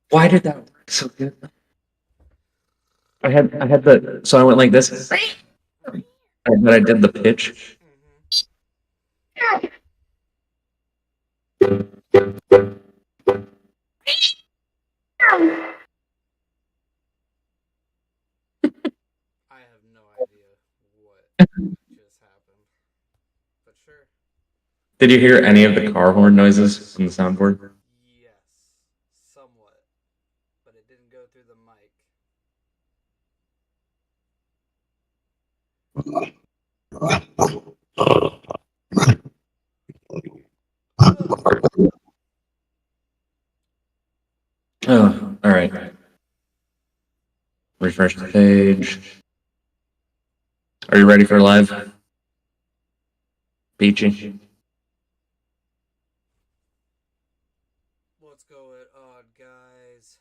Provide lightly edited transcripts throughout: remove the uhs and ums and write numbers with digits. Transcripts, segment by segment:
Why did that work so good? I had the so I went like this, but I did the pitch. I have no idea what just happened. But sure. Did you hear any of the car horn noises from the soundboard? Yes. Somewhat. But it didn't go through the mic. Oh, all right. Refresh the page. Are you ready for live? Peachy. Let's go at odd guys.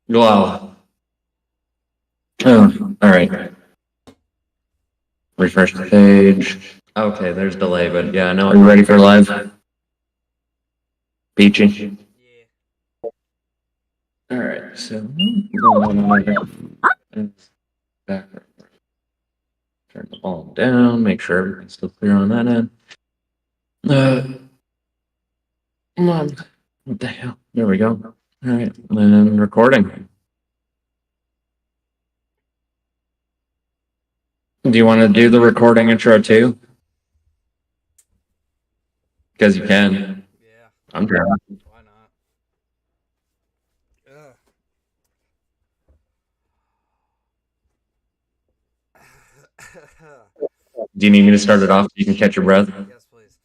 Wow. Oh, all right. Refresh the page. Okay, there's delay, but yeah, no. Are you ready for live? Peachy. Yeah. All right, so back. Turn the volume down. Make sure everything's still clear on that end. Come on. What the hell? There we go. All right, and recording. Do you want to do the recording intro too? Because you can. Yeah. I'm trying. Why not? Ugh. Do you need me to start it off so you can catch your breath? Yes, please.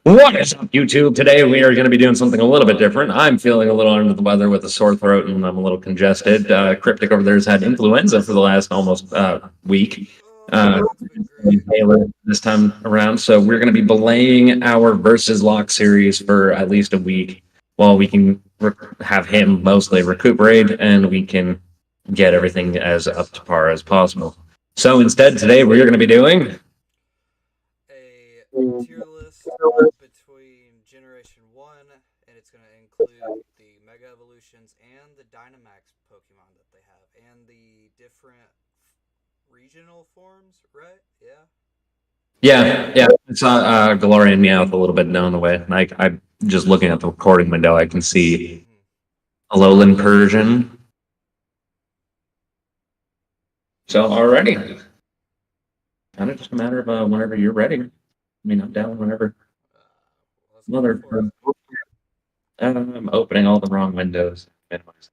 What is up, YouTube? Today we are going to be doing something a little bit different. I'm feeling a little under the weather with a sore throat and I'm a little congested. Cryptic over there has had influenza for the last almost week. This time around, so we're going to be belaying our versus lock series for at least a week while we can have him mostly recuperate and we can get everything as up to par as possible. So instead, today we're going to be doing a tier list between Generation 1, and it's going to include the Mega Evolutions and the Dynamax Pokemon that they have, and the different regional forms, right? yeah. I saw Gloria and Meowth a little bit down the way. Like I'm just looking at the recording window, I can see Alolan Persian. So already, kind of just a matter of whenever you're ready. I mean, I'm down whenever. Mother, I'm opening all the wrong windows. Minimize.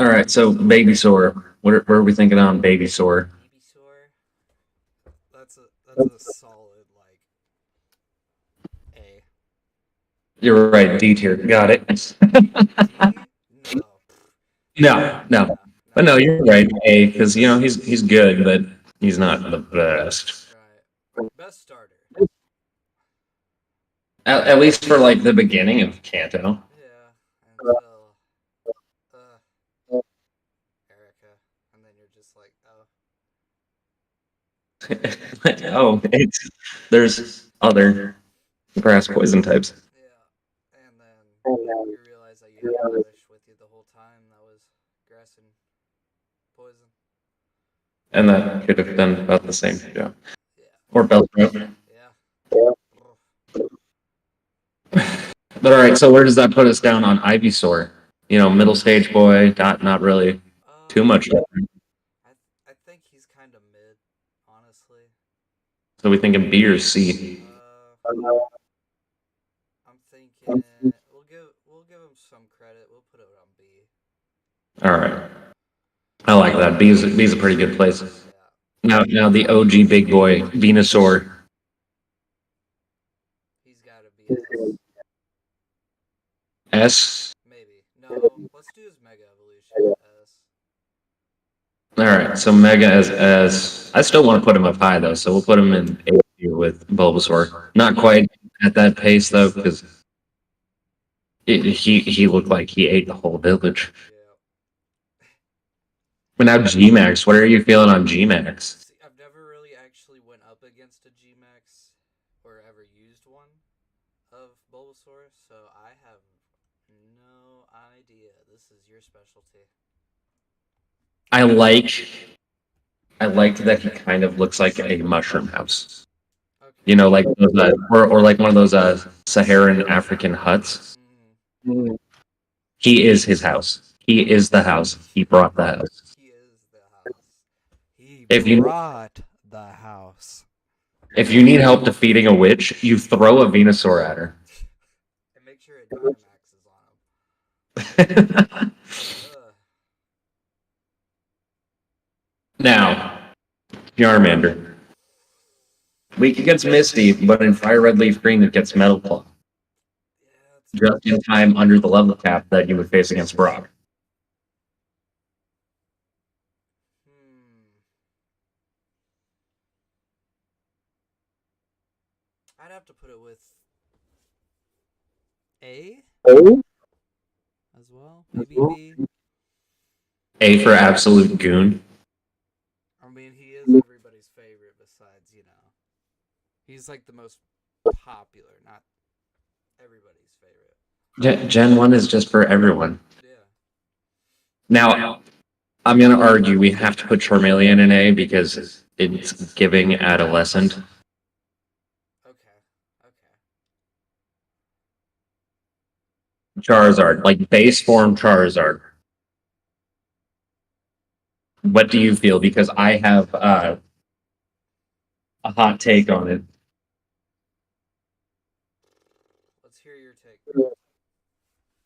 All right, so Babysaur. What are we thinking on Babysaur? Babysaur. That's a solid like A. You're right, D tier. Got it. No. But no, you're right, A, because you know he's good, but he's not the best. Right. Best starter. At least for like the beginning of Kanto. Yeah. Until Erica, and then you're just like, oh. There's other grass poison types. Yeah. And then you realize that you had English with you the whole time. That was grass and poison. And that could have been about the same job. Yeah. Or Bellsprout. Yeah. But all right, so where does that put us down on Ivysaur? You know, middle stage boy, not really too much. I think he's kind of mid, honestly. So we thinking B or C? I'm thinking we'll give him some credit. We'll put it on B. All right, I like that. B is a pretty good place. Yeah. Now the OG big boy, Venusaur. He's got to be S. Maybe. No, let's do his Mega Evolution S. All right, so Mega as S. I still want to put him up high though, so we'll put him in A tier with Bulbasaur. Not quite at that pace though, because he looked like he ate the whole village. But now Gmax, what are you feeling on Gmax? See, I've never really actually went up against a Gmax or ever used one of Bulbasaur, so I have no idea. This is your specialty. I like I like that he kind of looks like a mushroom house. You Okay. know, like those, or like one of those Saharan African huts. He is his house. He is the house. He brought the house. He is the house. He If you brought the house. if you need help defeating a witch, you throw a Venusaur at her. And make sure a Dynamax is on him. Ugh. Now, Charmander. Weak against Misty, but in Fire Red Leaf Green it gets Metal Claw. Yeah, it's Just in time under the level cap that you would face against Brock. I'd have to put it with A as well. Maybe B. A for absolute goon. I mean, he is everybody's favorite besides, he's like the most popular, not everybody's favorite. Gen 1 is just for everyone. Yeah. Now, I'm going to argue we have to put Charmeleon in A because it's giving adolescent. Okay. Charizard, like base form Charizard. What do you feel? Because I have a hot take on it. Let's hear your take.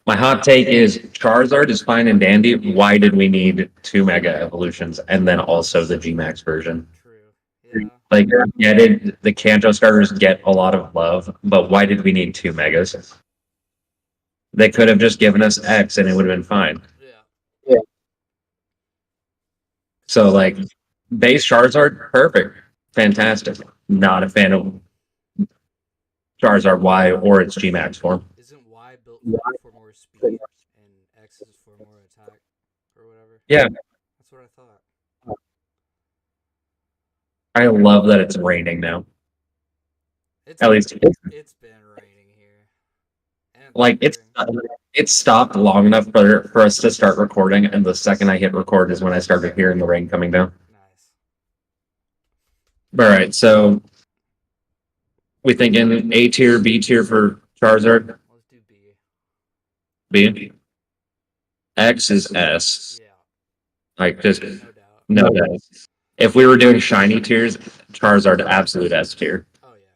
My hot take is Charizard is fine and dandy. Why did we need 2 Mega Evolutions and then also the Gmax version? True. Yeah. Like, yeah, the Kanto starters get a lot of love, but why did we need 2 Megas? They could have just given us X and it would have been fine. Yeah. So, like, base Charizard, perfect. Fantastic. Not a fan of Charizard Y or its Gmax form. Isn't Y built for more speed and X is for more attack or whatever? Yeah. That's what I thought. I love that it's raining now. At least It's been raining here. And like it's stopped long enough for us to start recording, and the second I hit record is when I started hearing the rain coming down. Nice. All right, so we thinking A tier, B tier for Charizard. Let's do B. B. X is S. Yeah. Like just No doubt. no doubt. If we were doing shiny tiers, Charizard absolute S tier. Oh yeah.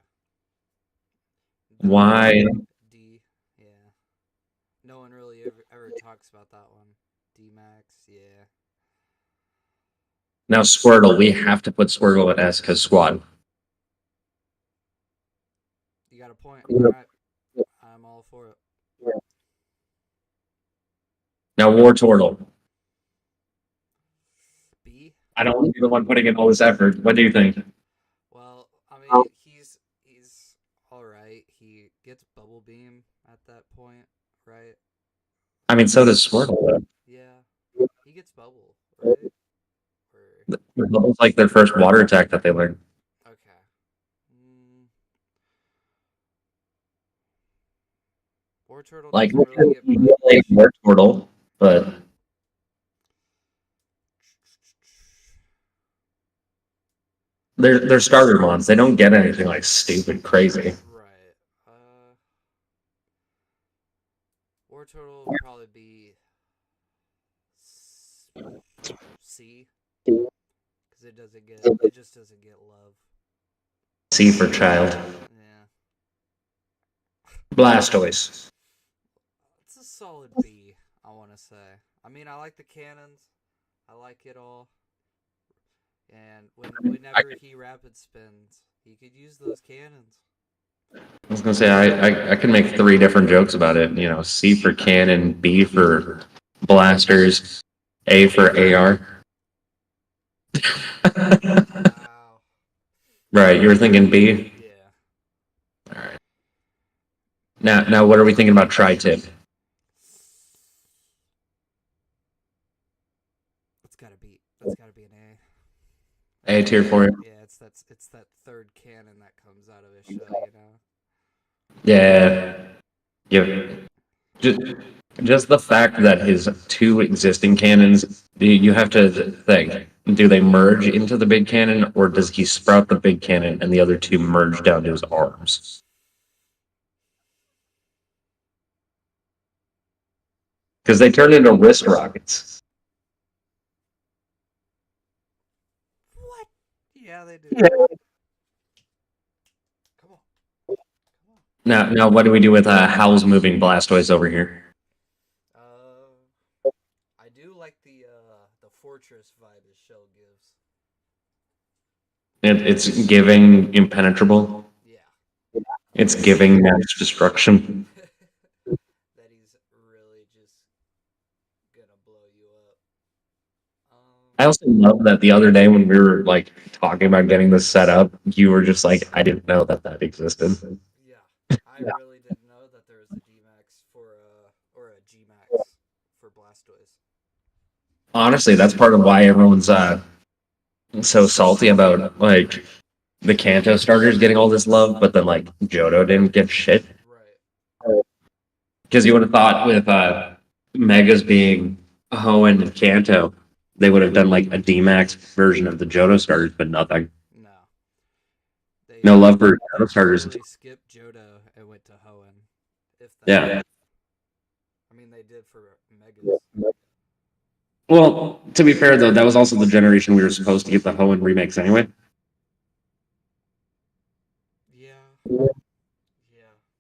Why? D. Yeah. No one really ever talks about that one. D Max. Yeah. Now Squirtle, we have to put Squirtle at S because squad. You got a point. All right. I'm all for it. Now Wartortle. B. I don't want to be the one putting in all this effort. What do you think? Well, I mean, he's all right. He gets Bubble Beam at that point, right? I mean, so does Squirtle. Though. Yeah. He gets Bubble, right? Bubble's like their first water attack that they learned. Okay. Wartortle Like doesn't really get like Wartortle, but they're starter mons. They don't get anything like stupid crazy. Right. Wartortle would probably be C because it just doesn't get love. C for child. Yeah. Blastoise. It's a solid B, I want to say. I mean, I like the cannons. I like it all. And whenever he rapid spins, he could use those cannons. I was gonna say I could make 3 different jokes about it. You know, C for cannon, B for blasters, A for AR. Wow. Right, you were thinking B. Yeah. All right. Now, what are we thinking about tri-tip? It's gotta be That's got to be an A. A tier for you. Yeah, it's that third cannon that comes out of his shell, you know. Yeah. Yeah. Just, just the fact that his two existing cannons, you have to think, do they merge into the big cannon, or does he sprout the big cannon and the other two merge down to his arms? Because they turn into wrist rockets. What? Yeah, they do. Come on, come on. Now, what do we do with Howl's moving Blastoise over here? I do like the fortress vibe his shell gives. It's giving impenetrable. Yeah. It's giving mass destruction. That he's really just gonna blow you up. I also love that the other day when we were like talking about getting this set up, you were just like, I didn't know that that existed. Yeah, I really didn't know that there was a D-Max for or a G-Max for Blastoise. Honestly, that's part of why everyone's so salty about like the Kanto starters getting all this love, but then like Johto didn't get shit. Right. Because you would have thought with Megas being Hoenn and Kanto, they would have done like a D-Max version of the Johto starters, but nothing. No. They No love for Johto starters. Really skipped Johto and went to Hoenn. If that. Yeah. I mean, they did for Megas. Well, to be fair though, that was also the generation we were supposed to get the Hoenn remakes anyway. Yeah. Yeah.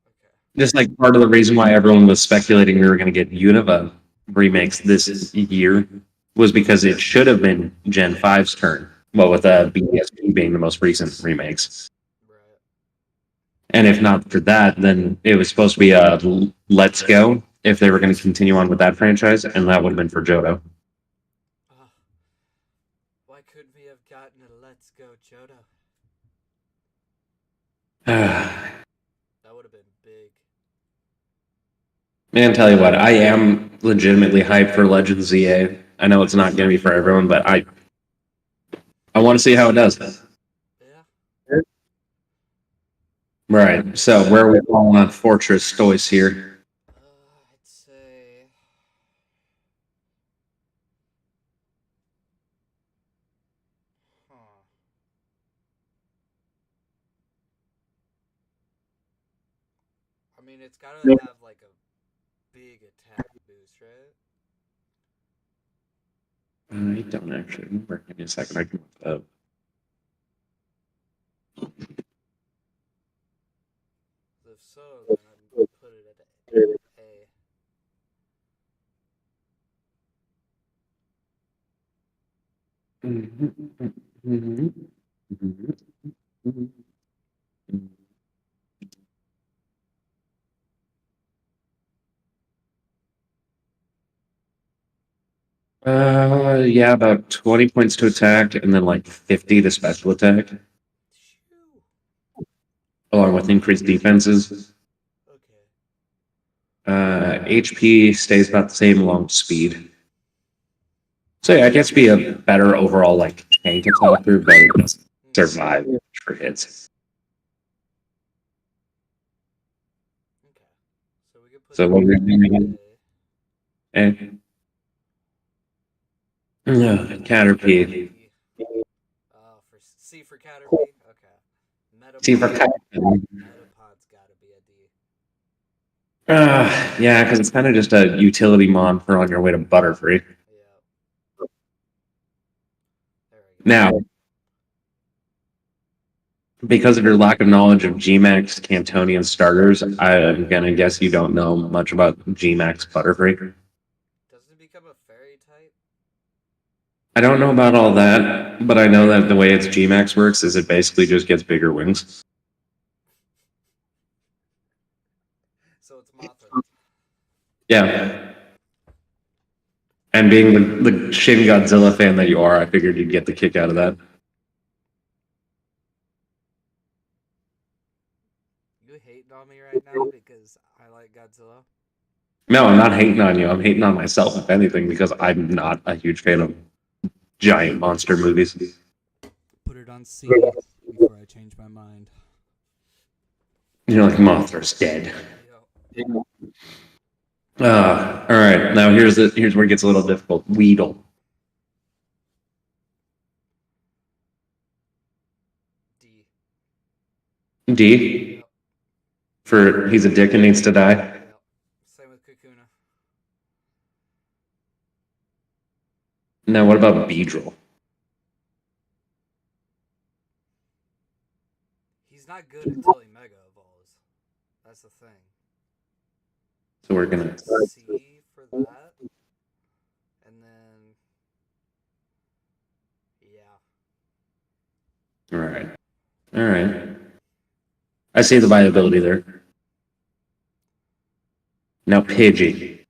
Okay. Just like part of the reason why everyone was speculating we were going to get Unova remakes this year was because it should have been Gen 5's turn. Well, with BDSP being the most recent remakes. Right. And if not for that, then it was supposed to be a Let's Go if they were going to continue on with that franchise, and that would have been for Johto. Why couldn't we have gotten a Let's Go Johto? That would have been big. Man, tell you what, I am legitimately hyped for Legends ZA. I know it's not going to be for everyone, but I want to see how it does. Yeah. Right. So where are we falling on Fortress Stoice here? I'd say. Huh. I mean, it's gotta have like a big attack boost, right? I don't actually remember. Give me a second. I can look it up. If so, then I'd put it at A. Yeah, about 20 points to attack and then like 50 to special attack, Shoo. along with increased defenses. Okay. HP stays about the same along with speed. So yeah, I guess be a better overall like tank attacker, but it doesn't survive for hits. Okay. So we could put So that what we're at doing, A. and Caterpie. For C for Caterpie. Okay. See for Metapod. Caterpie. Metapod's gotta be a D. Yeah, because it's kind of just a utility mon for on your way to Butterfree. Yeah. There we go. Now, because of your lack of knowledge of Gmax Cantonian starters, I'm gonna guess you don't know much about Gmax Butterfree. Doesn't it become a fairy type? I don't know about all that, but I know that the way its Gmax works is it basically just gets bigger wings. So it's Mothra. Yeah. And being the Shin Godzilla fan that you are, I figured you'd get the kick out of that. You hating on me right now because I like Godzilla? No, I'm not hating on you. I'm hating on myself, if anything, because I'm not a huge fan of giant monster movies. Put it on C before I change my mind. You're like Mothra's dead. Yep. All right. Now here's where it gets a little difficult. Weedle. D. D. Yep. For he's a dick and needs to die. Yep. Same with Kakuna. Now what about Beedrill? He's not good until he Mega Evolves. That's the thing. So we're gonna C for that. And then, yeah. All right. I see the viability there. Now Pidgey.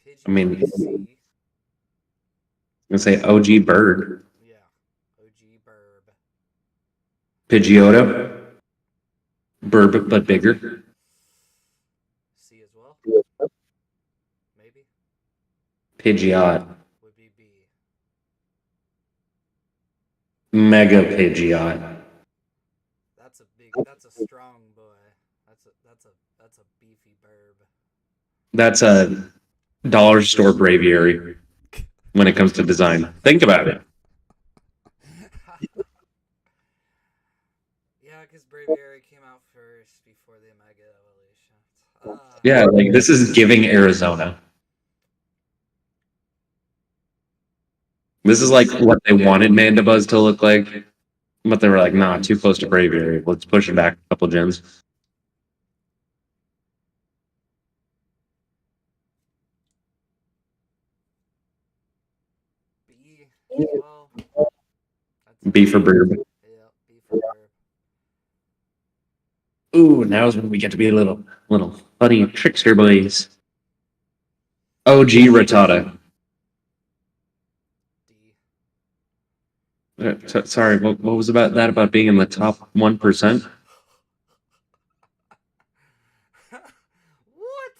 Pidgey I mean, would be C. I'm gonna say OG Bird. Yeah. OG Burb. Pidgeotto. Burb but bigger. C as well. Maybe. Pidgeot. Would be B. Mega Pidgeot. That's a strong boy. That's a beefy burb. That's a dollar store braviary when it comes to design. Think about it. Yeah, because Braviary came out first before the Mega Evolution. Yeah, like this is giving Arizona. This is like what they wanted Mandibuzz to look like, but they were like, nah, too close to Braviary. Let's push it back a couple gens. B. Well, B for Burb. Yeah, B for Burb. Ooh, now's when we get to be a little funny trickster boys. OG Rattata. D. Sorry, what was about being in the top 1%? What?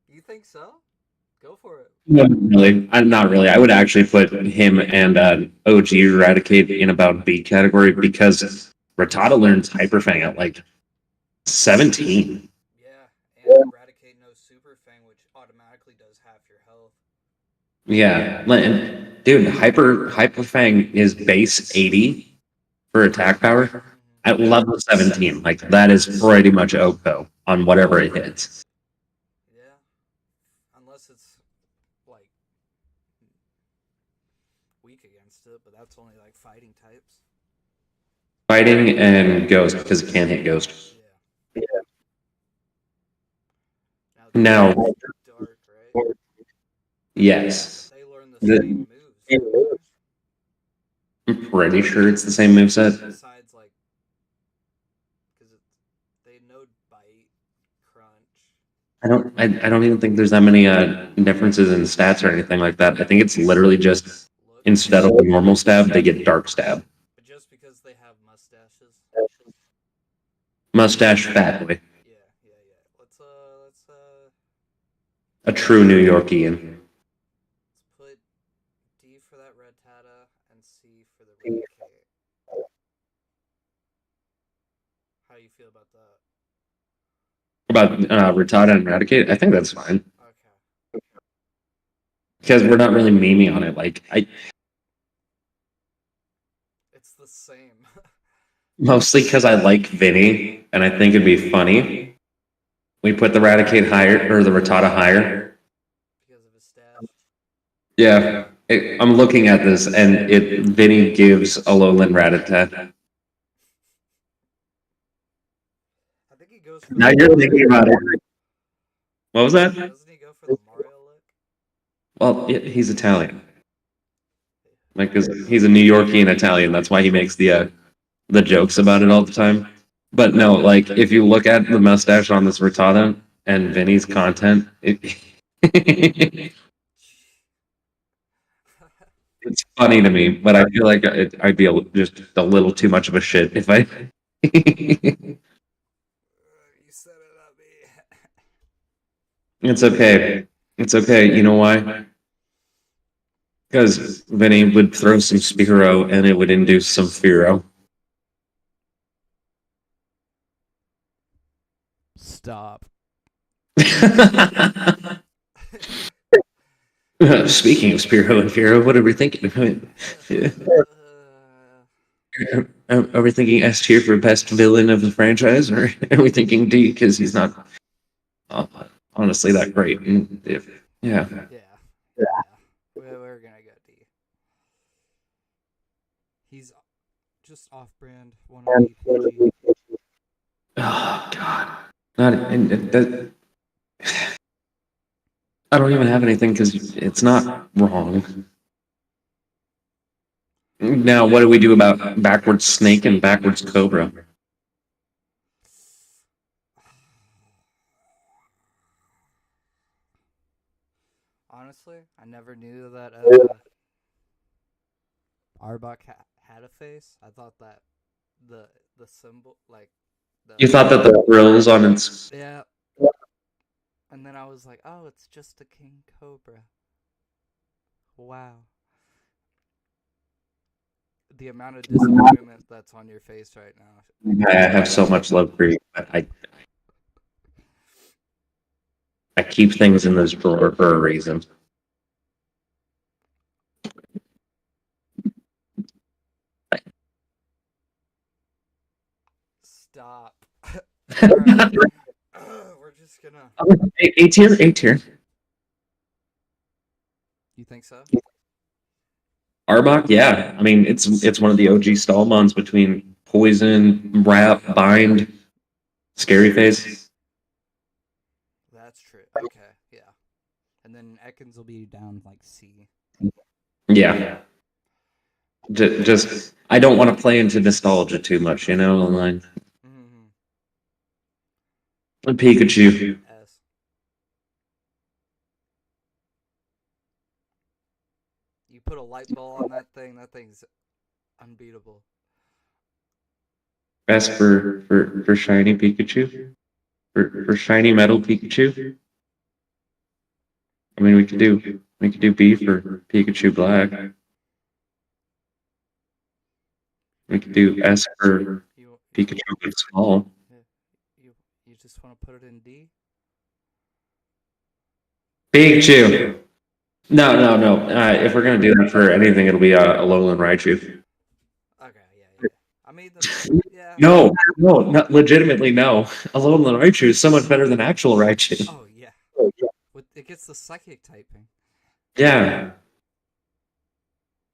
You think so? Go for it. Not really. Not really. I would actually put him and OG Eradicate in about B category because Rattata learns Hyper Fang at like 17. Yeah, and Eradicate knows Super Fang, which automatically does half your health. Yeah, and dude, Hyper Fang is base 80 for attack power at level 17. Like that is pretty much Oko on whatever it hits. Yeah, unless it's like weak against it, but that's only like fighting types. Fighting and Ghost because it can't hit Ghost. Yeah. Now, Dark, right? yes. They learn the same moves. I'm pretty sure it's the same moveset. Besides, like, because they know Bite, Crunch. I don't even think there's that many differences in stats or anything like that. I think it's literally just instead of a normal stab, they get dark stab. But just because they have mustaches. Mustache fat boy. Yeah. Let's A true New Yorkian. let's put D for that Rattata and C for the Eradicate. How do you feel about that? About Rattata and Eradicate, I think that's fine. Okay. Because we're not really memeing on it. Like It's the same. mostly because I like Vinny and I think it'd be funny. We put the Eradicate higher or the Rattata higher. Because of his stash. Yeah. I'm looking at this and Vinny gives Alolan Rattata. I think he goes for Now you're thinking about it. What was that? Doesn't he go for the Mario look? Well, he's Italian. Like, 'cause he's a New Yorkian Italian. That's why he makes the jokes about it all the time. But no, like if you look at the mustache on this Rattata and Vinny's content, it's funny to me. But I feel like I'd be just a little too much of a shit if I. You said it, not me. It's okay. It's okay. You know why? Because Vinny would throw some Spearow and it would induce some Fearow. Stop. Speaking of Spearow and Fearow, what are we thinking? Are we thinking S tier for best villain of the franchise, or are we thinking D because he's not uh, honestly that great? And if yeah, Yeah. Yeah. We're gonna go D. He's just off-brand, wannabe PG. oh god, not and that. I don't even have anything because it's not wrong. Now, what do we do about backwards snake and backwards cobra? Honestly, I never knew that Arbok had a face. I thought that the symbol, like the You thought that the grills on its yeah, and then I was like, oh, it's just a king cobra. Wow. The amount of disappointment that's on your face right now. I have so much love for you. I keep things in this drawer for a reason. Stop. Alright. We're just gonna. A tier, A tier. You think so? Arbok, yeah. I mean, it's one of the OG Stallmons between Poison, Wrap, Bind, Scary Face. That's true. Okay, yeah. And then Ekans will be down like C. Yeah. Just I don't want to play into nostalgia too much, you know. Like Mm-hmm. Pikachu, S. You put a light bulb on that thing. That thing's unbeatable. best for shiny Pikachu, for shiny metal Pikachu. I mean, we could do B for Pikachu Black. We could do S for You Pikachu Small. you you just want to put it in D? Pikachu. No, no, no. If we're gonna do that for anything, it'll be a Alolan Raichu. Okay, yeah. I mean, yeah. No, no, not legitimately no. Alolan Raichu is so much better than actual Raichu. Oh yeah. It gets the psychic typing. Yeah.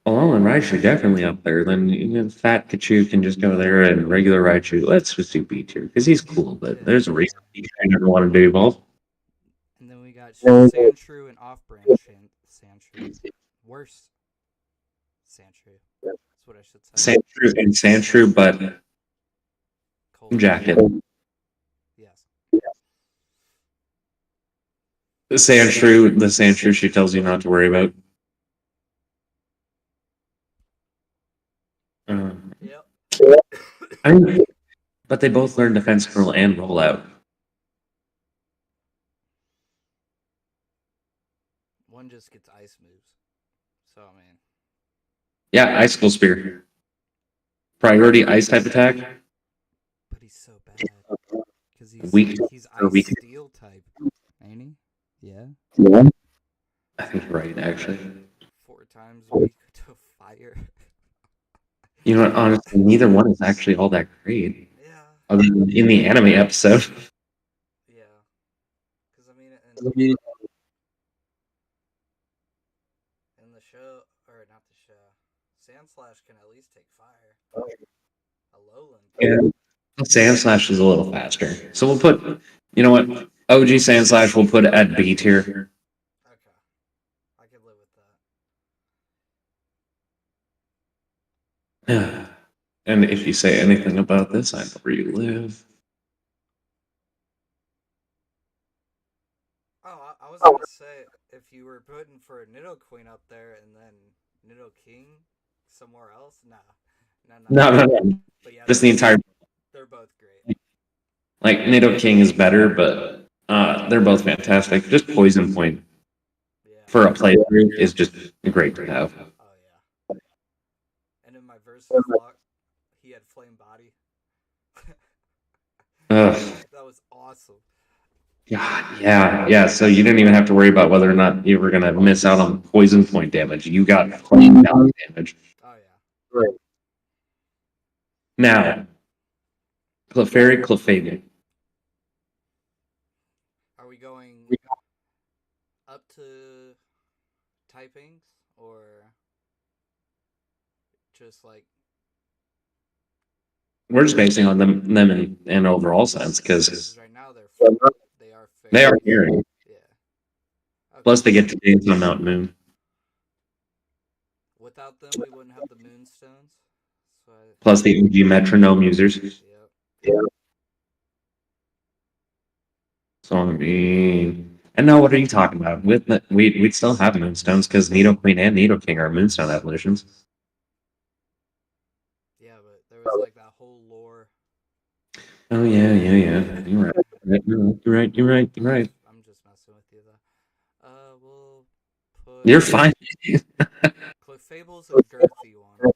Alolan Raichu definitely up there. Then Fat Kachu can just go there, and regular Raichu. Let's just do B tier because he's cool. But there's a reason I never wanted to evolve. And then we got Sandshrew and off-brand Sandshrew. Worse Sandshrew. That's what I should say. Sandshrew, but Cold jacket. Yes. The Sandshrew she tells you not to worry about. Yep. I mean, but they both learn defense curl and rollout. One just gets ice moves. So I mean. Yeah, Icicle Spear. Priority ice type attack. But he's so bad because Weak. he's Or ice weak. steel type, ain't he? Yeah. I think you're right, actually. 4 times weak to fire. You know what? Honestly, neither one is actually all that great. Yeah. Other than in the anime episode. Yeah. Because I mean, in the show, or not the show, Sandslash can at least take fire. Alolan. Yeah. Sandslash is a little faster. So we'll put, you know what? OG Sandslash we'll put at B tier. Okay. I can live with that. And if you say anything about this, I know where you live. Oh, I was gonna say if you were putting for a Nidoqueen up there and then Nidoking somewhere else, nah. No. But yeah, Just the entire. they're both great. Like Nido King is better, but They're both fantastic. Just Poison Point Yeah. for a playthrough is just great to have. Oh yeah. And in my versus lock, he had flame body. Ugh. That was awesome. God, yeah. So you didn't even have to worry about whether or not you were gonna miss out on Poison Point damage. You got flame down damage. Oh yeah. Now, Clefairy, Clefable. Are we going up to typings or just like We're just basing on them in an overall sense because right now they are they are fairies. fairy. Yeah. Okay. Plus, they get to dance on Mount Moon. Without them, we wouldn't have the moonstones. So Plus, the OG metronome users. yep. So I mean, and now what are you talking about? We'd still have Moonstones because Nido Queen and Nido King are Moonstone evolutions. Yeah, but there was like that whole lore. Oh yeah. You're right. You're right. I'm just messing with you though. We'll You're put fine. Clefable's a girthy one.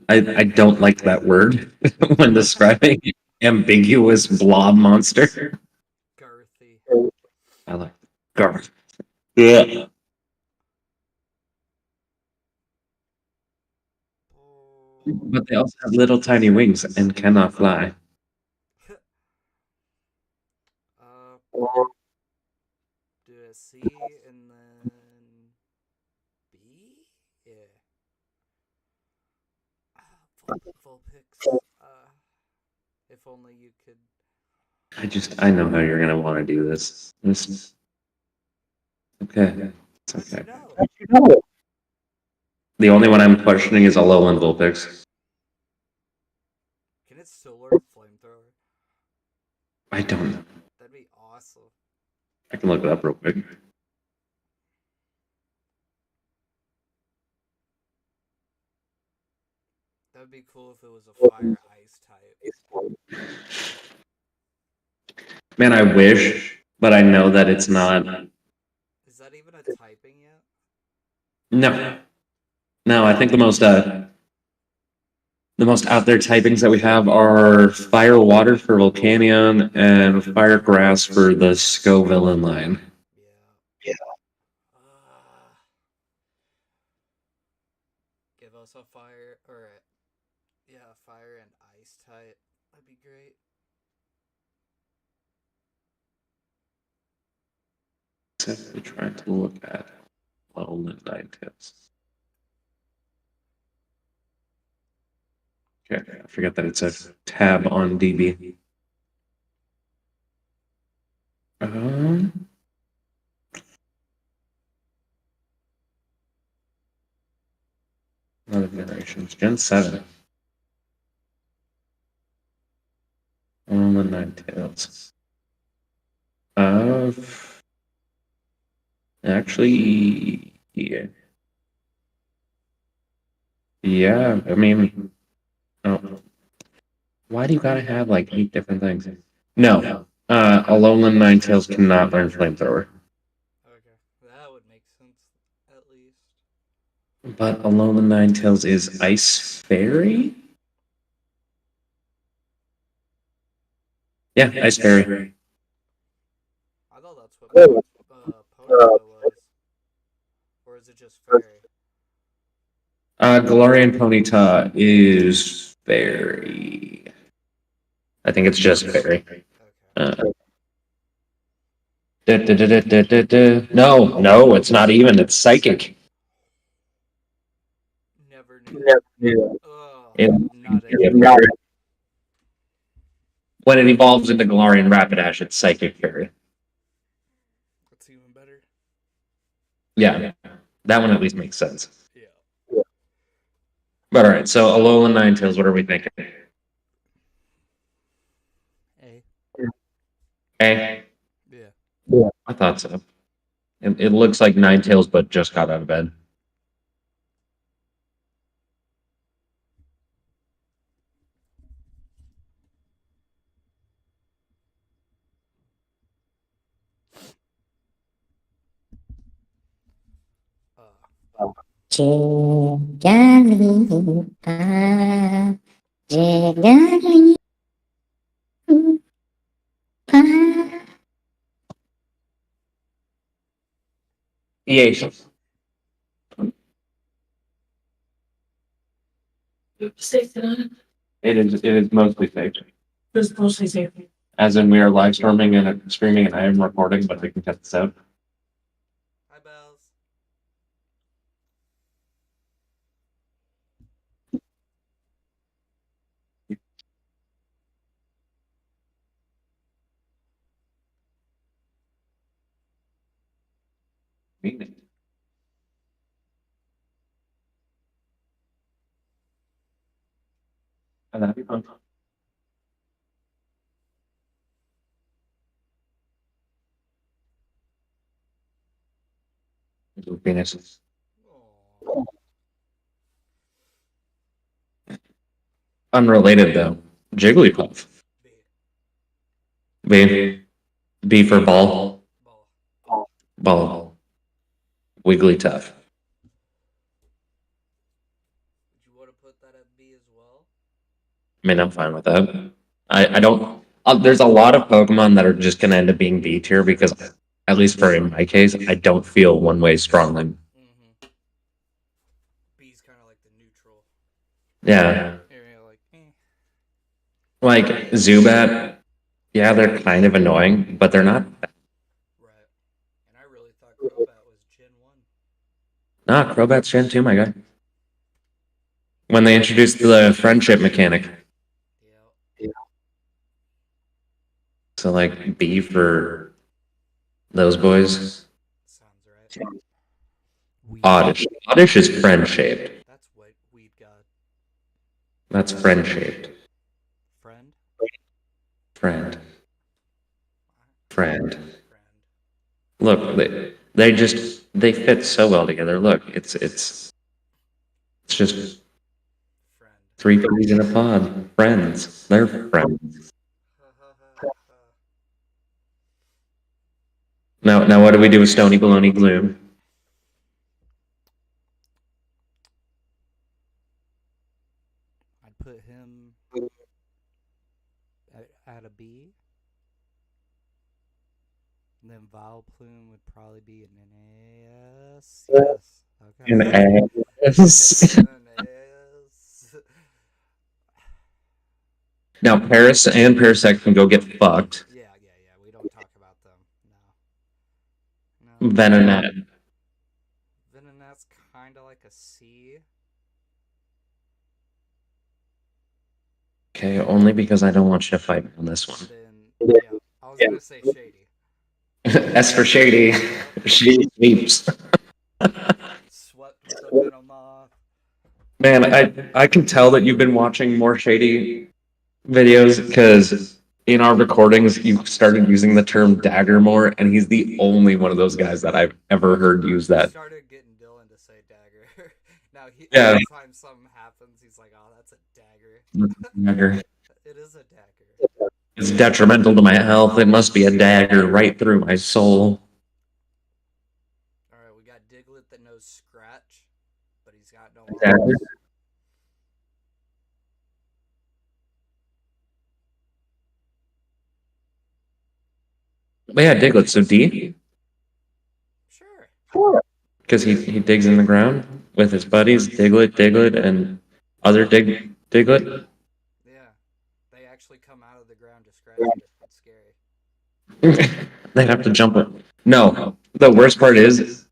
I don't like that word when describing ambiguous blob monster. Girthy. I like Garth. Yeah. Oh. But they also have little tiny wings and cannot fly. uh, do a C and then B. Yeah. Vulpix. If only you could. I know how you're gonna want to do this. Okay. It's How'd you okay. know? The only one I'm questioning is Alolan Vulpix. Can it still learn flamethrower? I don't know. That'd be awesome. I can look it up real quick. That'd be cool if it was a fire ice type. Man, I wish, but I know that it's not. Is that even a typing yet? No. No, I think the most out there typings that we have are Fire Water for Volcanion and Fire Grass for the Scoville line. Yeah. Give us a fire or fire and ice type. That'd be great. Simply trying to look at Alolan Ninetales. Okay, I forget that it's a tab on DB. Other generations. Gen 7. Alolan Ninetales. Actually, yeah. Yeah, I mean, oh, why do you gotta have like 8 different things? No, Alolan Ninetales cannot learn Flamethrower. Okay, that would make sense at least. But Alolan Ninetales is Ice Fairy? Yeah, Ice Fairy. I thought that's what Ponyta was, or is it just fairy? Galarian Ponyta is Fairy. I think it's just Fairy. Okay. No, it's not even. It's Psychic. Never knew. Ugh, It, not anymore. when it evolves into Galarian Rapidash, it's Psychic Fairy. That's even better. Yeah, that one at least makes sense. Yeah. But all right, so Alolan Ninetales, what are we thinking? A. A? Yeah. I thought so. It looks like Ninetales, but just got out of bed. Jigglypuff, Jigglypuff. Yes. It is mostly fake. It's mostly safe. As in we are live streaming and I am recording, but they can cut this out. Hi, Bells. Meaning. And that'd be fun. Little penises. Aw. Unrelated though. Jigglypuff. B. B. B for ball. Ball. Ball. Wigglytuff. Would you want to put that at B as well? I mean, I'm fine with that. I don't. There's a lot of Pokemon that are just going to end up being B tier because, at least for in my case, I don't feel one way strongly. Mm-hmm. B's kind of like the neutral. Yeah. Area, like, Like Zubat, yeah, they're kind of annoying, but they're not. Right. And I really thought Crobat was Gen 1. Nah, Crobat's Gen 2, my guy. When they introduced the friendship mechanic. Yeah. So, like, B for those boys. Sounds right. Weed. Oddish. Oddish is friend shaped. That's what Weed God. That's friend shaped. Friend? Friend. Friend. Friend. Look, they fit so well together. Look, it's just Friend. three piggies in a pod. Friends. They're friends. Now what do we do with Stony Baloney Gloom? I'd put him at a B. And then Vileplume would probably be an AS. Yes. Okay. An ass. An AS. Now Paris and Parasect can go get fucked. Yeah. We don't talk about them. No. Venonat. Venonat's kind of like a C. Okay, only because I don't want you to fight me on this one. Then, yeah. I was going to say Shady. S for Shady. She sleeps. Swept with the Venom off. Man, I can tell that you've been watching more Shady videos because in our recordings you started using the term dagger more, and he's the only one of those guys that I've ever heard use I that. started getting Dylan to say dagger. Now, Yeah. every time something happens, he's like, oh, that's a dagger. Dagger. It is a dagger. It's detrimental to my health. It must be a dagger right through my soul. Alright, we got Diglett that knows Scratch, but he's got no Dagger. arms. But yeah, Diglett. So D, Sure. because he digs in the ground with his buddies, Diglett, and other Diglett. Yeah. They actually come out of the ground to scratch you. It's scary. They'd have to jump it. No, the worst part is,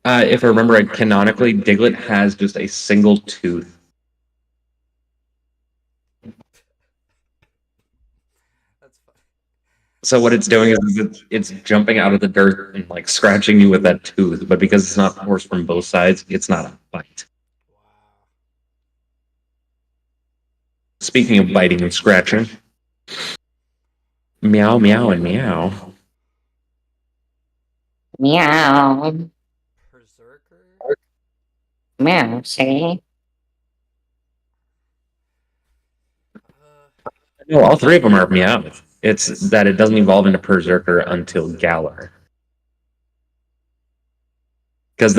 if I remember right, canonically, Diglett has just a single tooth. That's fun. So what it's doing is it's jumping out of the dirt and like scratching you with that tooth. But because it's not forced from both sides, it's not a bite. Wow. Speaking of biting and scratching, meow, meow, and meow. Meow. Berserker? Meow, see? No, all three of them are meow. It's that it doesn't evolve into Berserker until Galar. Because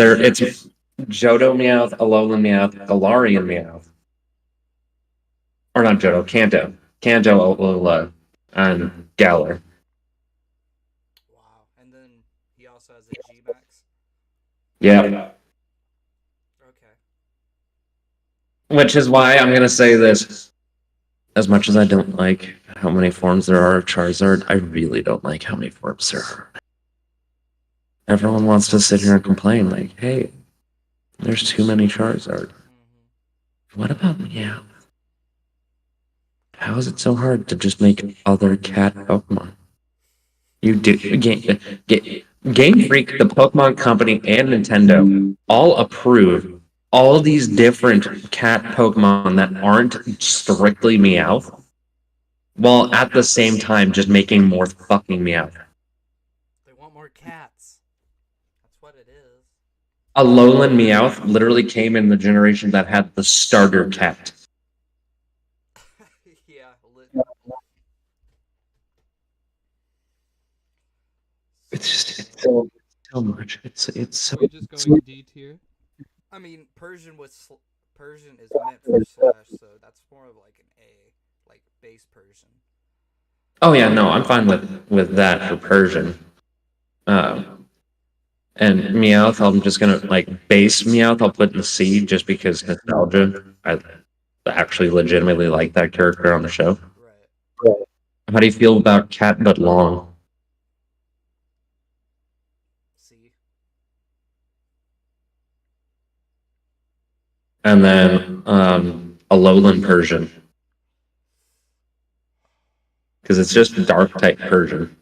Johto Meowth, Alolan Meowth, Galarian Meowth. Or not Johto, Kanto. Kanto, Alola, and Galar. Wow. And then he also has a G Max. Yeah. Okay. Which is why I'm going to say this. As much as I don't like how many forms there are of Charizard, I really don't like how many forms there are. Everyone wants to sit here and complain, like, hey, there's too many Charizard. Mm-hmm. What about Meow? How is it so hard to just make other cat Pokemon? You do Game Freak, the Pokemon Company, and Nintendo all approve all these different cat Pokemon that aren't strictly Meowth, while at the same time just making more fucking Meowth. They want more cats. That's what it is. Alolan Meowth literally came in the generation that had the starter cat. Yeah. It's just so much. It's so. Are we just going D tier? I mean, Persian is meant for Slash, so that's more of like an A, like base Persian. Oh yeah, no, I'm fine with that for Persian. And Meowth, I'm just gonna like base Meowth. I'll put in C just because nostalgia. I actually legitimately like that character on the show. Right. How do you feel about Cat But Long? C. And then Alolan Persian. Because it's just dark type Persian.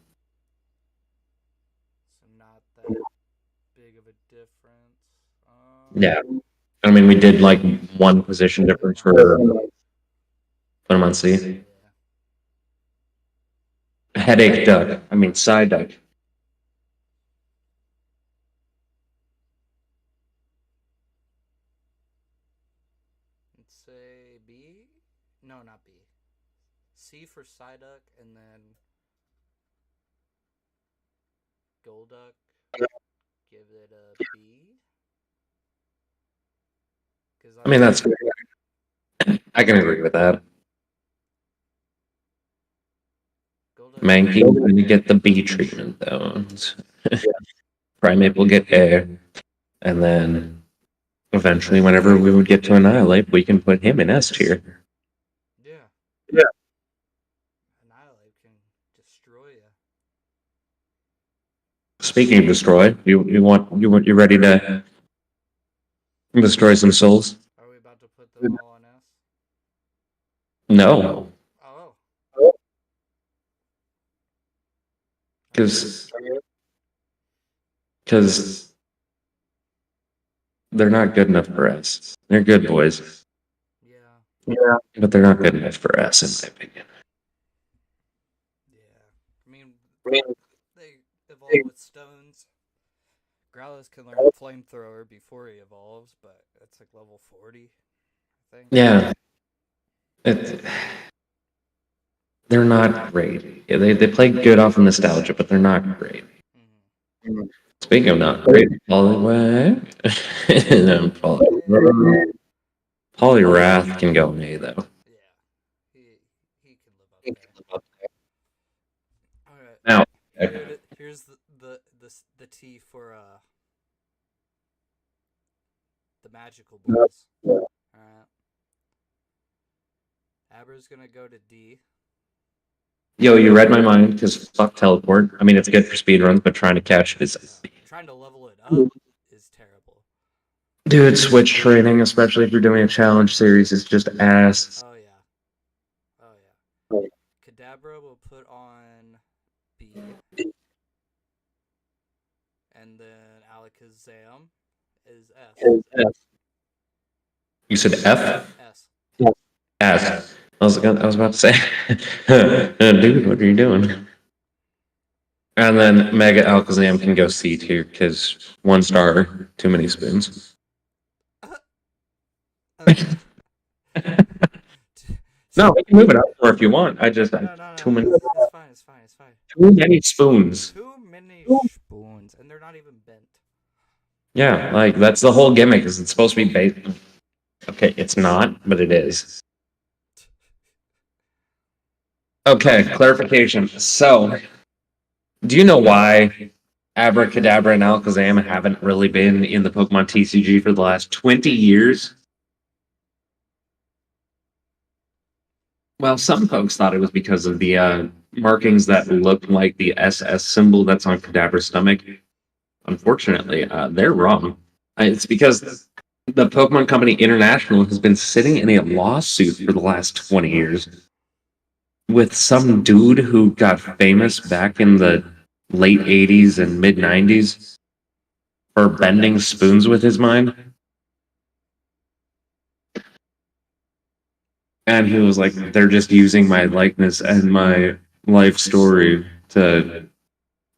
So not that big of a difference. Yeah. I mean, we did like one position difference for put him on C. Yeah. Headache Duck. I mean, Side Duck. Let's say B. No, not B. C for Psyduck, and then Golduck. Give it a B. I mean, that's. I can agree with that. Golduck. Mankey will get the B treatment though. Primeape will get A, and then eventually, whenever we would get to Annihilate, we can put him in S tier. Yeah. Yeah. Annihilate can destroy you. Speaking of destroy, you ready to destroy some souls? Are we about to put them all on S? No, Oh. because they're not good enough for S. They're good boys, Yeah. but they're not good enough for S, in my opinion. Yeah. I mean, they evolve with stones. Growlithe can learn Flamethrower before he evolves, but that's like level 40, I think. Yeah, they're not great. Yeah, they play good off of nostalgia, but they're not great. Mm-hmm. Speaking of not great, Poliwag. Poliwrath can go in A though. Yeah. He can live up there. Alright. Now, Here's the T for the magical boys. Alright. Abra's gonna go to D. yo, you read my mind because fuck teleport. I mean, it's good for speedruns, but trying to catch it is. Trying to level it up is terrible. Dude, switch training, especially if you're doing a challenge series, is just ass. Oh yeah. Oh yeah. Kadabra will put on B. And then Alakazam is F. You said F? S. S. I was about to say, dude, what are you doing? And then Mega Alakazam can go C tier because 1 star, too many spoons. No, we can move it up more if you want. I just No. too many. It's fine. Too many spoons. Too many spoons, and they're not even bent. Yeah, like that's the whole gimmick. Is it's supposed to be based? Okay, it's not, but it is. Okay, clarification. So, do you know why Abracadabra and Alakazam haven't really been in the Pokemon TCG for the last 20 years? Well, some folks thought it was because of the markings that look like the SS symbol that's on Kadabra's stomach. Unfortunately, they're wrong. It's because the Pokemon Company International has been sitting in a lawsuit for the last 20 years with some dude who got famous back in the late 80s and mid 90s for bending spoons with his mind. And he was like, they're just using my likeness and my life story to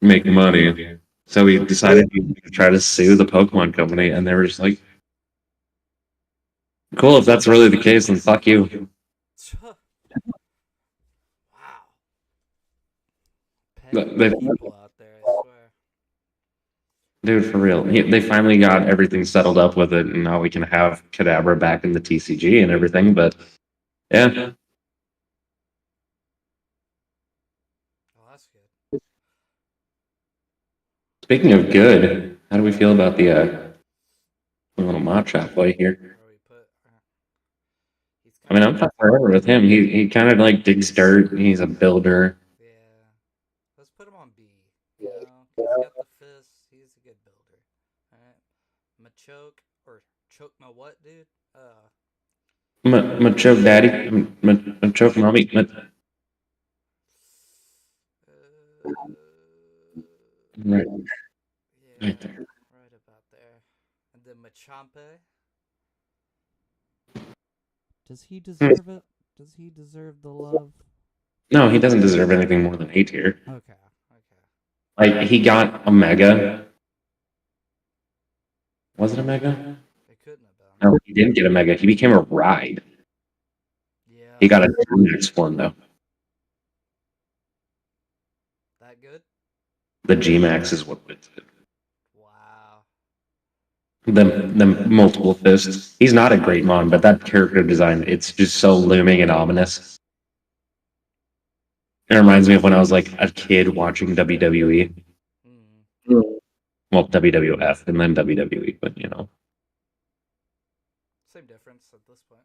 make money. So he decided to try to sue the Pokemon Company, and they were just like, cool, if that's really the case, then fuck you. Wow. But Petty they- people out there, I swear. Dude, for real. They finally got everything settled up with it, and now we can have Kadabra back in the TCG and everything, but yeah. Oh, that's good. Speaking of good, how do we feel about the little Machop boy here? Where we put. He's I mean, kinda I'm fine forever with him. He kind of like digs dirt. He's a builder. Yeah. Let's put him on B. You know, 'cause he's got the fist. He's a good builder. Alright. Machoke or choke my what, dude? Machoke daddy. Machoke mommy. Uh, Right, yeah, right there. right about there. And then Machampe. Does he deserve it? Does he deserve the love? No, he doesn't deserve anything more than A tier. Okay, okay. Like, he got a Mega. Was it a Mega? It couldn't have been. No, he didn't get a Mega. He became a Ride. Yeah. He got a G-Max form, though. That good? The G-Max is what wins it. Wow. The multiple fists. He's not a great mon, but that character design, it's just so looming and ominous. It reminds me of when I was like a kid watching WWE. Mm. Well, WWF and then WWE, but you know. Same difference at this point.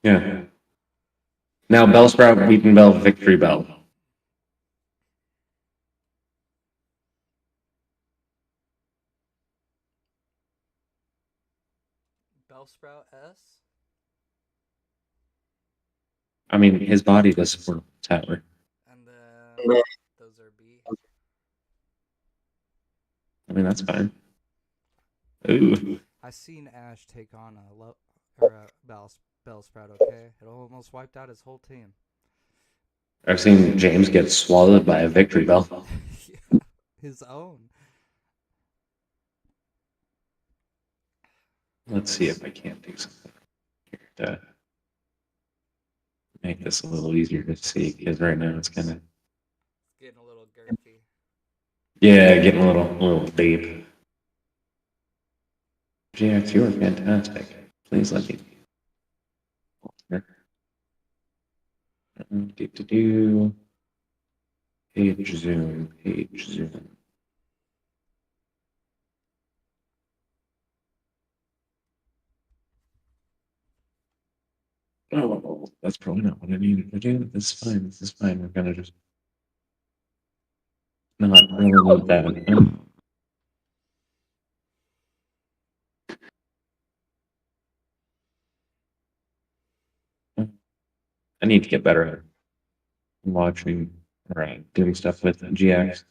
Yeah. Now, Bellsprout, Weeping Bell, Victory Bell. Bellsprout S? I mean, his body does support a tower. And then those are B. I mean, that's fine. Ooh. I seen Ash take on a Bellsprout, okay? It almost wiped out his whole team. I've seen James get swallowed by a Victory Bell. Yeah, his own. Let's see if I can't do something here to make this a little easier to see, because right now it's kind of, Getting a little girthy. yeah, getting a little deep. GX, you are fantastic. Please let me. Do. Page zoom, page zoom. Oh, that's probably not what I needed to do. This is fine. This is fine. We're gonna just not really load that in. I need to get better at watching or doing stuff with GX.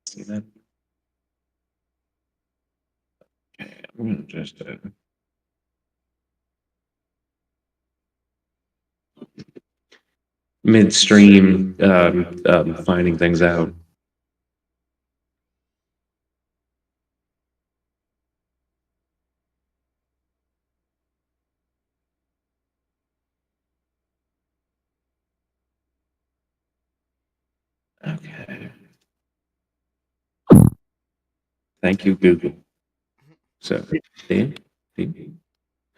See that? Okay, I'm gonna just midstream finding things out. Thank you, Google. So, see?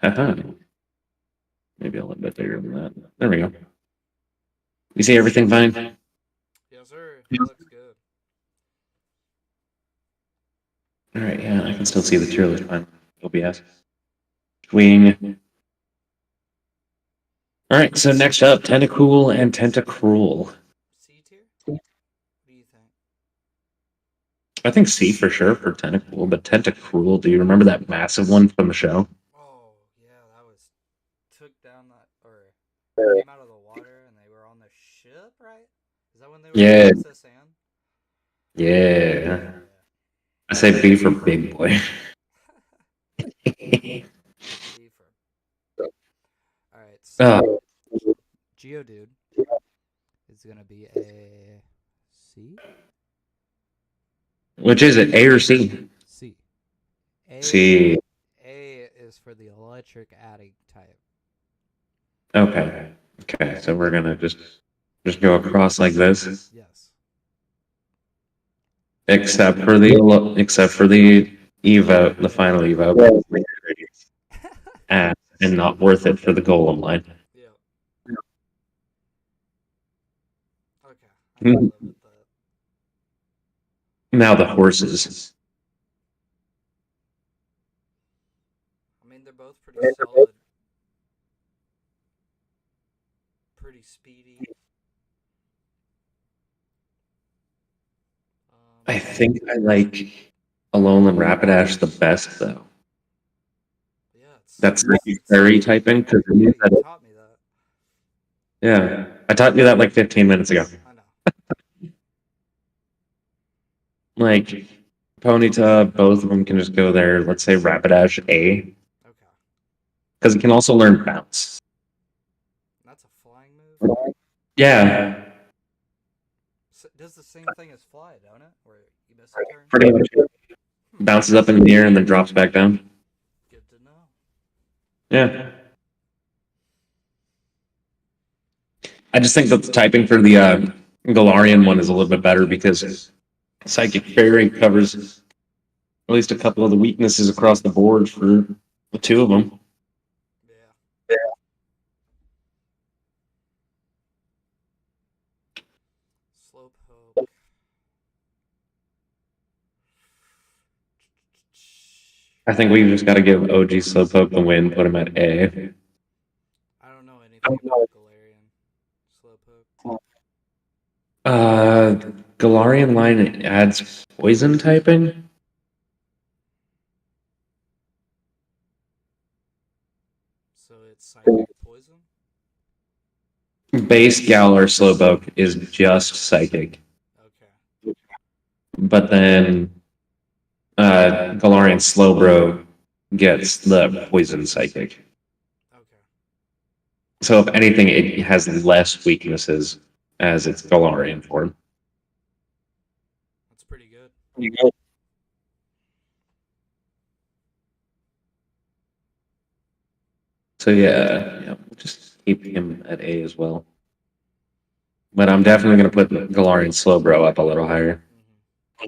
Haha. Maybe a little bit bigger than that. There we go. You see everything fine? Yes, sir. It looks good. All right, yeah, I can still see the tier list fine. OBS. Wing. All right, so next up, Tentacool and Tentacruel. C tier? What do you think? I think C for sure for Tentacool, but Tentacruel, do you remember that massive one from the show? Oh, yeah, that was took down that or came out of the water and they were on the ship, right? Is that when they were Yeah. on SS Anne? Yeah. I say B for big boy. B for. All right, Oh, so Geodude is gonna be a C. which is it, A or C? C. A. C. A is for the electric adding type. Okay. Okay, so we're gonna just go across like this, Yes. except for the Evo, the final Evo, and not worth it for the Golem line. Yeah. Okay. I can live with that. Now the horses. I mean, they're both pretty solid, pretty speedy. I think I like Alolan Rapidash the best though. Yeah, That's like fairy typing because you taught me that. yeah, I taught you that like 15 minutes ago. I know. Like Ponyta, both of them can just go there. Let's say Rapidash A, Okay. because it can also learn Bounce. That's a flying move. Yeah, Does the same thing as fly, don't it? Where you miss a turn. pretty much. Bounces up in the air and then drops back down. Good to know. Yeah. I just think that the typing for the Galarian one is a little bit better because Psychic Fairy covers at least a couple of the weaknesses across the board for the two of them. Yeah. Slowpoke. I think we just got to give OG Slowpoke the win, put him at A. I don't know anything about Galarian. Slowpoke. Galarian line adds poison typing. So it's psychic poison. Base Galar Slowpoke is just psychic, Okay. but then Galarian Slowbro gets the poison psychic. Okay. So if anything, it has less weaknesses as its Galarian form. That's pretty good. So yeah, we'll just keep him at A as well. But I'm definitely going to put Galarian Slowbro up a little higher. Mm-hmm.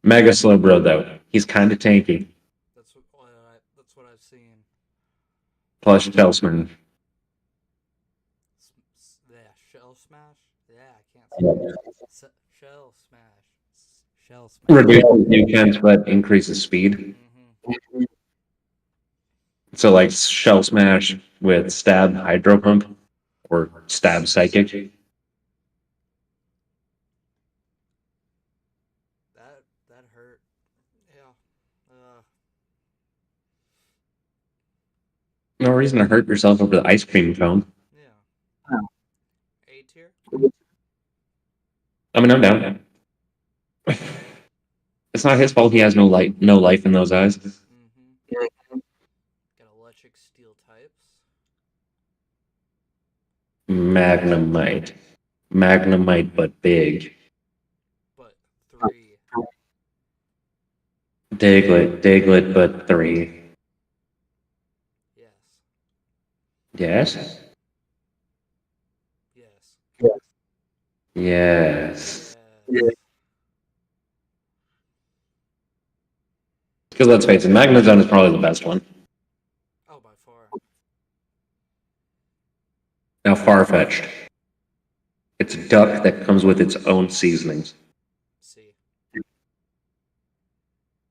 Mega Slowbro though, he's kind of tanky. That's what I've seen. Plus Shellsman. Yeah, shell smash. Yeah, I can't say shell smash. Shell smash. Reduces defense but increases speed. Mm-hmm. So like Shell Smash with Stab Hydro Pump or Stab Psychic. That hurt. Yeah. No reason to hurt yourself over the ice cream cone. Yeah. A tier. I mean, I'm down. It's not his fault he has no life in those eyes. Mm-hmm. Got electric steel types. Magnemite. Magnemite, but big. But 3. Diglett, but 3. Yes. Yes? Yes. Yes. Yes. Because let's face it, Magnezone is probably the best one. Oh, by far. Now, Farfetch'd. It's a duck that comes with its own seasonings. C.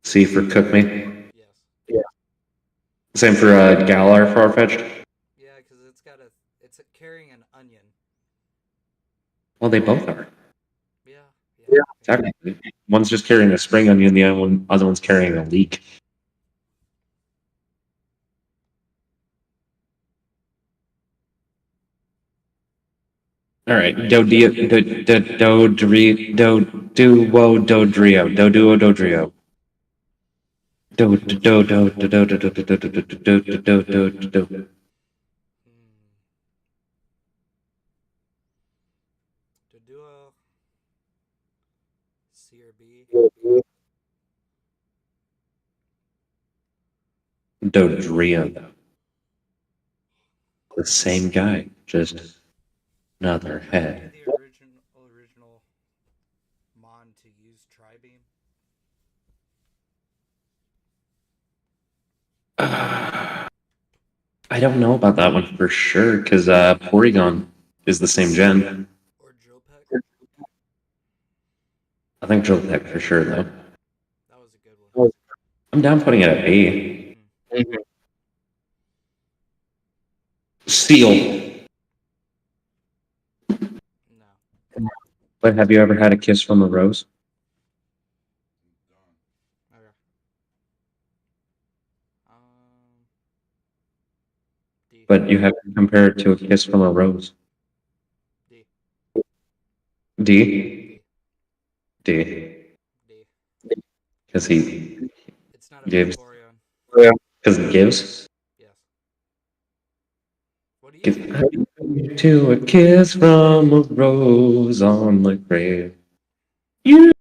C for Cook Me. Yes. Same for Galar Farfetch'd. Yeah, because it's carrying an onion. Well, they both are. Yeah. Technically. One's just carrying a spring onion, the other one's carrying a leek. All right, Dodrio, Dodrio. Dodua. C or B. Dodrio, though. The same guy, just another Would head. be the original Mon to use Tri-Beam? I don't know about that one for sure, because Porygon is the same gen. Or Jopek? I think Joltek for sure, though. That was a good one. I'm down putting it at B. Steel. No. But have you ever had a kiss from a rose? Okay. D. But you have to compare it to a kiss from a rose. D. D? D. D. D. Because he It's not a gives. Vaporeon. Because he gives. Yes. What do you think? Give to a kiss from a rose on the grave. You.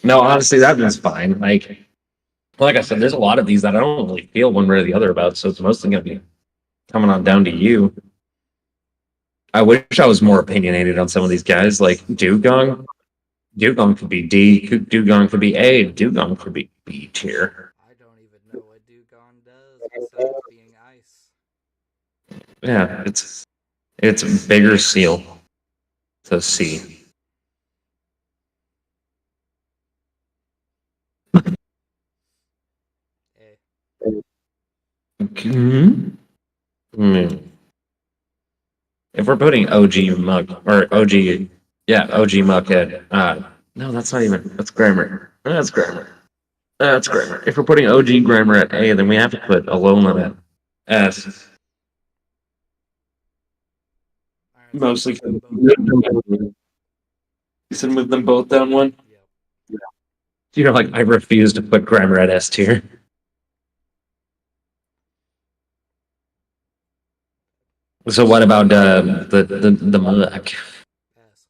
No, honestly, that one's fine. Like I said, there's a lot of these that I don't really feel one way or the other about, so it's mostly going to be coming on down to you. I wish I was more opinionated on some of these guys, like Dugong. Dugong could be D. Dugong could be A. Dugong could be B tier. I don't even know what Dugong does besides being ice. Yeah, it's a bigger seal. So C. A. If we're putting OG Muck or OG, yeah, OG Muck at no, that's not even that's grammar. That's grammar. That's grammar. If we're putting OG grammar at A, then we have to put Alolan at S. Alright, Mostly. so move them both down. You said move them both down one. Yep. You know, like I refuse to put grammar at S tier. So what about the Muck? S.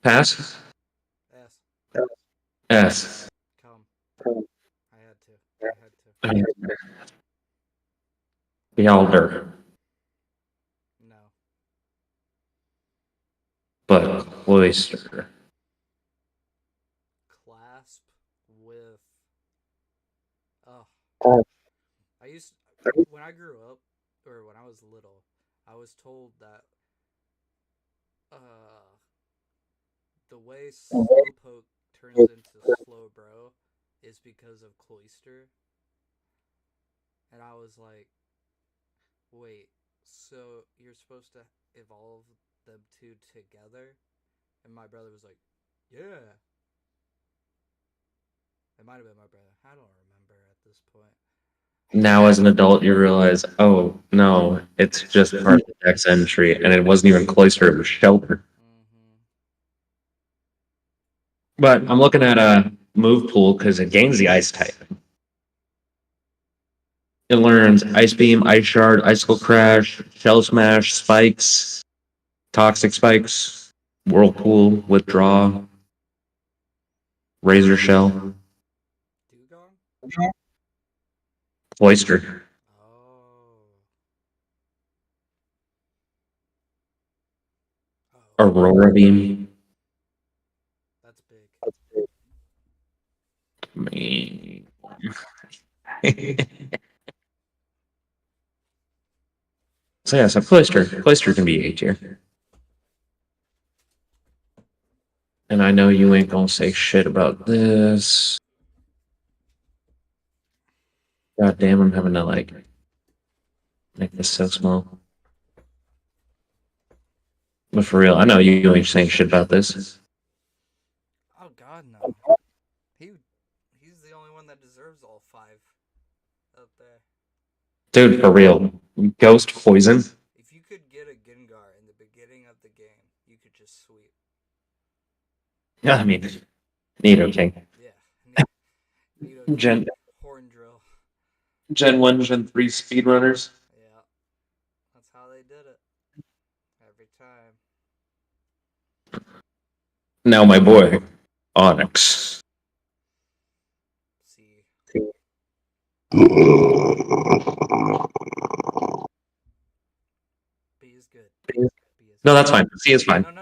Pass. S. S. Come. I had to. Beholder, No. but Cloyster. Clasp with. Oh. When I grew up, or when I was little, I was told that the way Slowpoke turns into Slowbro is because of Cloyster. And I was like, wait, so you're supposed to evolve them two together? And my brother was like, yeah. It might have been my brother. I don't remember at this point. Now, as an adult, you realize, oh no, it's just part of the Dex entry, and it wasn't even Cloyster; it was Shelter. But I'm looking at a move pool because it gains the Ice type. It learns Ice Beam, Ice Shard, Icicle Crash, Shell Smash, Spikes, Toxic Spikes, Whirlpool, Withdraw, Razor Shell, Dugong? Cloyster, Oh. Aurora Beam. That's big. So yeah, so Cloister can be A tier. And I know you ain't gonna say shit about this. God damn, I'm having to like make this so small. But for real, I know you ain't saying shit about this. Oh God, no. He's the only one that deserves all 5 up there. Dude, for real. Ghost Poison? If you could get a Gengar in the beginning of the game, you could just sweep. Yeah, I mean, Nido King. Yeah. Nido King, Gen Horn Drill. Gen 1, Gen 3 speedrunners. Yeah. That's how they did it. Every time. Now my boy, Onyx. See. B is good. B is No, good. that's fine. C is fine. No.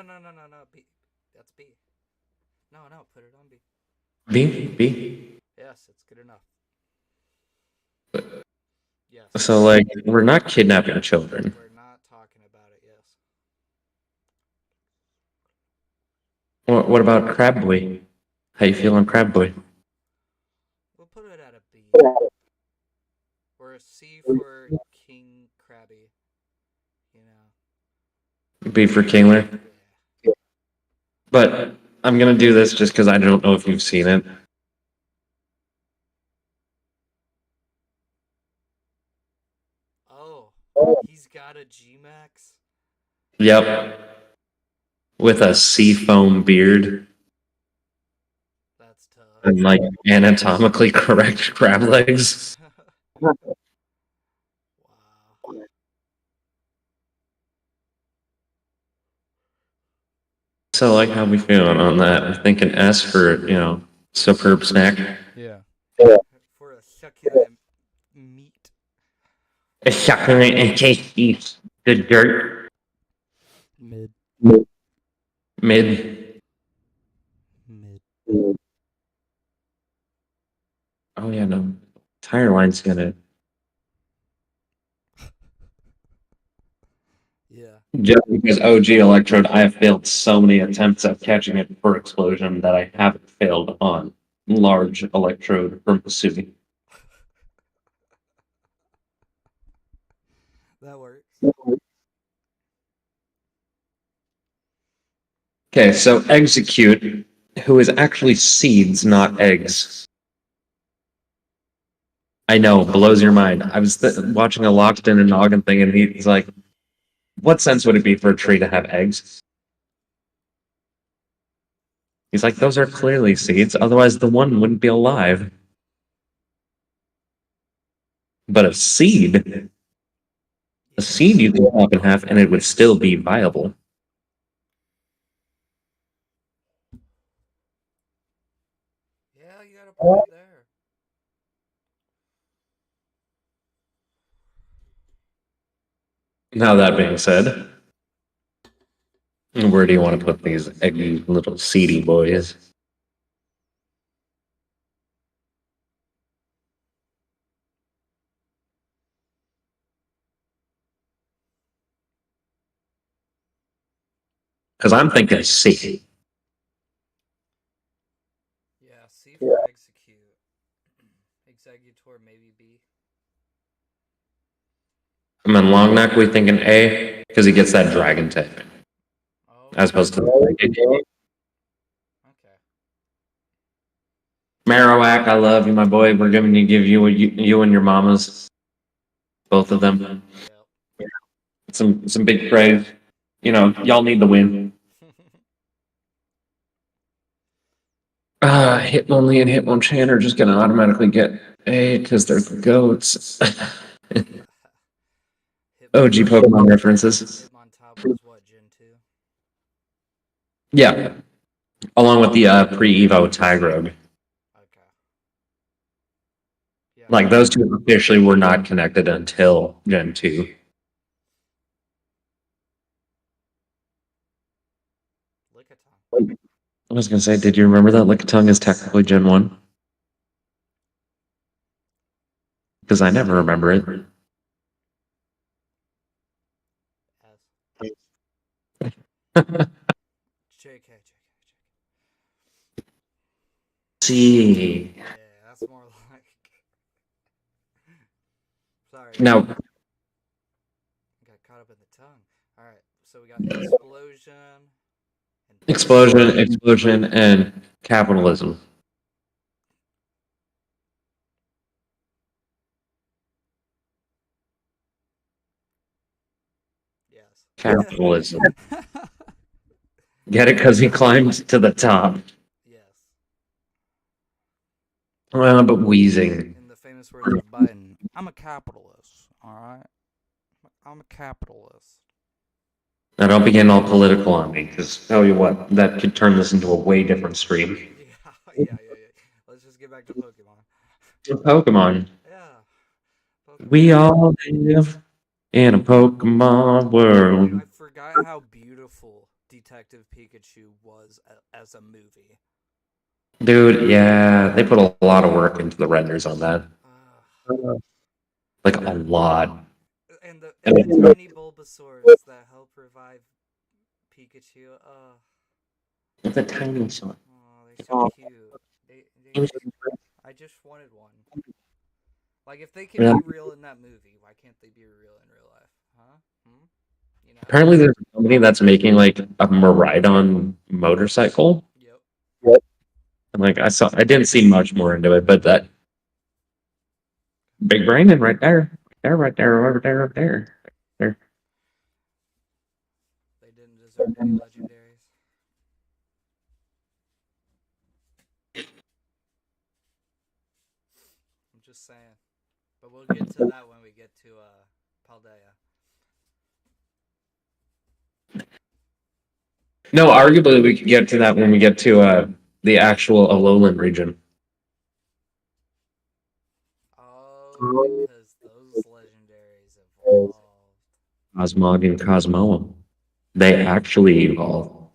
B. That's B. No, put it on B. B? Yes, it's good enough. Yes. So, like, we're not kidnapping children. We're not talking about it, yes. What about Crab Boy? How you feel on Crab Boy? We'll put it at a B. Or a C for King Krabby. You know. B for Kingler? Yeah. But I'm gonna do this just because I don't know if you've seen it. Oh, he's got a G-Max? Yep. With a seafoam beard That's tough. and like anatomically correct crab legs. Wow. So, like, how we feeling on that? I'm thinking S for, superb snack. Yeah. For a succulent meat. A succulent and tasty good dirt. Mid. Mid. Mid. Oh yeah, no. Tire line's gonna. Yeah. Just because OG Electrode, I have failed so many attempts at catching it for explosion that I haven't failed on large Electrode from Pasui. That works. Okay, so Execute, who is actually seeds, not eggs. I know, blows your mind. I was watching a Locked In and Noggin thing, and he's like, what sense would it be for a tree to have eggs? He's like, those are clearly seeds, otherwise the one wouldn't be alive. But a seed you can chop in half and it would still be viable. Yeah, you got a point there. Now that being said, where do you want to put these eggy little seedy boys? Because I'm thinking C. Yeah, C for Execute. Executor, maybe B. And then Long Neck, we thinking A, because he gets that dragon type. Oh. As opposed to Okay. Marowak, I love you, my boy. We're going to give you and your mamas, both of them, Yep. some big praise. Y'all need the win. Hitmonlee and Hitmonchan are just going to automatically get A because they're goats. OG Pokemon references. Hitmontop was what, Gen 2? Yeah. Along with the pre-Evo Tygrogue. Okay. Yeah. Like, those two officially were not connected until Gen 2. Lickitung. I was going to say, did you remember that Lickitung is technically Gen 1? because I never remember it. JK. See. Yeah, that's more like. Sorry. Now, Got caught up in the tongue. Alright, so we got explosion. explosion, and capitalism. Yes. Capitalism. Get it? Because he climbed to the top. Yes. But wheezing. In the famous words of Biden, I'm a capitalist, alright? I'm a capitalist. Now, don't be getting all political on me, because tell you what, that could turn this into a way different stream. Yeah. Let's just get back to Pokemon. Pokemon. Yeah. Pokemon. We all live in a Pokemon world. I forgot how beautiful Detective Pikachu was as a movie. Dude, yeah, they put a lot of work into the renders on that. Like, a lot. And the tiny Bulbasaurs that help revive Pikachu. It's a tiny one. Oh, they're so cute. I just wanted one. Like, if they can be real in that movie, why can't they be real in real life? Huh? You know? Apparently, there's a company that's making like a Maridon motorcycle. Yep. And like I didn't see much more into it, but that big brain and right there, right there. They didn't deserve to be legendaries. I'm just saying. But we'll get to that when we get to Paldea. No, arguably we could get to that when we get to the actual Alolan region. Oh, because those legendaries evolved. Cosmog and Cosmoem. They actually evolve.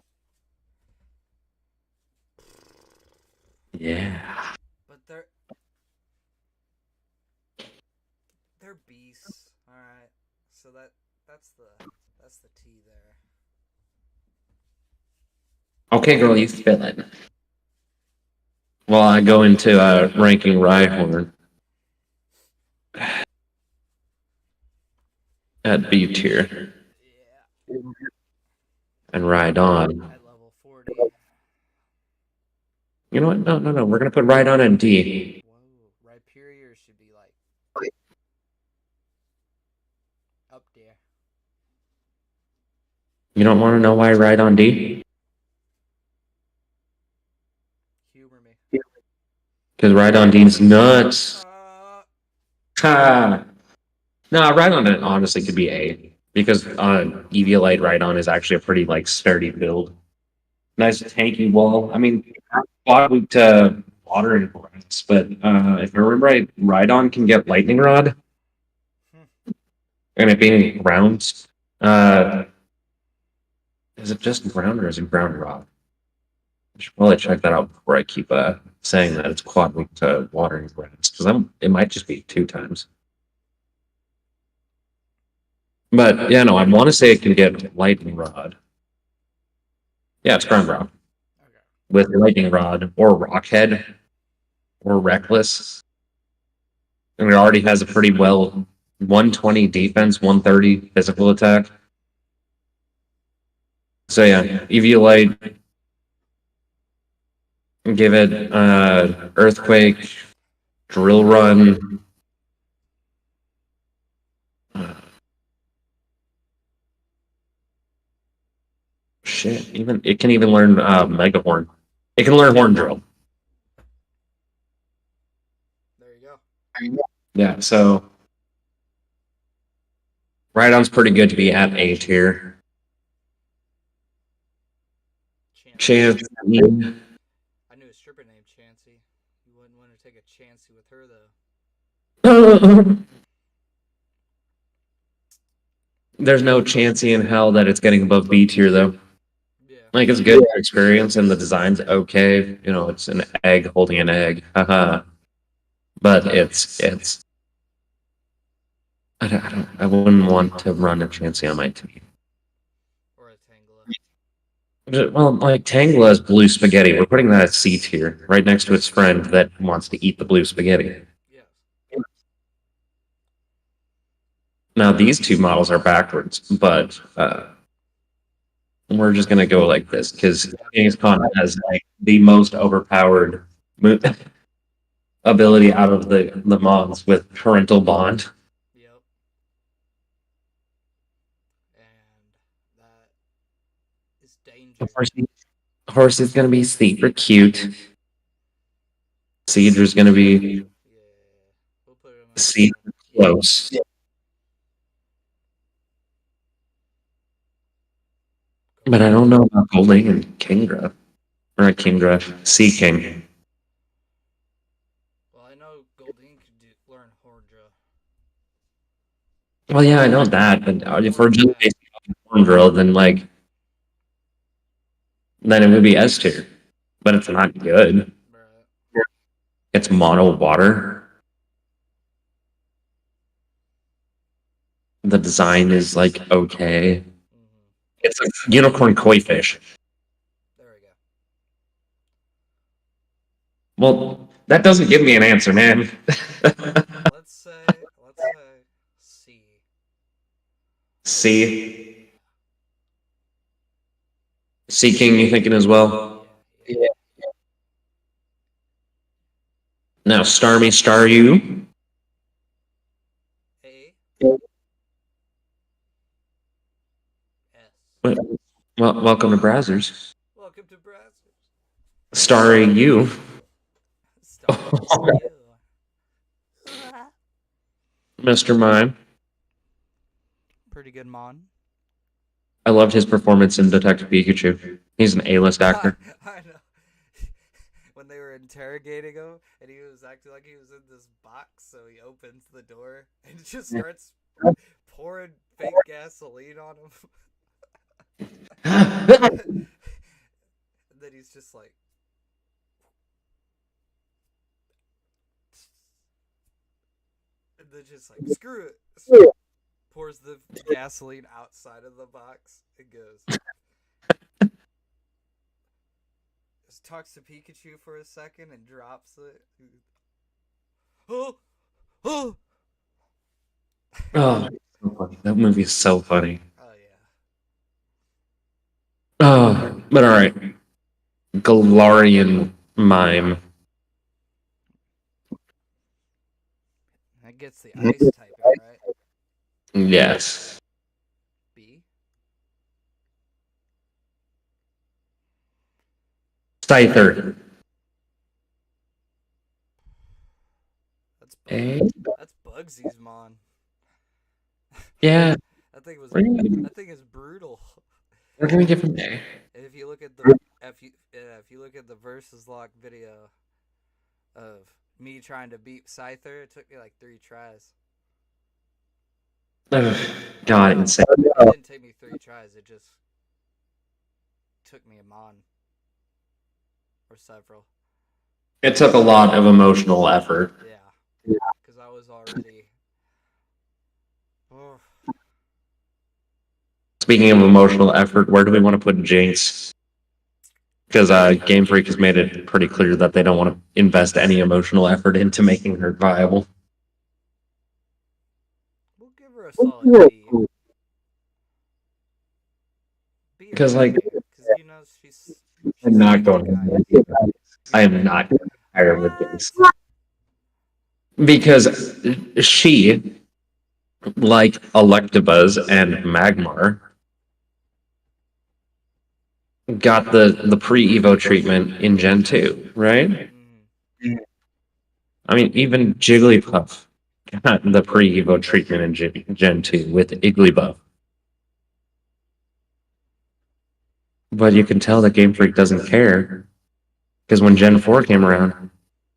Yeah. But they're beasts. Alright. So that's the T there. Okay, girl, you fill it. Well, I go into ranking Rhyhorn at B tier Yeah. and Rhydon. At level 40. You know what? No. We're gonna put Rhydon in D. Whoa. Rhyperior should be like up there. You don't want to know why Rhydon D? Humor me. Because Rhydon D's nuts. Ha! No, Rhydon honestly could be A. Because Eviolite Rhydon is actually a pretty like sturdy build. Nice tanky wall. I mean, quad to water and grass, but if I remember right, Rhydon can get Lightning Rod. And it being ground. Is it just ground or is it ground rock? I should probably check that out before I keep saying that it's quad weak to water and grass, because it might just be 2 times. But yeah, no, I want to say it can get Lightning Rod. Yeah, it's ground rock. Okay. With Lightning Rod or Rockhead or Reckless. And it already has a pretty well 120 defense, 130 physical attack. So yeah, Eviolite, give it Earthquake, Drill Run. Shit, even it can even learn Mega Horn. It can learn Horn Drill. There you go. Yeah, so Rhydon's pretty good to be at A tier. Chance. I knew a stripper named Chansey. You wouldn't want to take a Chansey with her though. There's no Chansey in hell that it's getting above B tier though. Yeah. Like it's good experience and the design's okay. You know, it's an egg holding an egg. Haha. But it's I wouldn't want to run a Chansey on my team. Or a Tangela. Well, like Tangela is blue spaghetti. We're putting that at C tier, right next to its friend that wants to eat the blue spaghetti. Yes. Now these two models are backwards, but we're just gonna go like this because Genghis Khan has like the most overpowered ability out of the mods with parental bond. Yep. And that is danger. Horse is gonna be super cute. Cedra's gonna be Yeah. We'll put him at C close. But I don't know about Golding and Kingdra. Or not Kingdra, Sea King. Well, I know Goldeen could learn Hordra. Well, yeah, I know that, but if we're just basing on Horn Drill, then like, then it would be S tier. But it's not good. Bruh. It's mono water. The design is like okay. Mm-hmm. It's a unicorn koi fish. There we go. Well, that doesn't give me an answer, man. Let's say C. C. Sea King, you thinking as well? Yeah. Now, star me, star you. A. S. Well, welcome to Brazzers. Welcome to Brazzers. Starring you. Starring you. Mr. Mime. Pretty good mon. I loved his performance in Detective Pikachu. He's an A-list actor. I know. When they were interrogating him, and he was acting like he was in this box, so he opens the door and just starts pouring fake gasoline on him. And then he's just like, and then just like, screw it. Pours the gasoline outside of the box and goes. Just talks to Pikachu for a second and drops it. Oh! Oh! Oh, so funny. That movie is so funny. Oh, yeah. Oh, but all right. Galarian Mime. That gets the ice type, right? Yes. B? Scyther. That's A. That's Bugsy's mon. Yeah. That thing is brutal. We're gonna give him A. And if you look at the versus lock video of me trying to beat Scyther, it took me like 3 tries. Ugh, God, No, insane. it didn't take me 3 tries. It just took me a mon or several. It took a lot of emotional effort. Yeah, because I was already. Oh, Speaking of emotional effort, where do we want to put Jinx? Because Game Freak has made it pretty clear that they don't want to invest any emotional effort into making her viable. we'll give her a solid B. Because, like, because you know she's I'm not going guy. to. I am not going to hire with Jinx. Because she, like Electabuzz and Magmar, got the pre-Evo treatment in Gen 2, right? I mean, even Jigglypuff got the pre-Evo treatment in Gen 2 with Igglybuff. But you can tell that Game Freak doesn't care. Because when Gen 4 came around,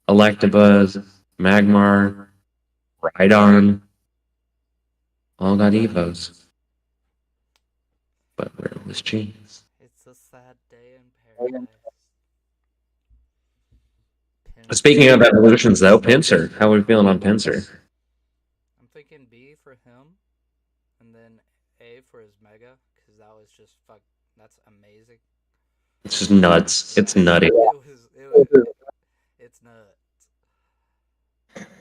Electabuzz, Magmar, Rhydon, all got Evos. But where was Jinx? It's a sad day in paradise. Speaking of evolutions, though, Pinsir. How are we feeling on Pinsir? I'm thinking B for him. just that's amazing. It's just nuts. It's nutty. It's nuts.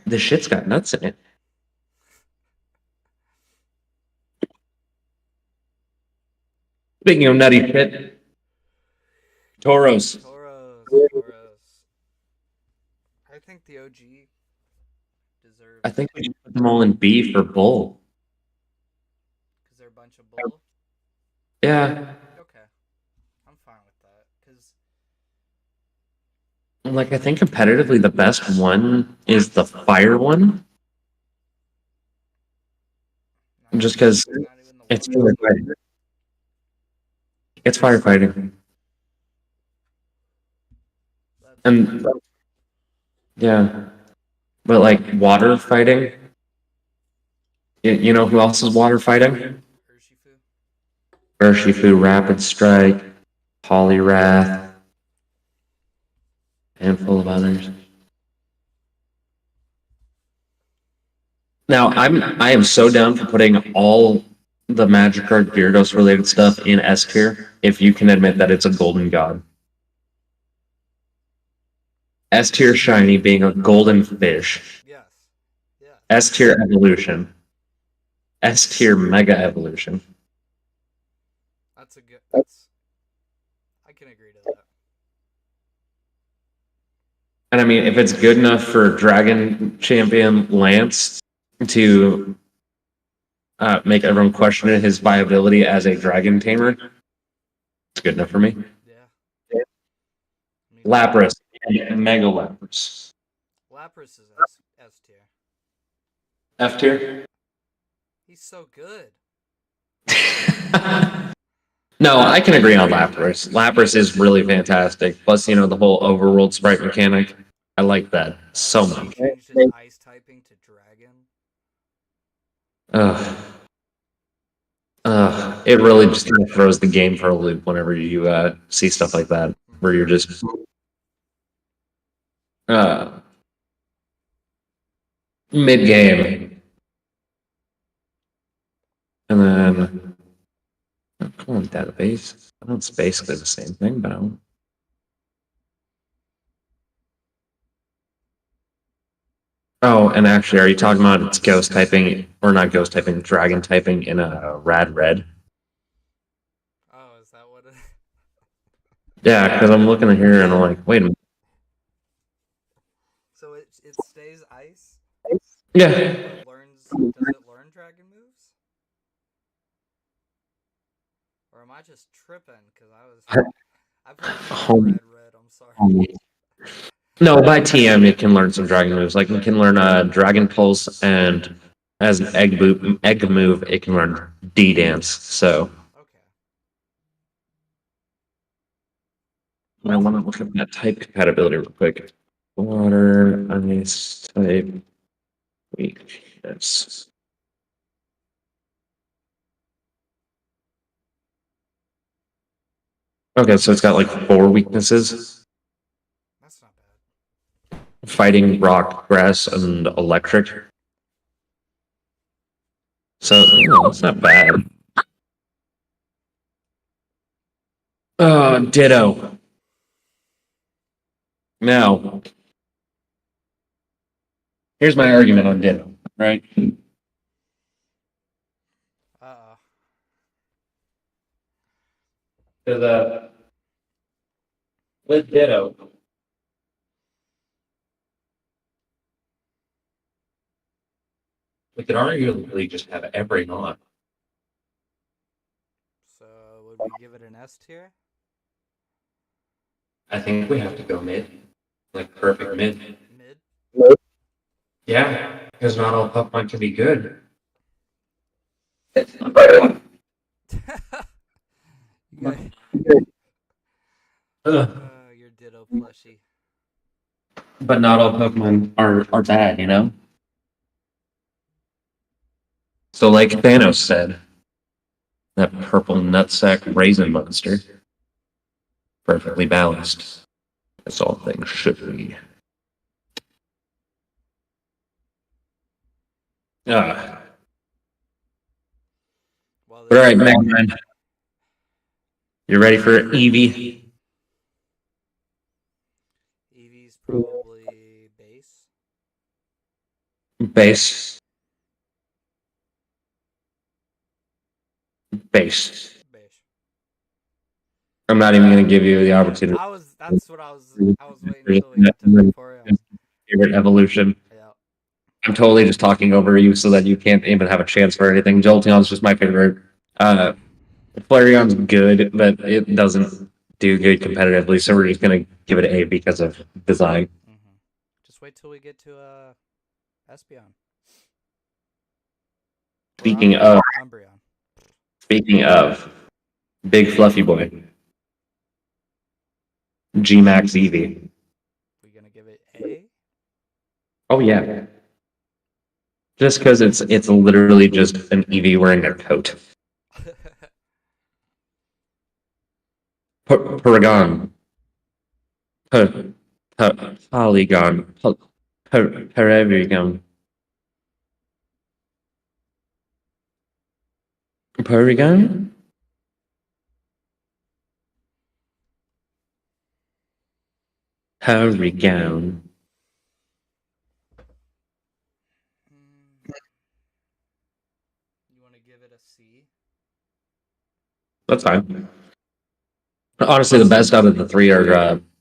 The shit's got nuts in it. Speaking of nutty shit, Toros. Toros. I think the OG deserves. I think we should put them all in B for bull. Because they're a bunch of bull. Yeah. Okay, I'm fine with that. Because Like, I think competitively the best one is the fire one. Just because not even the it's water. firefighting. It's firefighting. And yeah. But like water fighting, you know who else is water fighting? Urshifu. Urshifu, Rapid Strike, Poliwrath, handful of others. Now I am so down for putting all the Magikarp Gyarados related stuff in S tier if you can admit that it's a golden god. S tier shiny being a golden fish. Yes. Yes. S tier evolution. S tier mega evolution. That's a good. That's. I can agree to that. And I mean, if it's good enough for Dragon Champion Lance to make everyone question his viability as a dragon tamer, it's good enough for me. Yeah. I mean, Lapras, Mega Lapras. Lapras is S tier. F tier? He's so good. No, I can agree on Lapras. Lapras is really fantastic. Plus, you know, the whole overworld sprite mechanic. I like that so much. Changed his ice typing to dragon. It really just kind of throws the game for a loop whenever you see stuff like that, where you're just mid game, and then come on, database. I know it's basically the same thing, but I don't. Oh, and actually, are you talking about it's ghost typing or not ghost typing, dragon typing in a rad red? Oh, is that what it? Yeah, because I'm looking at here and I'm like, wait a minute. So it stays ice. Yeah. It learns. Does it learn dragon moves? Or am I just tripping? Because I played red. I'm sorry. No, by TM it can learn some dragon moves. Like it can learn Dragon Pulse, and as an egg move, it can learn D Dance. So Okay. I want to look at that type compatibility real quick. Water, ice type, weakness. Okay, so it's got like 4 weaknesses: That's not bad. fighting, rock, grass, and electric. So it's not bad. Ditto. Now, here's my argument on Ditto, right? Because with Ditto, we could arguably just have every mod. So would we give it an S tier? I think we have to go mid, like perfect mid. Mid. Yeah, because not all Pokemon can be good. Your Ditto plushie. But not all Pokemon are bad, you know? So like Thanos said, that purple nutsack raisin monster, perfectly balanced, as all things should be. Well, All right, Mega Man. You ready for Eevee? Eevee's probably base. Base. Base. Base. I'm not even going to give you the opportunity. That's what I was waiting until we got to Vaporeon. Favorite evolution. Yeah. I'm totally just talking over you so that you can't even have a chance for anything. Jolteon's just my favorite. Flareon's good, but it doesn't do good competitively, so we're just going to give it an A because of design. Mm-hmm. Just wait till we get to Espeon. Speaking Umbreon. Speaking of, big fluffy boy, G-Max Eevee. We gonna give it A? Oh yeah, just because it's literally just an Eevee wearing a coat. Paragon. Polygon. Paragon. Paragon? Paragon. You want to give it a C? That's fine. Honestly, the best out of the three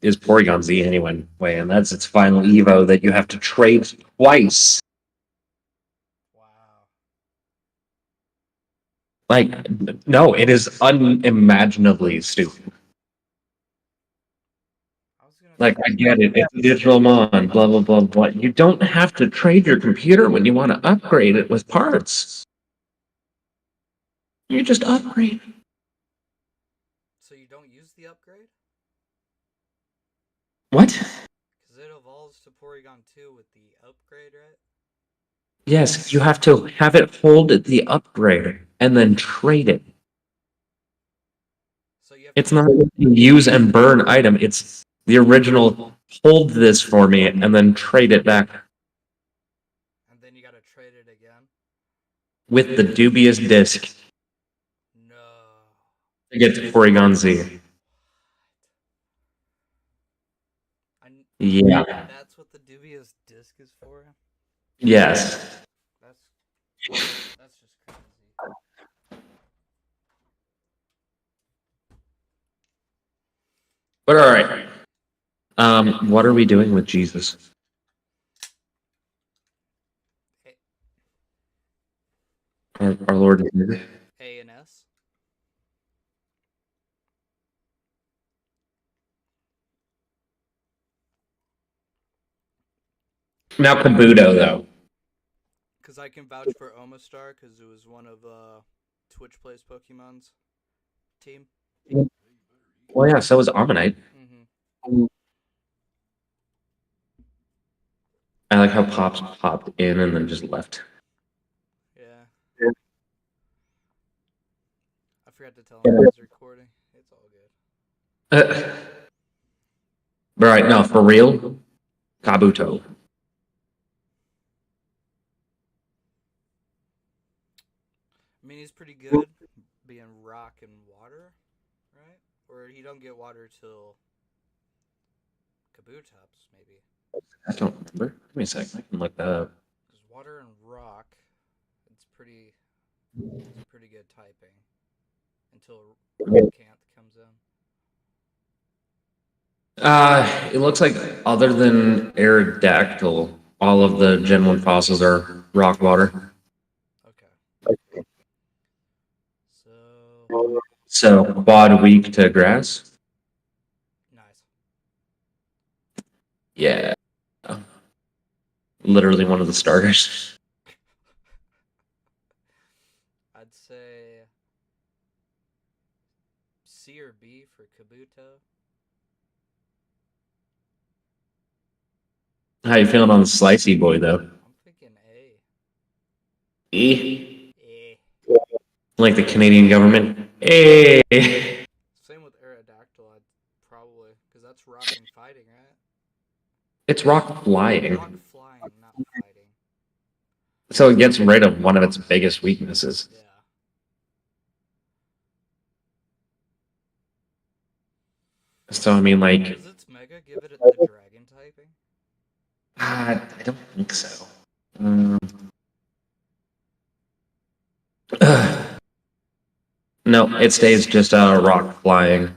is Porygon Z anyway, and that's its final Evo that you have to trade twice. Wow. Like, no, it is unimaginably stupid. Like, I get it. It's a digital mon, blah, blah, blah, blah. You don't have to trade your computer when you want to upgrade it with parts. You just upgrade. So you don't use the upgrade? What? Because it evolves to Porygon 2 with the upgrade, right? Yes, you have to have it hold the upgrade and then trade it. So you have It's not a use and burn item. It's the original hold this for me and then trade it back and then you gotta trade it again? with the dubious disc No. to get to Porygon Z. Yeah. That's what the dubious disc is for? Yes. That's just crazy. But all right. What are we doing with Jesus? Our Lord and Savior. A and S? Now Kabuto, though. Because I can vouch for Omastar because it was one of Twitch Plays Pokemon's team. Well, yeah, so was Ammonite. Mm-hmm. I like how Pops popped in and then just left. Yeah. I forgot to tell him I was recording. It's all good. All right, no, for real, Kabuto. I mean, he's pretty good being rock and water, right? Or he don't get water till Kabutops, maybe. I don't remember. Give me a second. I can look that up. Because water and rock, it's pretty good typing until Canth comes in. It looks like other than Aerodactyl, all of the Gen 1 fossils are rock water. Okay. So quad weak to grass. Nice. Yeah. Literally one of the starters. I'd say C or B for Kabuto. How you feeling on the Slicey boy, though? I'm thinking A. E? A. Like the Canadian government? A. Same with Aerodactyl, probably, because that's rock and fighting, right? It's rock flying. Rock flying, not fighting. So it gets rid of one of its biggest weaknesses. Yeah. So I mean, like, Does its Mega give it the Dragon typing? I don't think so. No, it stays just rock flying, Okay.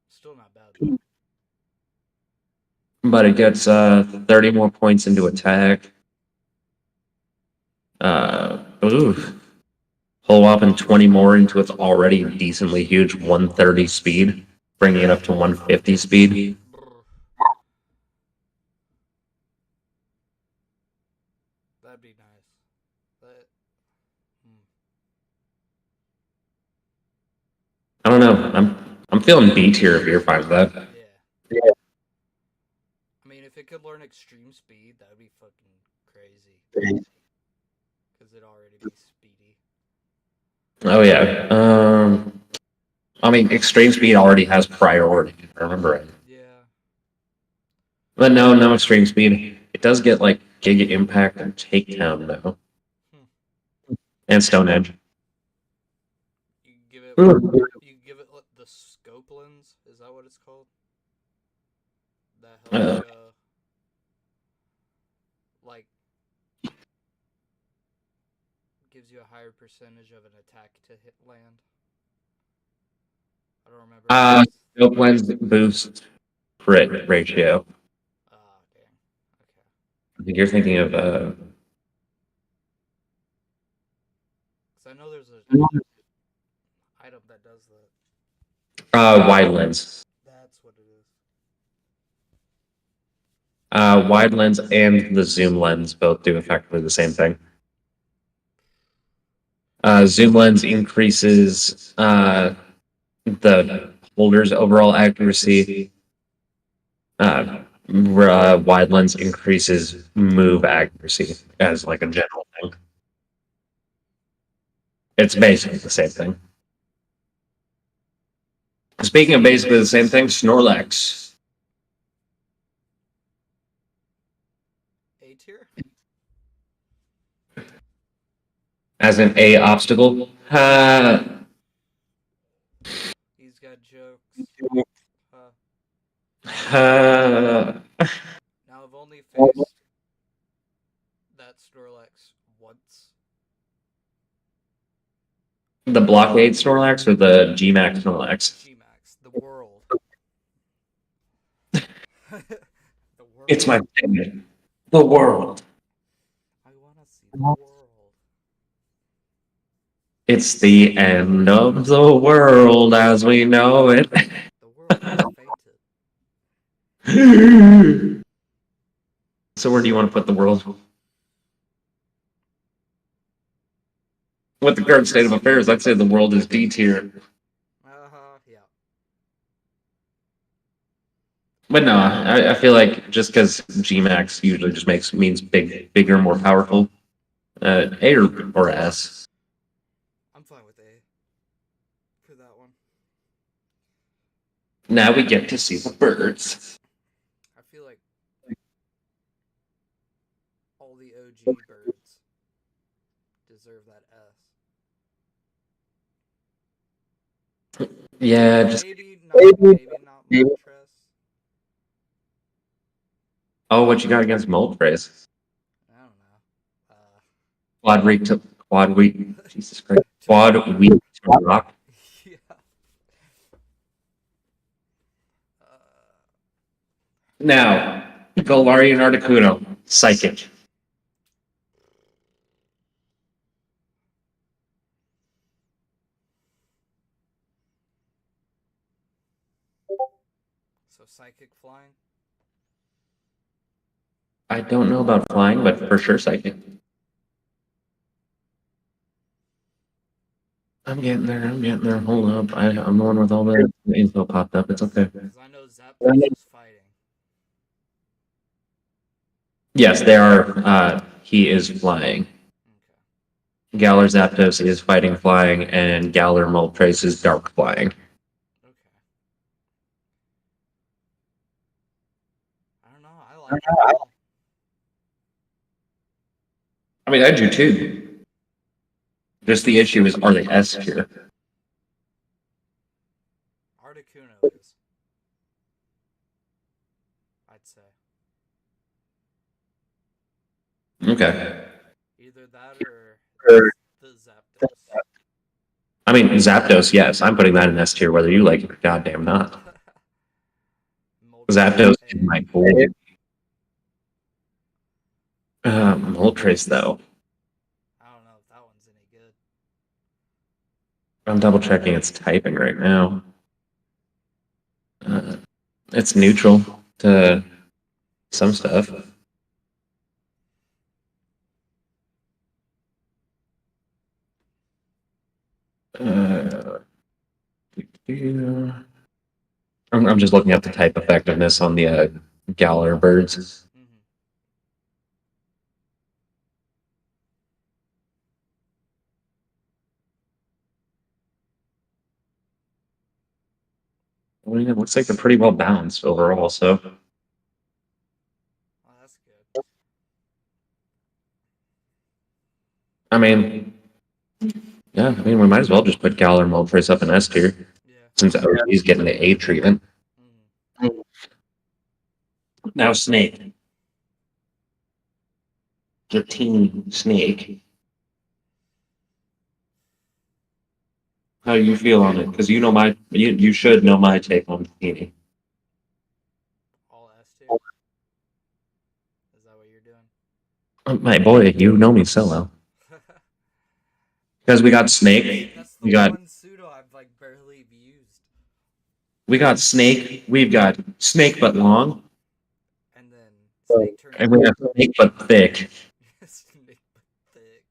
Still not bad though. but it gets 30 more points into attack. Ooh, whole whopping 20 more into its already decently huge 130 speed, bringing it up to 150 speed. Brr. That'd be nice. That. I don't know. I'm feeling B tier if you're fine with that. Yeah. I mean, if it could learn extreme speed, that would be fucking crazy. Because it'd already be speedy. Oh yeah. I mean, extreme speed already has priority. If I remember right. Yeah. But no extreme speed. It does get like Giga Impact and Takedown though, and Stone Edge. You give it. Ooh. You give it the scope lens. Is that what it's called? That Uh. helps you. Like. Gives you a higher percentage of an attack to hit land. I don't remember. Scope lens boost crit ratio. Ah, dang. Okay. I think you're thinking of Because I know there's a item that does that. wide lens. That's what it is. Wide lens and the zoom lens both do effectively the same thing. Zoom lens increases the holder's overall accuracy. Wide lens increases move accuracy as like a general thing. It's basically the same thing. Speaking of basically the same thing, Snorlax. A tier? As an A obstacle. He's got jokes. Now I've only faced that Snorlax once. The blockade Snorlax or the G-Max Snorlax? G-Max, the world. The world. It's my favorite. The world. I wanna see the world. It's the end of the world as we know it. The world has fainted. So where do you want to put the world? With the current state of affairs, I'd say the world is D tier. Yeah. But no, I feel like just because G-Max usually just means bigger, more powerful. A or S. I'm fine with A. For that one. Now we get to see the birds. I feel like all the OG birds deserve that S. Yeah, just Maybe not Moltres. oh, what you got against Moltres? I don't know. Quad wheat, Jesus Christ, quad wheat rock. Yeah. Now, Galarian Articuno, Psychic. So psychic flying. I don't know about flying, but for sure Psychic. I'm getting there. Hold up. I'm the one with all the info popped up. It's okay. Because I know Zapdos is fighting. Yes, they are. He is flying. Okay. Galar Zapdos is fighting flying, and Galar Moltres is dark flying. Okay. I don't know. I like it. I mean, I do too. Just the issue is, are they S tier? Articuno is. I'd say. Okay. Either that or the Zapdos. I mean, Zapdos, yes, I'm putting that in S tier, whether you like it or goddamn not. Zapdos is my boy. Moltres, though. I don't know if that one's any good. I'm double checking its typing right now. It's neutral to some stuff. I'm just looking at the type effectiveness on the Galar birds. Mm-hmm. I mean, it looks like they're pretty well balanced overall, so. Oh, that's good. I mean, yeah, I mean, we might as well just put Galar and Moltres up in S tier, Yeah. since OG's getting the A treatment. Mm-hmm. Now Snake. Your team Snake. How do you feel on it? Because you know you should know my take on Teeny. All S tier. Is that what you're doing? My boy, you know me so well. Because we got Snake, That's the we got one pseudo I've like barely used. Snake, we've got Snake but long, And then Snake turns and we have Snake but thick. Snake thick.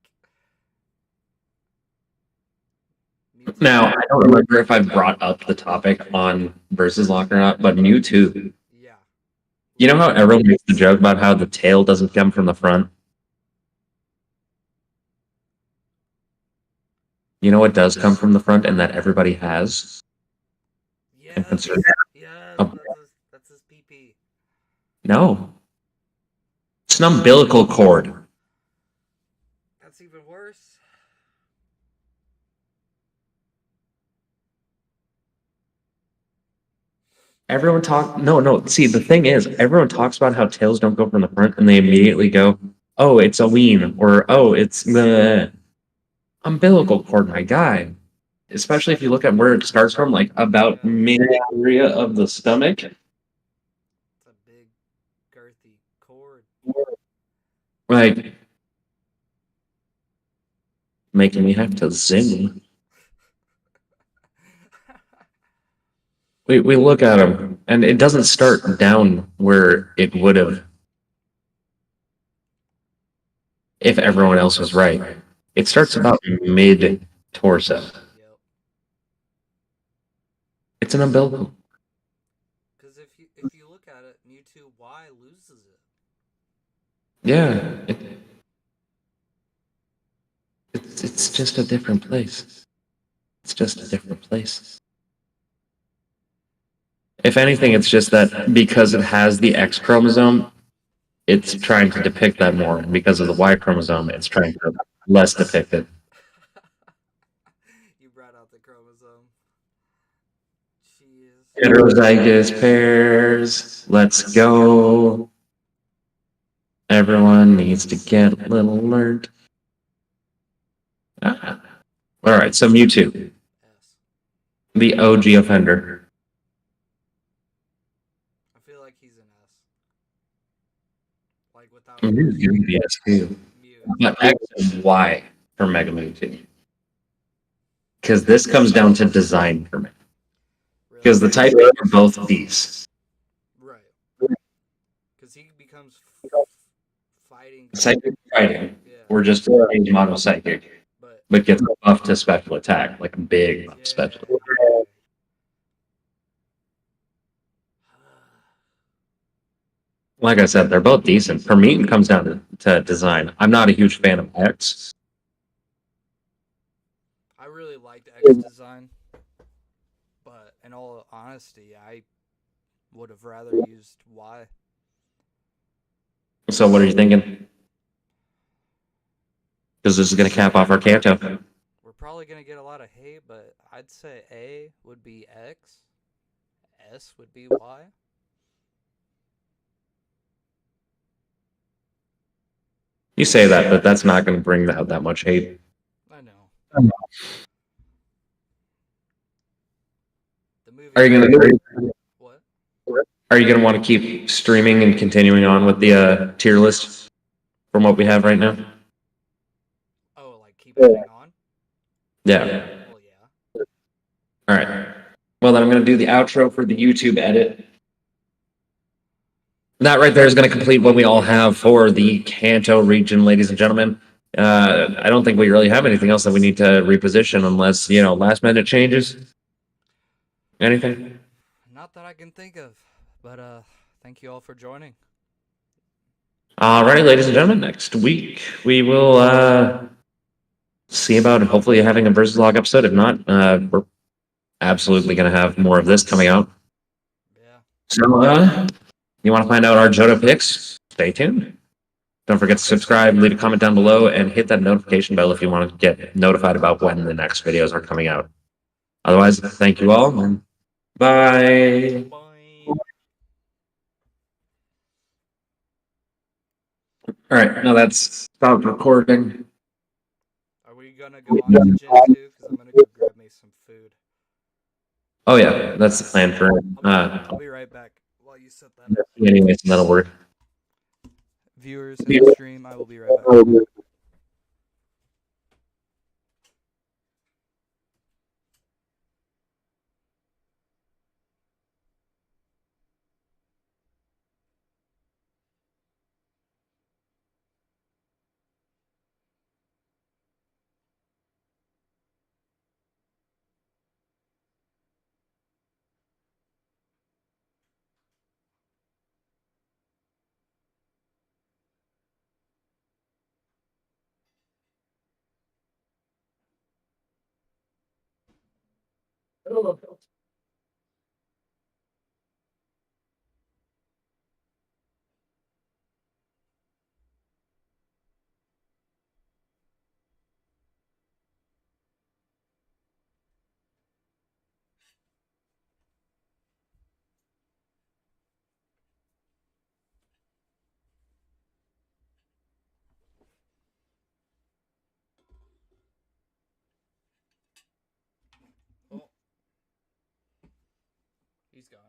Mewtwo. Now, I don't remember if I brought up the topic on Versus Lock or not, but Mewtwo. Yeah. You know how everyone makes the joke about how the tail doesn't come from the front? You know what does come from the front and that everybody has? Yes. concerned. Yes. That's his PP. No. It's an umbilical cord. That's even worse. Everyone talk. No. See, the thing is, everyone talks about how tails don't go from the front, and they immediately go, "Oh, it's a ween," or "Oh, it's the umbilical cord, my guy." Especially if you look at where it starts from, like about mid area of the stomach. It's a big, girthy cord. Like making me have to zing. We look at them, and it doesn't start down where it would have if everyone else was right. It starts about mid torso. Yep. It's an umbilical. Because if you look at it, Mewtwo Y loses it. Yeah. It's just a different place. It's just a different place. If anything, it's just that because it has the X chromosome, it's trying to depict that more. And because of the Y chromosome, it's trying to less depict it. You brought out the chromosome. Jeez. Heterozygous pairs. Let's go. Everyone needs to get a little alert. Ah. All right, so Mewtwo, S. the OG offender. I feel like he's an S. Like without Yes, too. Mew. But X and Y for Mega Mewtwo. Because this comes down to design for me. Really. Because the type are both these. Right. Because he becomes fighting. Psychic fighting, Yeah. or just a monopsychic, but gets buff to special attack, like a big buff special. Like I said, they're both decent. For me, it comes down to design. I'm not a huge fan of X. I really liked X design, but in all honesty, I would have rather used Y. So what are you thinking? Because this is going to cap off our Kanto. We're probably gonna get a lot of hate, but I'd say A would be X, S would be Y. You say that, but that's not going to bring that much hate. I know. The movie. Are you gonna What? Are you gonna want to keep streaming and continuing on with the tier list from what we have right now? Oh, like keep adding on? Yeah. Well, yeah. All right. Well, then I'm gonna do the outro for the YouTube edit. That right there is going to complete what we all have for the Kanto region, ladies and gentlemen. I don't think we really have anything else that we need to reposition unless, last minute changes. Anything? Not that I can think of. But thank you all for joining. Alrighty, ladies and gentlemen, next week we will see about hopefully having a versus log episode. If not, we're absolutely going to have more of this coming out. Yeah. So, you want to find out our Johto picks? Stay tuned. Don't forget to subscribe, leave a comment down below, and hit that notification bell if you want to get notified about when the next videos are coming out. Otherwise, thank you all, and bye. Bye. All right, now that's stopped recording. Are we gonna go on to Gen 2? Because I'm gonna go grab me some food. Oh yeah, that's the plan for I'll be right back while you set that up. anyways, and that'll work. Viewers in the stream, I will be right back. Oh, he's gone.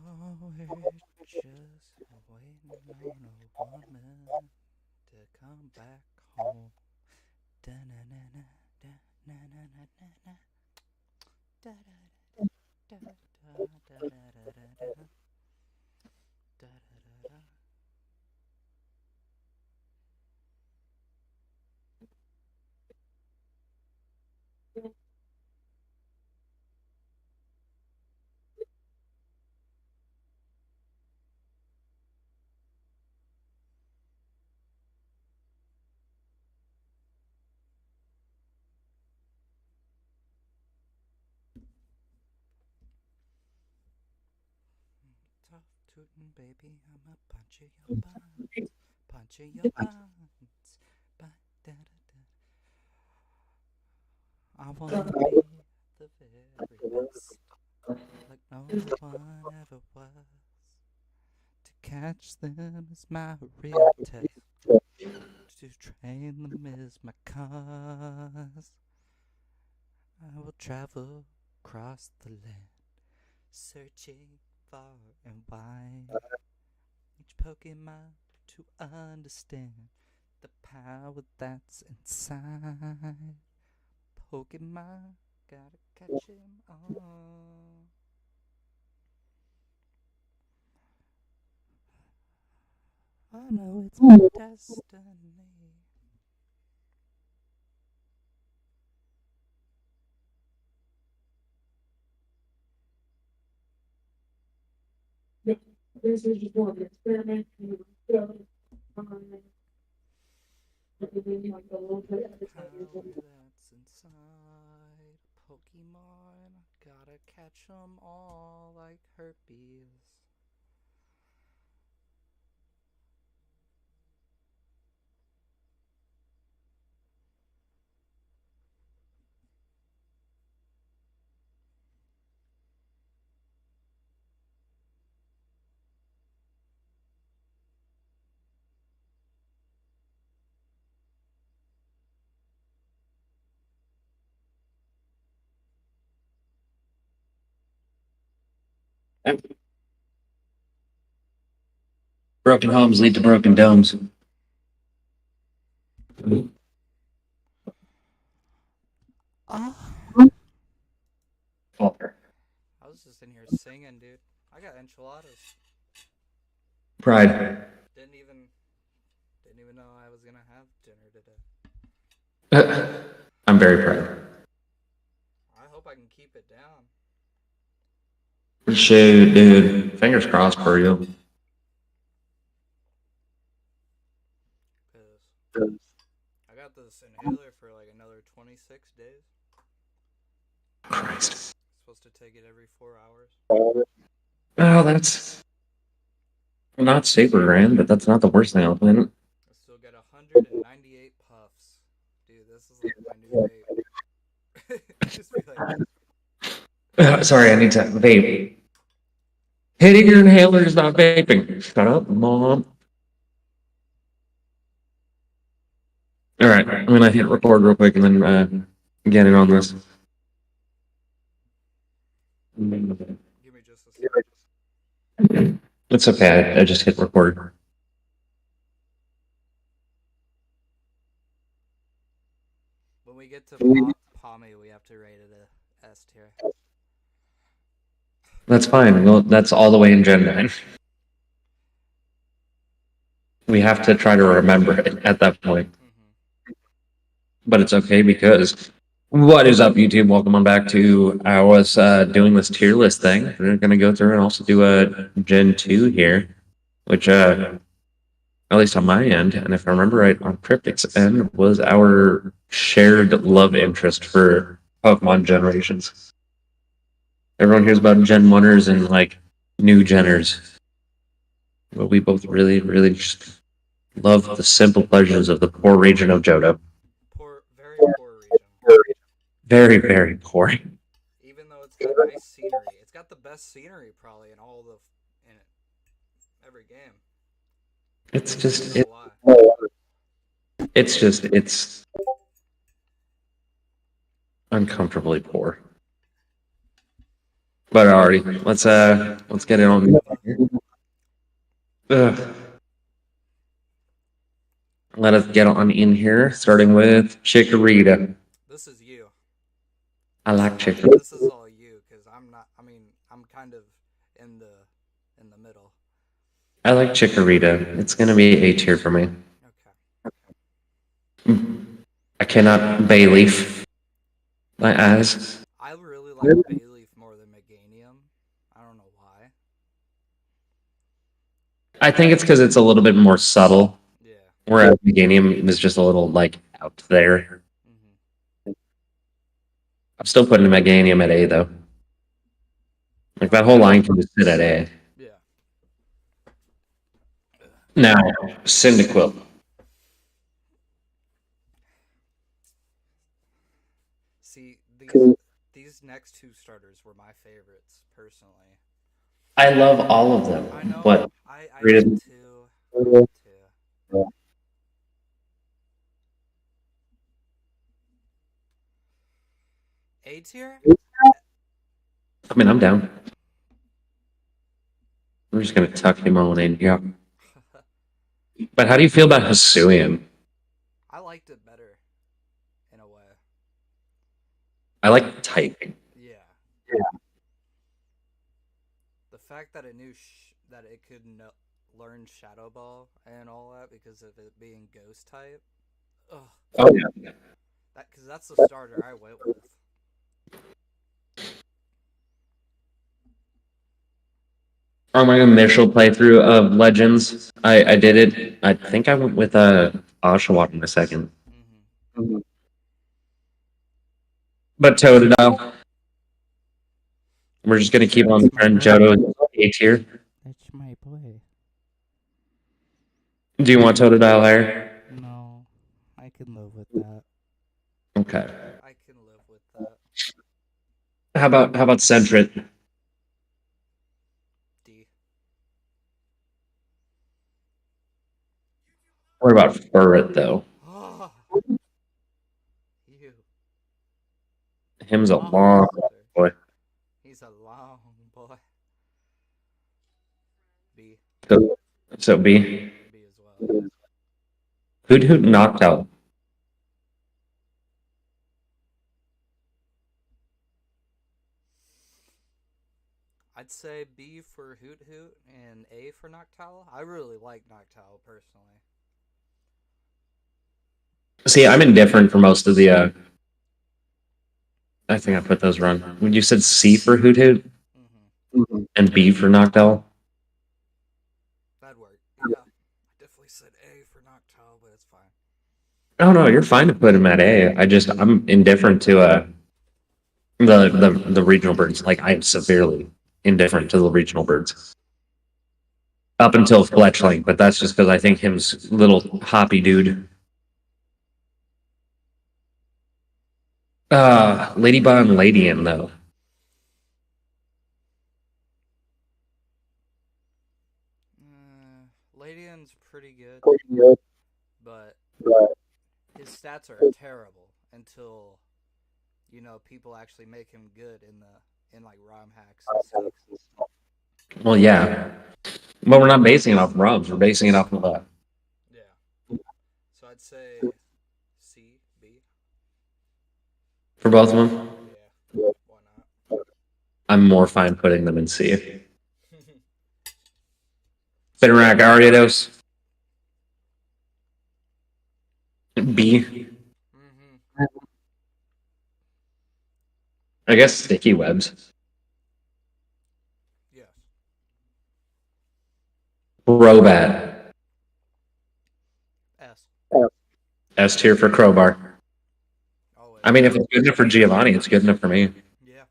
we're just waiting on a woman to come back home. Da-na-na-na, da-na-na-na-na-na. Da-da-da-da-da-da-da-da-da. Da-da-da-da. Tough tootin' baby, I'ma punch your buns, punch your buns. Ba-da-da-da. I wanna be the very best, like no one ever was. To catch them is my real test. To train them is my cause. I will travel across the land, searching far and wide. Each Pokemon to understand the power that's inside. Pokemon, gotta catch 'em all. I know it's my destiny. Power that's inside Pokemon, gotta catch 'em all like herpes. Broken homes lead to broken domes. Oh, Falter. I was just in here singing, dude. I got enchiladas. Pride. Didn't even know I was gonna have dinner today. I'm very proud. I hope I can keep it down. Shoot, dude. Fingers crossed for you. Cause I got this inhaler for like another 26 days. Christ. Supposed to take it every 4 hours. Oh, that's not super grand, but that's not the worst thing on the planet. I still get 198 puffs. Dude, this is like my new vape. Just be like, Sorry, I need to vape. Hitting your inhaler is not vaping. Shut up, mom. All right, I'm gonna hit record real quick and then get in on this. give me just a second. It's okay. I just hit record. When we get to Pommy, we have to rate it a S tier. That's fine. Well, that's all the way in Gen 9. We have to try to remember it at that point. But it's okay because what is up, YouTube? Welcome on back to I was doing this tier list thing. We're gonna go through and also do a Gen 2 here, which at least on my end, and if I remember right, on Cryptic's end was our shared love interest for Pokemon generations. Everyone hears about Gen 1ers and like new Geners. But we both really, really just love the simple pleasures of the poor region of Johto. Very poor region. Very, very poor. Even though it's got nice scenery, it's got the best scenery probably in every game. It's just It's it's uncomfortably poor. But already, let's get it on. Ugh. Let us get on in here, starting with Chikorita. This is you. I like This Chikorita. is all you, because I'm not. I mean, I'm kind of in the middle. I like Chikorita. It's gonna be A tier for me. Okay. I cannot Bayleaf my eyes. I really like Bayleaf more than Meganium. I don't know why. I think it's because it's a little bit more subtle, Yeah. whereas Meganium is just a little like out there. Hmm. I'm still putting Meganium at A though. Like that whole line can just sit at A. Yeah. Now, Cyndaquil. See, these next two starters were my favorites personally. I love all of them, I know. but I did too. I did too. A tier? I mean, I'm down. I'm just gonna tuck him on in here. But how do you feel about Hisuian? I liked it better in a way. I like typing. Yeah. The fact that it knew that it could learn Shadow Ball and all that because of it being Ghost type. Ugh. Oh yeah. Because that's the starter I went with. On my initial playthrough of Legends, I did it. I think I went with Oshawott in a second. Mm-hmm. But Totodile, we're just gonna keep on the trend. Johto A tier. That's my boy. Do you want Totodile higher? No, I can live with that. Okay. I can live with that. How about Sentret? D. What about Furret though? Oh, you. Him's a Long long boy. He's a long boy. B. So B. B as well. Hoot knocked out. I'd say B for Hoot Hoot and A for Noctowl. I really like Noctowl personally. See, I'm indifferent for most of the. I think I put those wrong. When you said C for Hoot Mm-hmm. and B for Knockdown. That'd work. Yeah. I definitely said A for Noctowl, but it's fine. Oh no, you're fine to put him at A. I'm indifferent to the regional birds. Like I'm severely indifferent to the regional birds. Up until Fletchling, but that's just because I think him's little hoppy dude. Ladybug and Ladian though. Ladian's pretty good, but his stats are terrible until people actually make him good in like ROM hacks and stuff. Well, yeah, but we're not basing it off of ROMs. We're basing it off of Yeah. So I'd say C, B. for both of them. Yeah. Why not? I'm more fine putting them in C. Spinarak Ariados. B. Mm-hmm. I guess Sticky Webs. Yes. Robat. S. S tier for Crowbar. Always. I mean, if it's good enough for Giovanni, it's good enough for me. Yeah.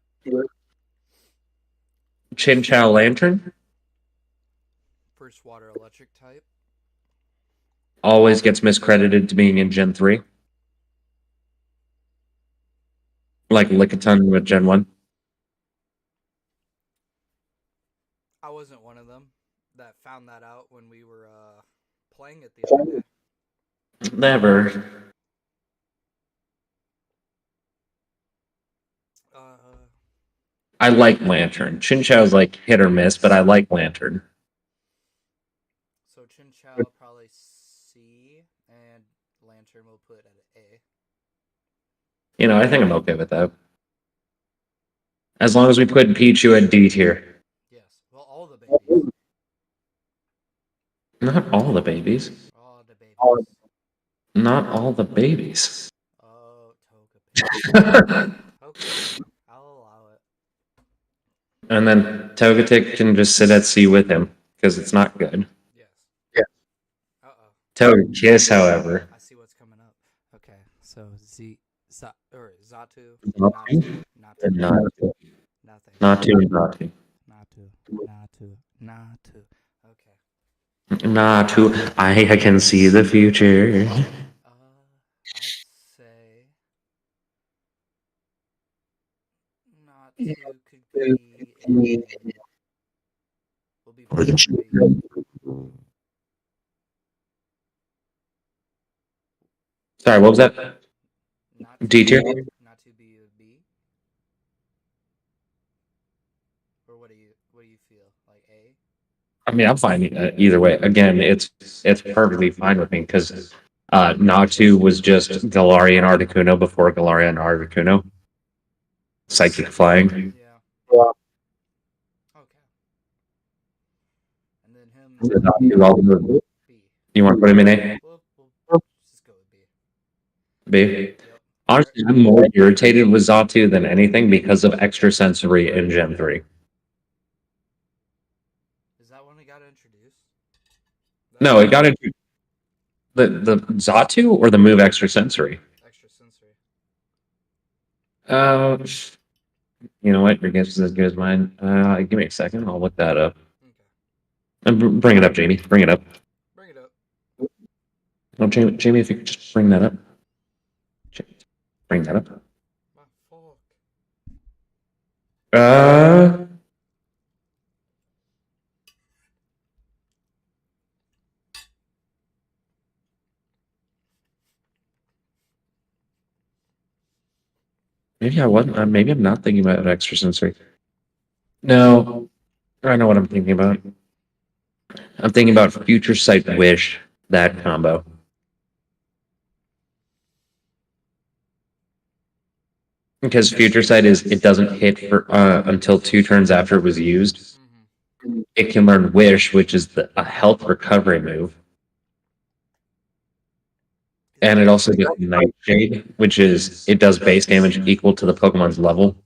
Chin Chow Lantern First water electric type. always gets miscredited to being in Gen 3. Like Lickitung with Gen 1. I wasn't one of them that found that out when we were playing it the other day. Never. I like Lantern. Chinchou's like hit or miss, but I like Lantern. So Chinchou probably C, and Lantern will put at A. I think I'm okay with that. As long as we put Pichu at D tier. Yes. Well, all the babies. Not all the babies. All the babies. Not all the babies. Oh, Togepi. Okay, I'll allow it. And then Togetic can just sit at C with him, because it's not good. Yes. Yeah. Uh-oh. Togekiss, however. I see what's coming up. Okay, so Zatu. Natu? Natu. Natu. Nothing. Natu. Natu. Okay. Natu. I can see the future. I'd say Natu could be will be part of B. Sorry, what was that? D tier? Natu be a B. Or what do you feel? Like A? I mean, I'm fine either way. Again, it's perfectly fine with me because Natu was just Galarian Articuno before Galarian Articuno. Psychic flying. Yeah. Okay. And then him B. You want to put him in A? We'll just go with B. B? Yep. Honestly, I'm more irritated with Xatu than anything because of extrasensory in Gen 3. Is that when it got introduced? No, it got into the Xatu or the move extrasensory? Extrasensory. You know what? Your guess is as good as mine. Give me a second. I'll look that up. Okay. And bring it up, Jamie. Bring it up. Bring it up. Oh, Jamie, if you could just bring that up. Bring that up. My fuck. Maybe I wasn't. Maybe I'm not thinking about extrasensory. No, I know what I'm thinking about. I'm thinking about Future Sight Wish, that combo. Because Future Sight it doesn't hit for until 2 turns after it was used. Mm-hmm. It can learn Wish, which is a health recovery move. And it also gets Nightshade, which is it does base damage equal to the Pokemon's level.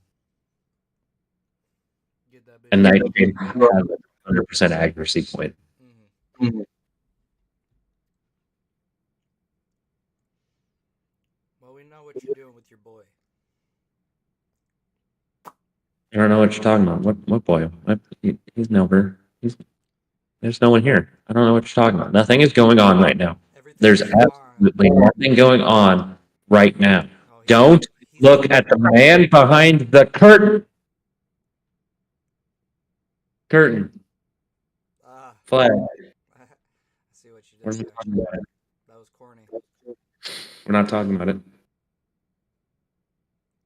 Get that bitch. And Nightshade has a 100% accuracy point. Mm-hmm. Well, we know what you're doing with your boy. I don't know what you're talking about. What boy? He's nowhere. There's no one here. I don't know what you're talking about. Nothing is going on right now. There's absolutely nothing going on right now. Don't look at the man behind the curtain. Curtain. Flag. I see what you did there. That was corny. We're not talking about it.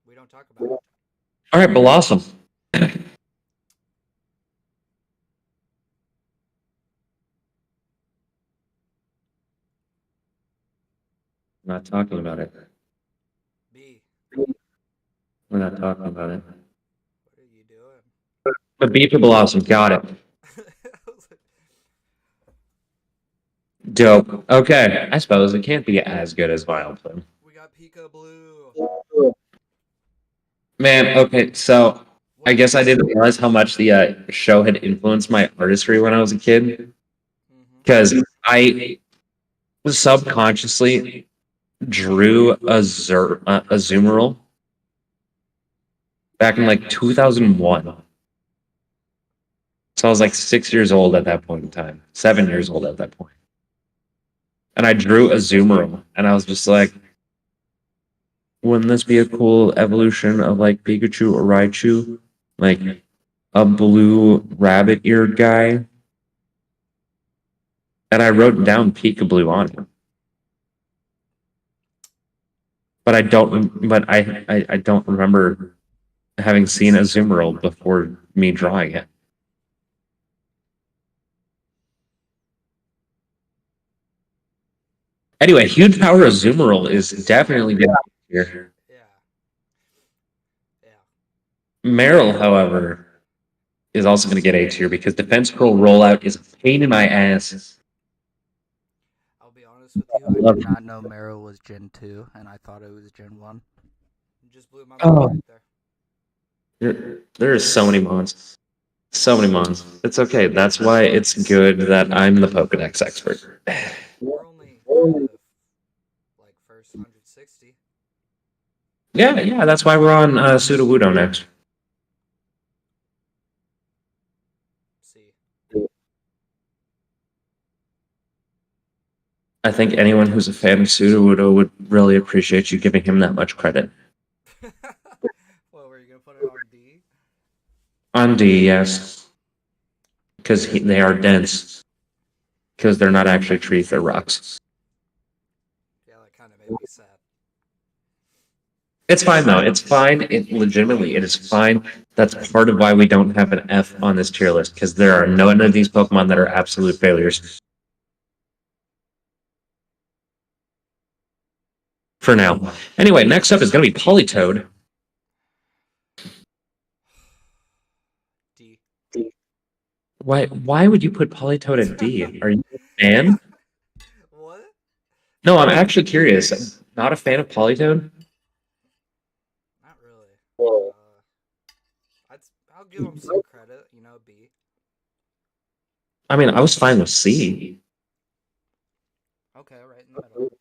We don't talk about it. All right, Blossom. Not talking about it. B. We're not talking about it. What are you doing? But B for Blossom. Got it. Dope. Okay. I suppose it can't be as good as Vileplume. We got Pika Blue. Man, okay, so I guess I didn't realize how much the show had influenced my artistry when I was a kid. Because I subconsciously drew a Zoomerl back in like 2001. So I was like 6 years old at that point in time, 7 years old at that point. And I drew a Zoomerl, and I was just like, wouldn't this be a cool evolution of like Pikachu or Raichu? Like a blue rabbit-eared guy? And I wrote down Peekaboo on it. But I don't remember having seen Azumarill before me drawing it. Anyway, huge power Azumarill is definitely getting here. Yeah. Yeah. Meryl, however, is also going to get A tier because defense curl rollout is a pain in my ass. I'll be honest with you, I Love did not know Meryl was Gen 2, and I thought it was Gen 1. You just blew my mind Oh. right there. There are so many mons. So many mons. It's okay. That's why it's good that I'm the Pokedex expert. We're only the like first 160. Yeah, that's why we're on Sudowoodo next. See. I think anyone who's a fan of Sudowoodo would really appreciate you giving him that much credit. What, were you gonna put it on D? On D, yes. Because they are dense. Because they're not actually trees, they're rocks. Yeah, that kind of made me sad. It's fine, though. It's fine. It is fine. That's part of why we don't have an F on this tier list, because there are none of these Pokemon that are absolute failures. For now. Anyway, next up is going to be Politoed. D. Why would you put Politoed at D? Are you a fan? What? No, I'm actually curious. I'm not a fan of Politoed. Not really. I'll give him some credit. B. I mean, I was fine with C. Okay, right in the middle.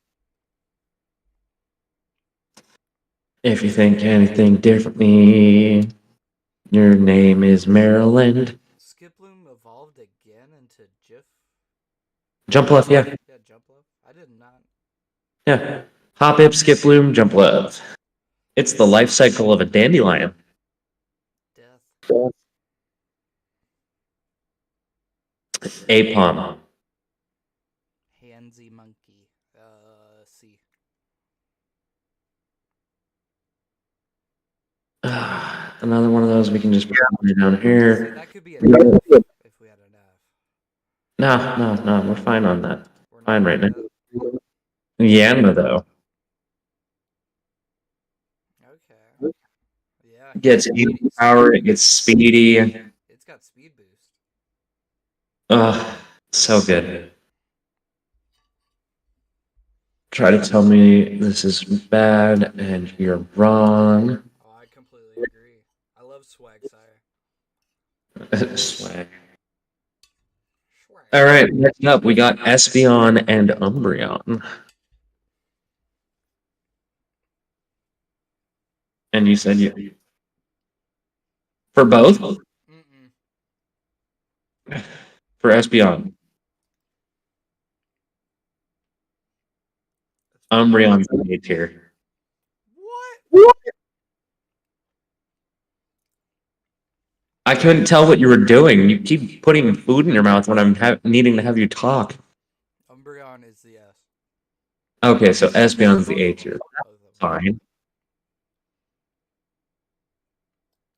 If you think anything differently, your name is Maryland. Skiploom evolved again into Jif. Jumpluff, yeah. Yeah, Jumpluff. I did not. Yeah. Hoppip, Skiploom, Jumpluff. It's the life cycle of a dandelion. Death. Apom. Handsy monkey. C. Another one of those we can just put down See, here. that could be an F if we had an F. No, we're fine on that. We're Fine not right now. that. Yanma, though, Okay. Yeah. gets 80 power, it gets speedy. It's got speed boost. Ugh, so good. Try to tell me this is bad and you're wrong. Oh, I completely agree. I love Swag Sire. Swag. Swag. All right, next up we got Espeon and Umbreon. And you said you for both? Mm-mm. For Espeon. Umbreon's the A tier. What? I couldn't tell what you were doing. You keep putting food in your mouth when I'm needing to have you talk. Umbreon is the S. Okay, so Espeon's the A tier. Both of them. Fine.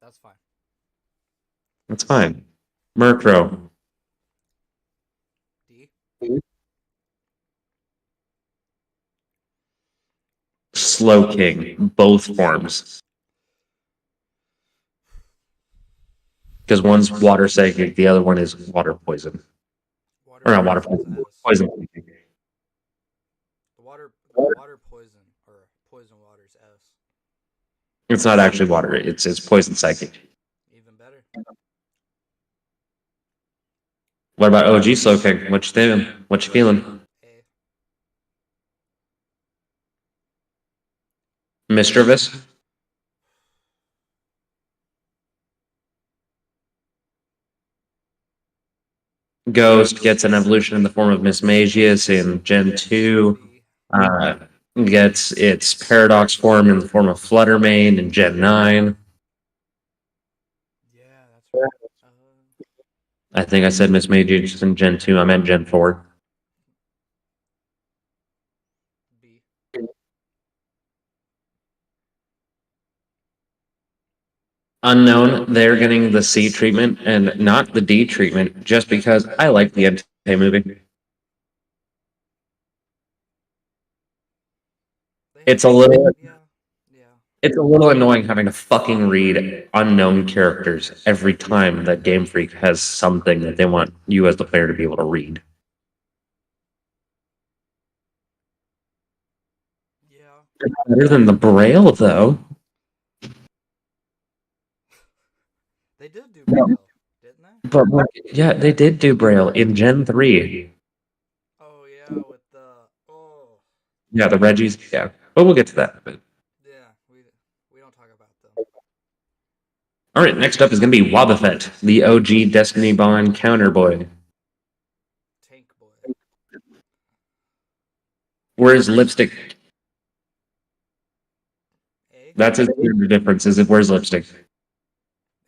That's fine. That's fine. Murkrow. D. Slowking. Both forms. Because one's water psychic, the other one is water poison. Or not water poison. Poison. The water poison or poison water's S. It's not actually water. It's poison psychic. Even better. What about OG Slowking? What you doing? What you feeling? A. Mischievous? Ghost gets an evolution in the form of Mismagius in Gen 2. Gets its Paradox form in the form of Fluttermane in Gen 9. Yeah, that's right. I think I said Mismagius in Gen 2. I meant Gen 4. B. Unknown, they're getting the C treatment and not the D treatment, just because I like the Entei movie. It's a little Yeah. it's a little annoying having to fucking read unknown characters every time that Game Freak has something that they want you as the player to be able to read. Yeah. Better than the Braille, though. They did do Braille, didn't they? But yeah, they did do Braille in Gen 3. Oh yeah, with the Yeah, the Reggies. Yeah, but we'll get to that. But yeah, we don't talk about them. all right, next up is going to be Wobbuffet, the OG Destiny Bond counter boy. Tank boy. Where's Lipstick? A? That's his difference. Is it where's Lipstick?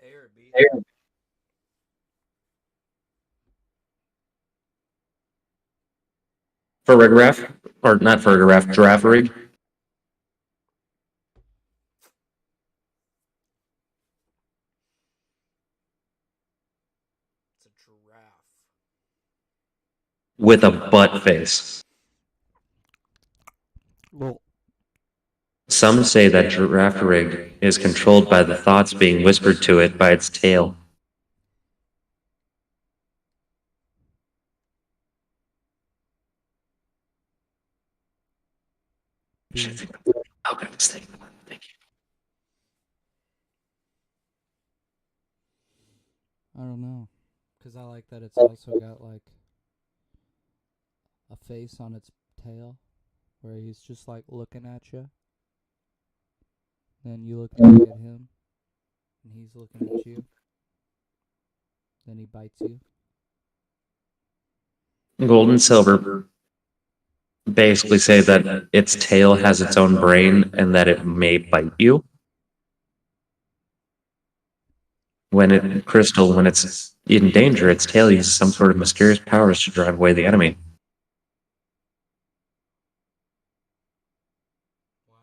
A or B? Farigiraf, or not Farigiraf, Giraffe Rig. It's a giraffe. With a butt face. Well, Some say that Giraffe Rig is controlled by the thoughts being whispered to it by its tail. Okay, thank you. I don't know, cause I like that it's also got like a face on its tail, where he's just like looking at you. Then you look back at him, and he's looking at you. Then he bites you. Gold and silver basically say that its tail has its own brain and that it may bite you. When it's in danger, its tail uses some sort of mysterious powers to drive away the enemy. Wow.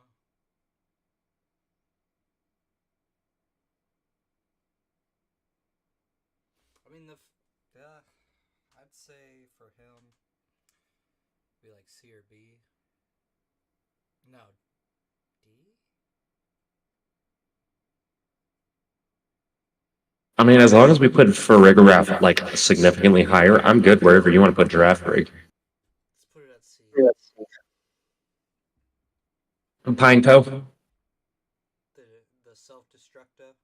I mean, I'd say for him, be like C or B. No, D. I mean, as long as we put Farigiraf like significantly higher, I'm good wherever you want to put Giraffe Rig. Let's put it at C. Pineco? The self-destructive.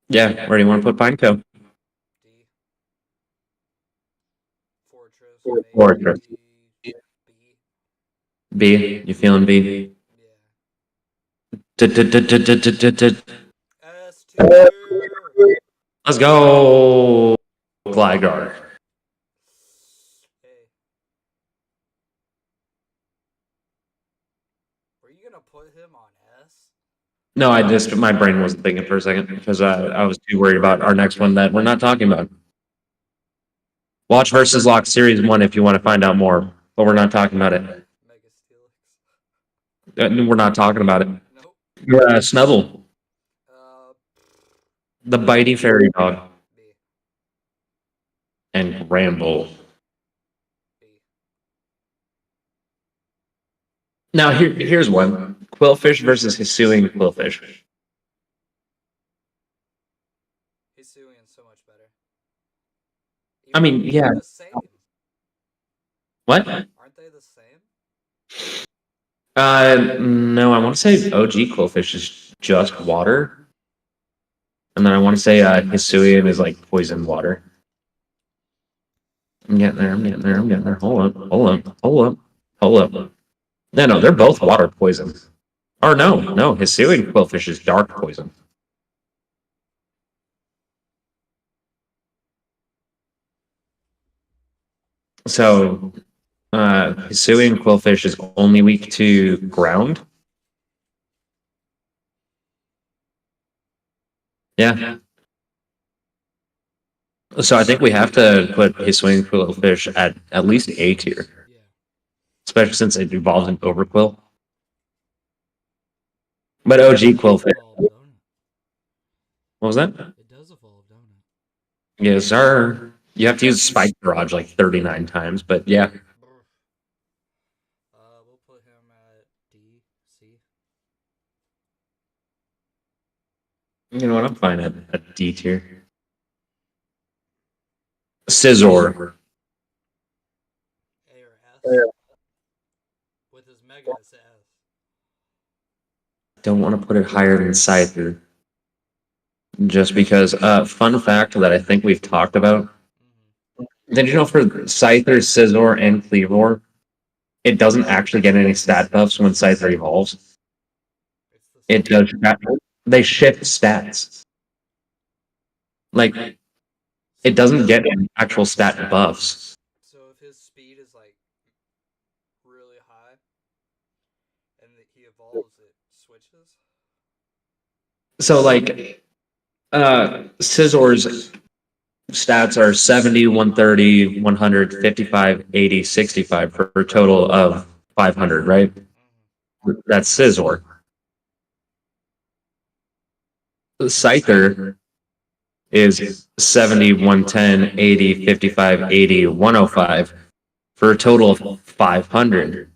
Yeah, where do you want to put Pineco? D. Fortress. Fortress. B. B. You feeling B? Yeah. S tier. Let's go, Gligar. Hey. Were you gonna put him on S? No, my brain wasn't thinking for a second because I was too worried about our next one that we're not talking about. Watch versus Lock Series 1 if you want to find out more, but we're not talking about it. Mega Steelix. We're not talking about it. Nope. Snubble, the bitey fairy dog, B. and Ramble. B. Now here's one: Quillfish versus Hisuian Quillfish. Hisuian's so much better. I mean, Even yeah. the same. What? Aren't they the same? No, I want to say OG Quillfish is just water, and then I want to say Hisuian is like poison water. I'm getting there. Hold up. No, they're both water poison. Or no, Hisuian Quillfish is dark poison. So, Hisuian Quillfish is only weak to ground. Yeah. So I think we have to put Hisuian Quillfish at least A tier. Yeah. Especially since it evolves into Overquill. But OG Quillfish. What was that? It does evolve, don't it? Yes, sir. You have to use Spike Barrage like 39 times, but yeah. Brr. We'll put him at D, C. You know what? I'm fine at D tier. Scizor. A or S. With his Mega, it's S. Don't want to put it higher than Scyther. Just because, fun fact that I think we've talked about. Did you know for Scyther, Scizor, and Cleavor, it doesn't actually get any stat buffs when Scyther evolves? It's the It same. does. They shift stats. Like, it doesn't get any actual stat buffs. So if his speed is like really high, and he evolves, it switches. So, like, Scizor's stats are 70, 130, 100, 55, 80, 65 for a total of 500, right? That's Scizor. Scyther is 70, 110, 80, 55, 80, 105 for a total of 500.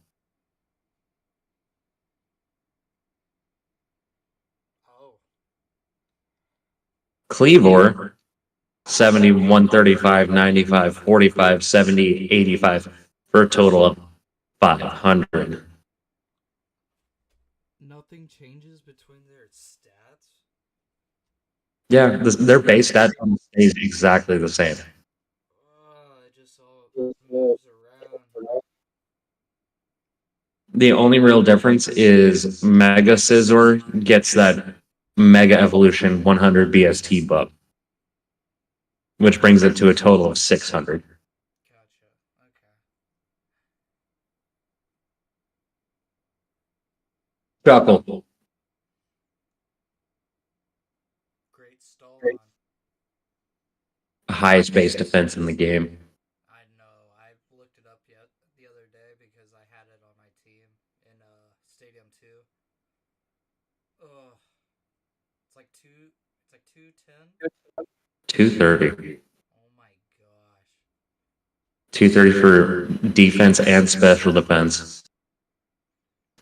Oh, Cleavor, 70, 135, 95, 45, 70, 85 for a total of 500. nothing changes between their stats. Yeah, their base stat stays exactly the same. It just all moves around. The only real difference is Mega Scizor gets that Mega Evolution 100 BST buff, which brings it to a total of 600. Gotcha. Okay. Chuckle. Great Stalon. Highest base defense in the game. I know. I looked it up yet the other day because I had it on my team in Stadium 2. Ugh. It's like 210. 230. Oh my gosh. 230 for defense and special defense.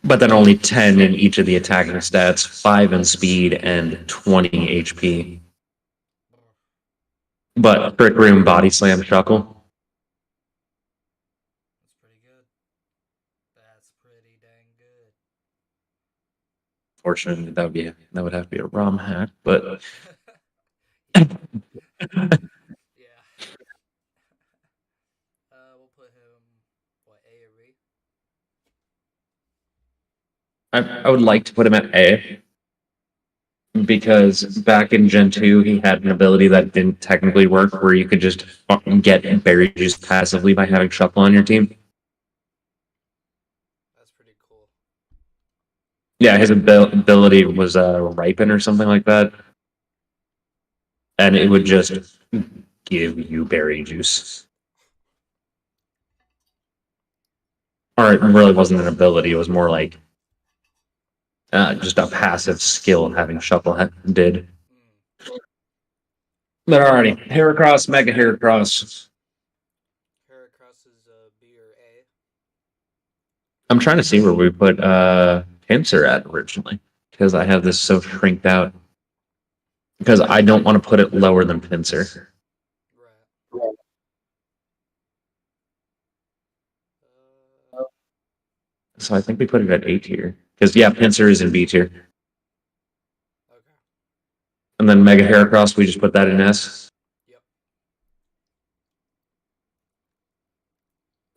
But then only 10 in each of the attacking stats, 5 in speed and 20 HP. But Trick Room Body Slam Chuckle. That's pretty good. That's pretty dang good. Fortunately, that would have to be a ROM hack, but Yeah. We'll put him, what, A or B? I would like to put him at A because back in Gen 2, he had an ability that didn't technically work where you could just fucking get berry juice passively by having Shuffle on your team. That's pretty cool. Yeah, his ability was Ripen or something like that. And it would just give you berry juice. Or it really wasn't an ability, it was more like just a passive skill having Shuffle did. But alrighty, Heracross, Mega Heracross. Heracross is B or A. I'm trying to see where we put Pinsir at originally because I have this so shrinked out. Because I don't want to put it lower than Pinsir. Right. So I think we put it at A tier. Because yeah, Pinsir is in B tier. Okay. And then Mega Heracross, we just put that in S. Yep.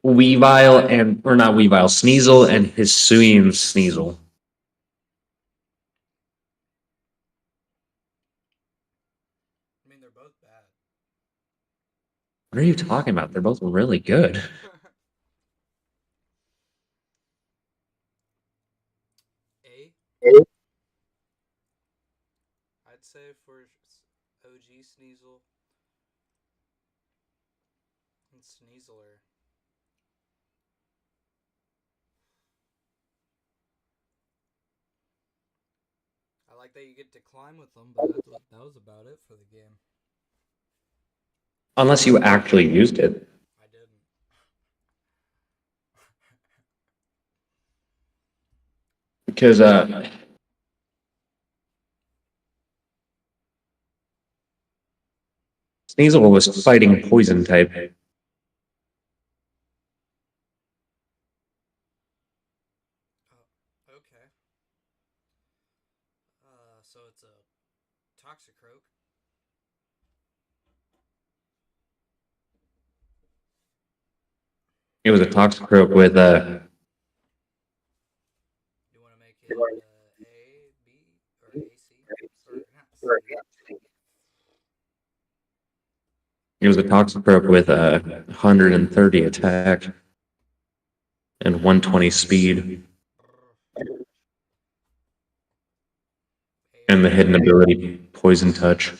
Weavile and, or not Weavile, Sneasel and Hisuian Sneasel. I mean, they're both bad. What are you talking about? They're both really good. A? I'd say for OG Sneasel and Sneasler. I like that you get to climb with them, but that was about it for the game. Unless you actually used it. I didn't. Because Sneasel was fighting poison type. Okay. So it's a Toxicroak. It was a Toxicroak with You want to make it A, B, or AC? Or not C. it was a Toxicroak with 130 attack and 120 speed, and the hidden ability Poison Touch.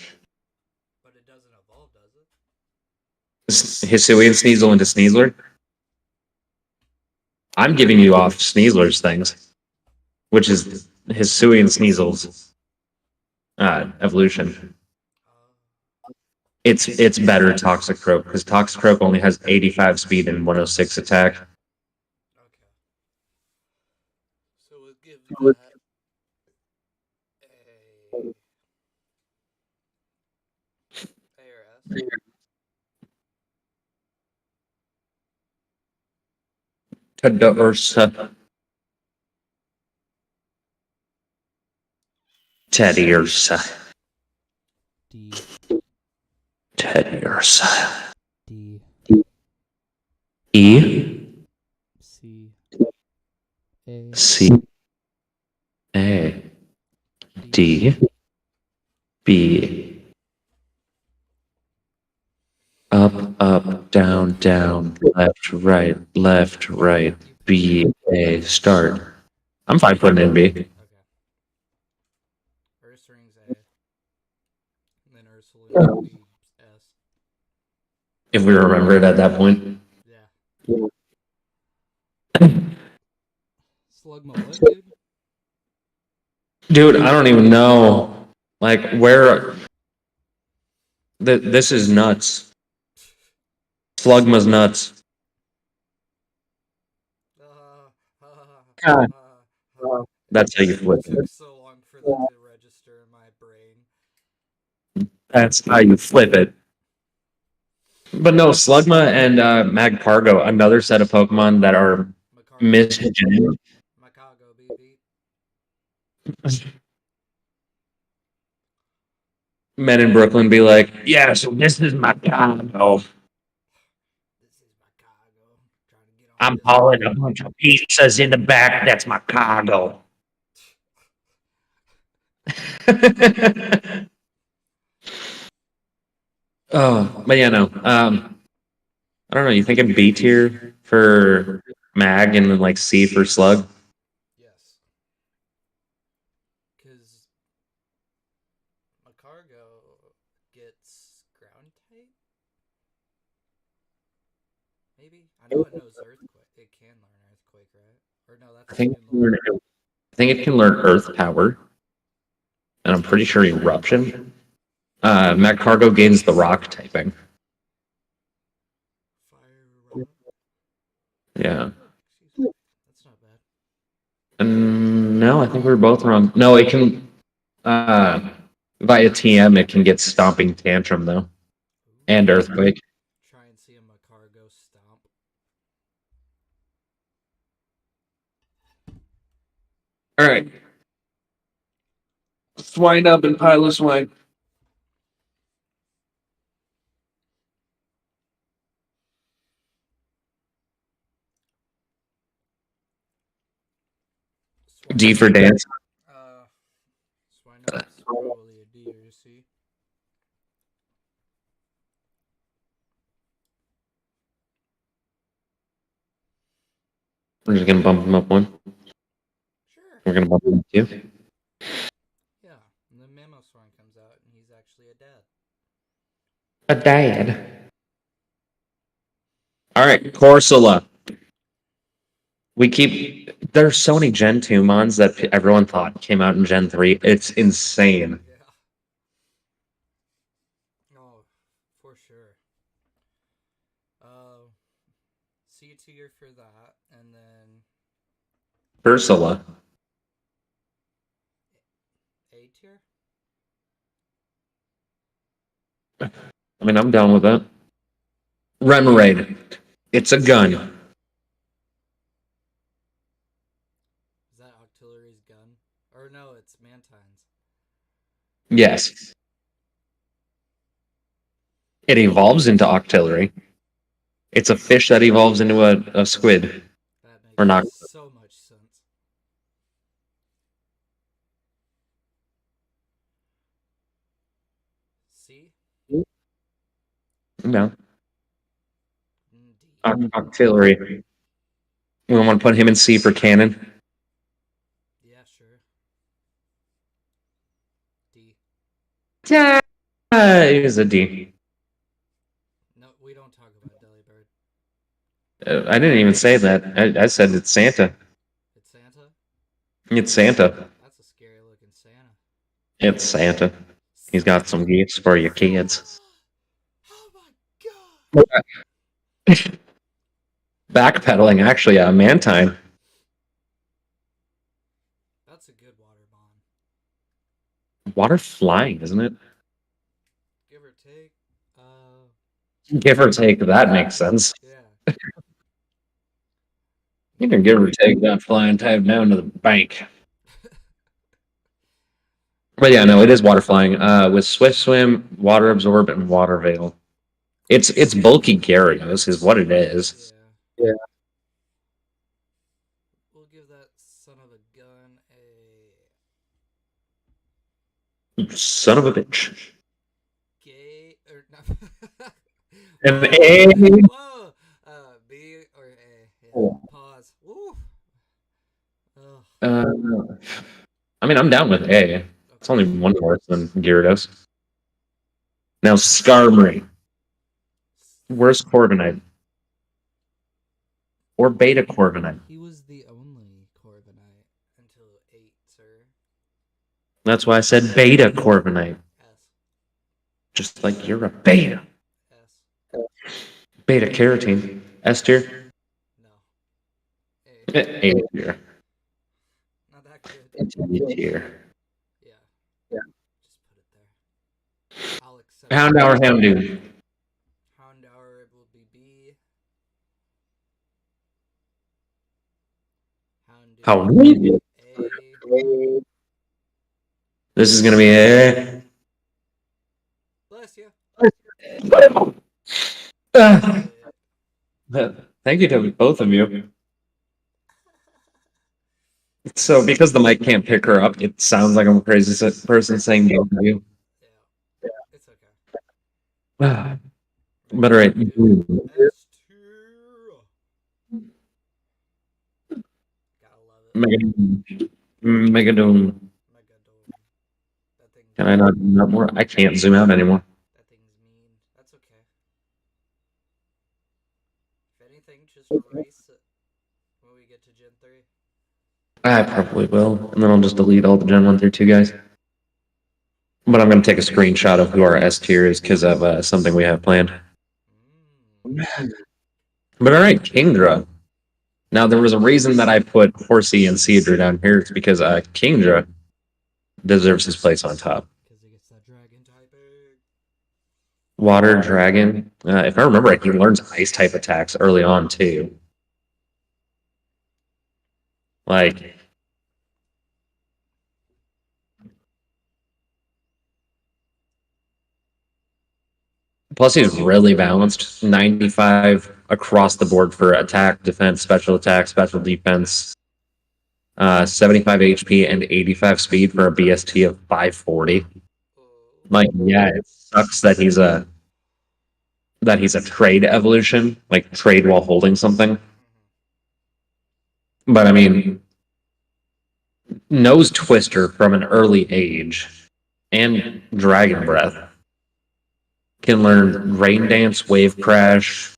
But it doesn't evolve, does it? Hisuian Sneasel into Sneasler. I'm giving you off Sneasler's things, which is Hisuian Sneasel's evolution. It's better Toxicroak because Toxicroak only has 85 speed and 106 attack. Okay. So we'll give that A or S. Teddiursa. Teddiursa. D. Teddiursa. D. E. C. A. C. A. D. B. Up, down, down, left, right, B, A, start. I'm fine putting in B. Okay. Ursaring's A. And then Ursula will be S. If we remember it at that point. Yeah. Slugma what, dude? Dude, I don't even know. Like, where. This is nuts. Slugma's nuts. God. That's how you flip It took it. so long for that to register in my brain. That's how you flip it. But no, Slugma and Magcargo, another set of Pokemon that are misgenerated. Macago, BB. Men in Brooklyn be like, yeah, so this is my condo. This is Macago. Trying to get on I'm this hauling a bunch of pizzas in the back. That's my cargo. Oh, but yeah, no. I don't know. You thinking B tier for Mag and then like C for Slug? Yes. Because Macargo gets ground type? Maybe? I know it knows Earthquake. It can learn Earthquake, right? Or no, that's I think Moonlight. it can learn Earth Power, and I'm pretty sure Eruption. Magcargo gains the Rock typing. Fire Rock. Yeah. That's not bad. No, I think we were both wrong. No, it can. Via TM, it can get Stomping Tantrum though, and Earthquake. Try and see a Macargo stomp. All right. Swine up and pile of swine. D for dance. Swinup's probably a D or a C. We're just gonna bump him up one. Sure. We're gonna bump him up two. Yeah, and then Mamoswine comes out, and he's actually a dad. A dad. All right, Corsola. There's so many Gen 2 mons that everyone thought came out in Gen 3. It's insane. Yeah. Oh, for sure. C tier for that, and then Ursula. A tier. I mean, I'm down with that. Raid. It's a gun. Is that Octillery's gun? Or no, it's Mantine's. Yes. It evolves into Octillery. It's a fish that evolves into a squid. That makes Or not. so much sense. C? No. D. Octillery. We want to put him in C for cannon. Yeah, sure. D. Yeah. He's a D. No, we don't talk about Delibird. I didn't even say that. I said it's Santa. It's Santa? It's Santa. That's a scary looking Santa. It's Santa. He's got some gifts for your kids. Oh my god! Backpedaling, actually, Mantine. That's a good water bomb. Water flying, isn't it? Give or take. Give or take, that makes sense. Yeah. You can give or take that flying type down to the bank. But yeah, no, it is water flying. With Swift Swim, Water Absorb, and Water Veil. It's bulky Gyarados is what it is. Yeah. We'll give that son of a gun a You son of a bitch. gay or no. An A. Whoa. B or A. Yeah. Oh. Pause. Woo. Ugh. I mean, I'm down with A. It's only one worse than Gyarados. Now, Skarmory. Where's Corviknight? Or Beta Corviknight? He was the only Corviknight until 8, sir. That's why I said Beta Corviknight. S. Just like you're a beta. S. Beta Carotene. S tier? No. A. A tier. Not that good. It's A tier. Yeah. Yeah. Just put it there. I'll accept Houndour Houndoom. Houndour will be B. Houndour How really? A. This is gonna be A. Bless you. Thank you to both of you. So, because the mic can't pick her up, it sounds like I'm a crazy person saying both of you. Yeah. It's okay. But alright. S tier. Gotta love it. Megadome. Megadome. That thing. Can I not zoom out more? I can't zoom out anymore. That thing's mean. That's okay. If anything, just erase it when we get to Gen 3. I probably will, and then I'll just delete all the Gen 1 through 2 guys. But I'm going to take a screenshot of who our S tier is because of something we have planned. But alright, Kingdra. Now, there was a reason that I put Horsey and Seadra down here. It's because Kingdra deserves his place on top. Because he gets that dragon typing. Water Dragon. If I remember right, he learns ice type attacks early on, too. Like, plus he's really balanced. 95 across the board for attack, defense, special attack, special defense. 75 HP and 85 speed for a BST of 540. Like, yeah, it sucks that he's a trade evolution, like trade while holding something. But I mean, Nose Twister from an early age and Dragon Breath can learn Rain Dance, Wave Crash,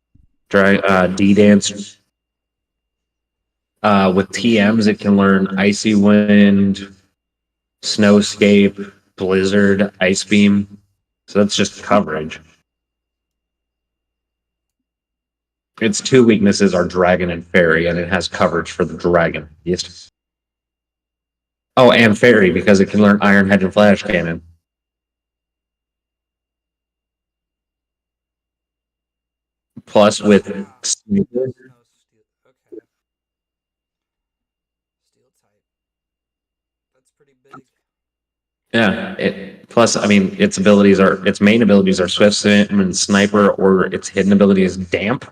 D Dance, With TMs, it can learn Icy Wind, Snowscape, Blizzard, Ice Beam. So that's just coverage. Its two weaknesses are Dragon and Fairy, and it has coverage for the Dragon. Yes. Oh, and Fairy, because it can learn Iron Hedge and Flash Cannon. Plus, with Wow. No steel. Okay. Steel type. That's pretty big. yeah, plus, I mean, its main abilities are Swift Swim and Sniper, or its hidden ability is Damp.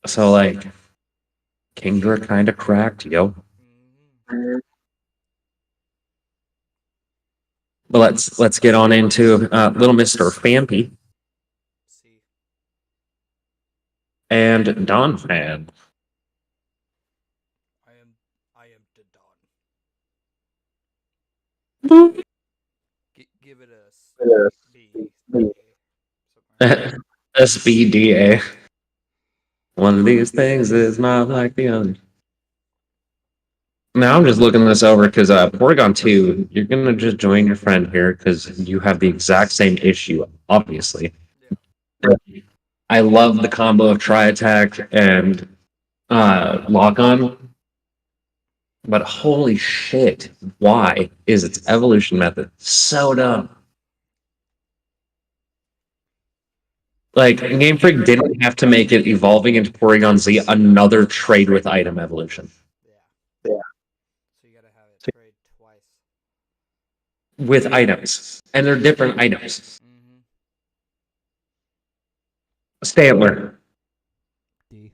So, like, Kingdra kind of cracked, yo. Mm-hmm. But let's get on into Little Mister Fampy See. and Don Fan. I am the Dawn. Give it a B. SBDA. One of these things is not like the other. Now I'm just looking this over because Porygon 2, you're going to just join your friend here because you have the exact same issue, obviously. Yeah. I love the combo of Tri-Attack and Lock-On, but holy shit, why is its evolution method so dumb? Like, Game Freak didn't have to make it evolving into Porygon Z another trade with item evolution. Yeah. So you gotta have it trade twice. With items. And they're different items. Mm-hmm. Stantler. D.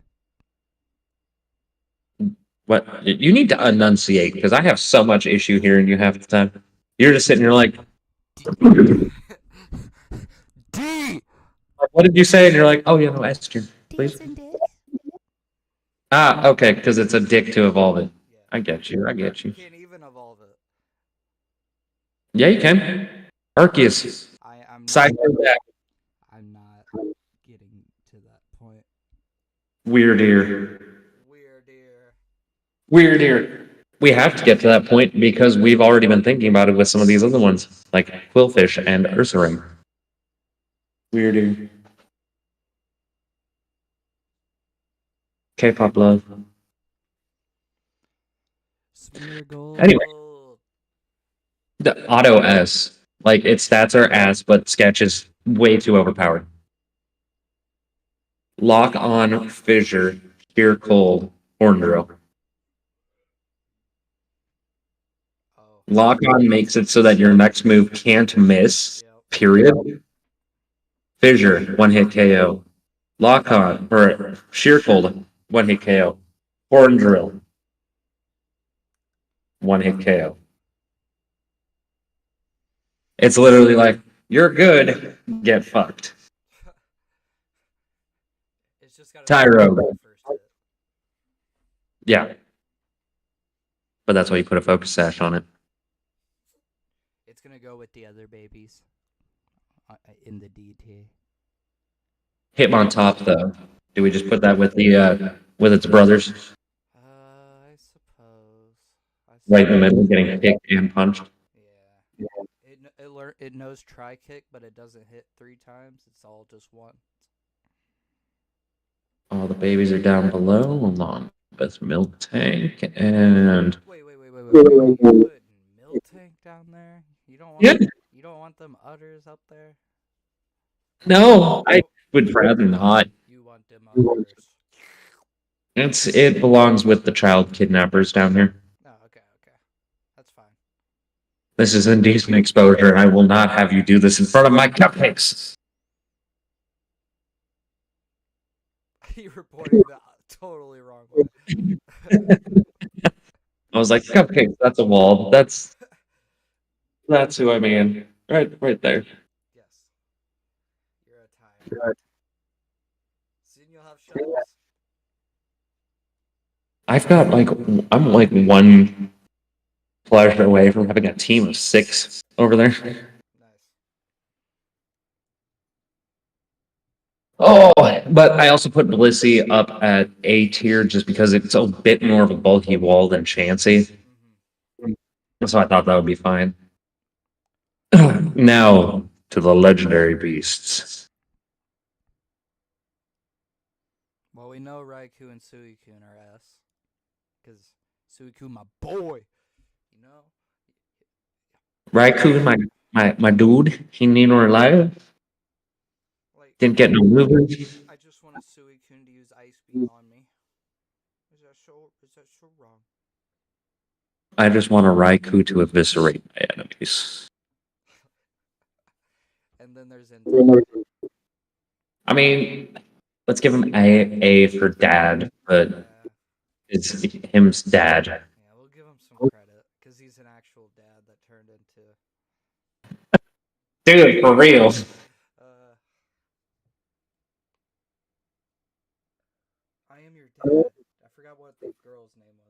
What? You need to enunciate because I have so much issue here and you have the time. You're just sitting here like, D. what did you say? And you're like, oh, yeah, no, S tier, please. Ah, okay, because it's a dick to evolve it. Yeah. I get you. You can't even evolve it. Yeah, you can. Arceus. I'm Side back. I'm not getting to that point. Weird ear. Weird ear. Weird ear. We have to get to that point because we've already been thinking about it with some of these other ones, like Quillfish and Ursaring. Weird ear. K-pop love. Anyway. The Auto S. Like, its stats are ass, but Sketch is way too overpowered. Lock on, Fissure, Sheer Cold, Horn Drill. Oh. Lock on makes it so that your next move can't miss, Yep. period. Fissure, one hit KO. Lock on, or Sheer Cold, one hit KO. Horn Drill, one hit KO. It's literally like, you're good, get fucked. It's just got Tyro. first hit. Yeah. But that's why you put a focus sash on it. It's gonna go with the other babies in the D tier. Hitmontop, though. Do we just put that with the with its brothers? I suppose. Right in the middle, getting kicked and punched. Yeah. It knows tri kick, but it doesn't hit 3 times. It's all just once. All the babies are down below. Hold on. Best Milk Tank and Wait. You put Miltank down there? You don't want you don't want them udders up there? no, I would rather not. You want them udders. It belongs with the child kidnappers down here. Oh, okay. That's fine. This is indecent exposure, and I will not have you do this in front of my cupcakes. You were pointing the totally wrong way. I was like, cupcakes, that's a wall. That's who I mean. Right there. Yes. You're a time. Soon you'll have shells. I've got I'm like one pleasure away from having a team of 6 over there. Nice. Oh, but I also put Blissey up at A tier just because it's a bit more of a bulky wall than Chansey. So I thought that would be fine. Now to the legendary beasts. Well, we know Raikou and Suicune are S. Because Suicune, my boy. You know? Raikou, my dude, he need no alive. Like, Didn't get no moves. I just want a Suicune to use Ice Beam on me. Is that so wrong? I just want a Raikou to eviscerate my enemies. And then there's Entei. I mean, let's give him A for dad, but Yeah. it's him's dad. Yeah, we'll give him some credit. Because he's an actual dad that turned into... Dude, for real. I am your dad. I forgot what the girl's name was.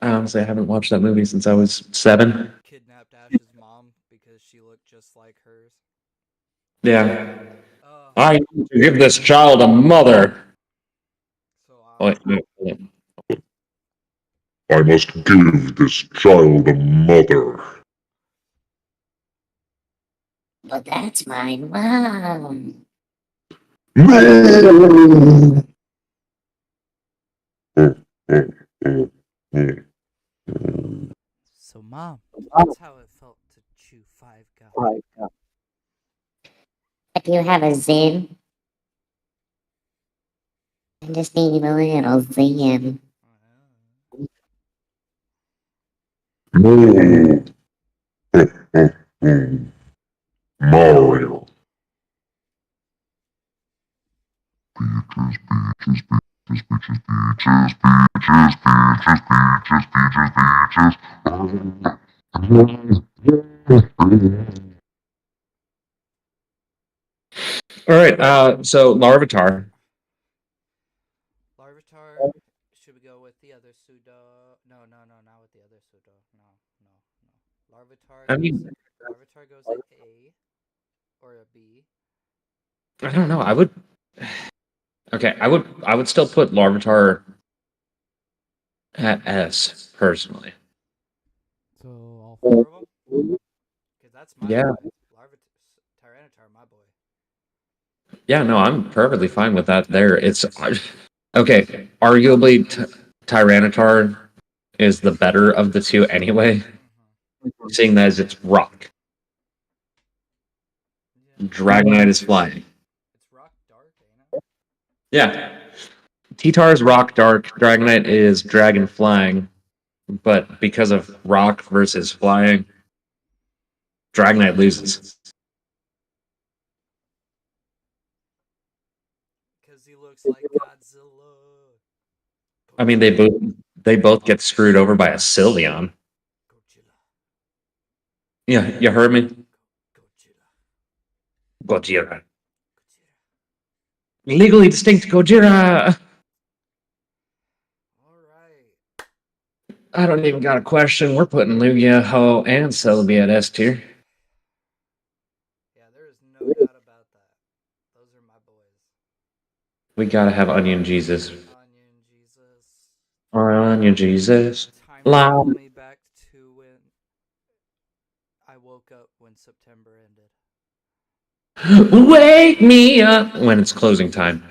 I honestly haven't watched that movie since I was 7. Kidnapped Ash's mom because she looked just like hers. Yeah. I need to give this child a mother. So Wait, wait. I must give this child a mother. But that's my mom. No! So, Mom, that's how it felt to chew 5 gum. If you have a Zen, I just need a little Zen. No. Mario. All right, so Larvitar. Larvitar, should we go with the other pseudo? No, not with the other pseudo. No. Larvitar goes at A or a B. I don't know. I would. Okay, I would still put Larvitar at S personally. So all 4 of them? Because that's my Yeah. boy. Tyranitar, my boy. Yeah, no, I'm perfectly fine with that. There, it's okay. Arguably, Tyranitar is the better of the two anyway. Seeing that as it's rock, Dragonite is flying. It's rock dark, ain't it? Yeah, T-Tar is rock dark. Dragonite is dragon flying, but because of rock versus flying, Dragonite loses. Because he looks like Godzilla. I mean, they both get screwed over by a Sylveon. Godzilla. Yeah, you heard me. Godzilla. Gojira. Legally distinct Gojira. Alright. I don't even got a question. We're putting Lugia, Ho, and Celebi at S tier. Yeah, there is no doubt about that. Those are my boys. We gotta have Onion Jesus. Onion Jesus. Onion Jesus. Time Loud. travel me back to when I woke up when September ended. Wake me up when it's closing time.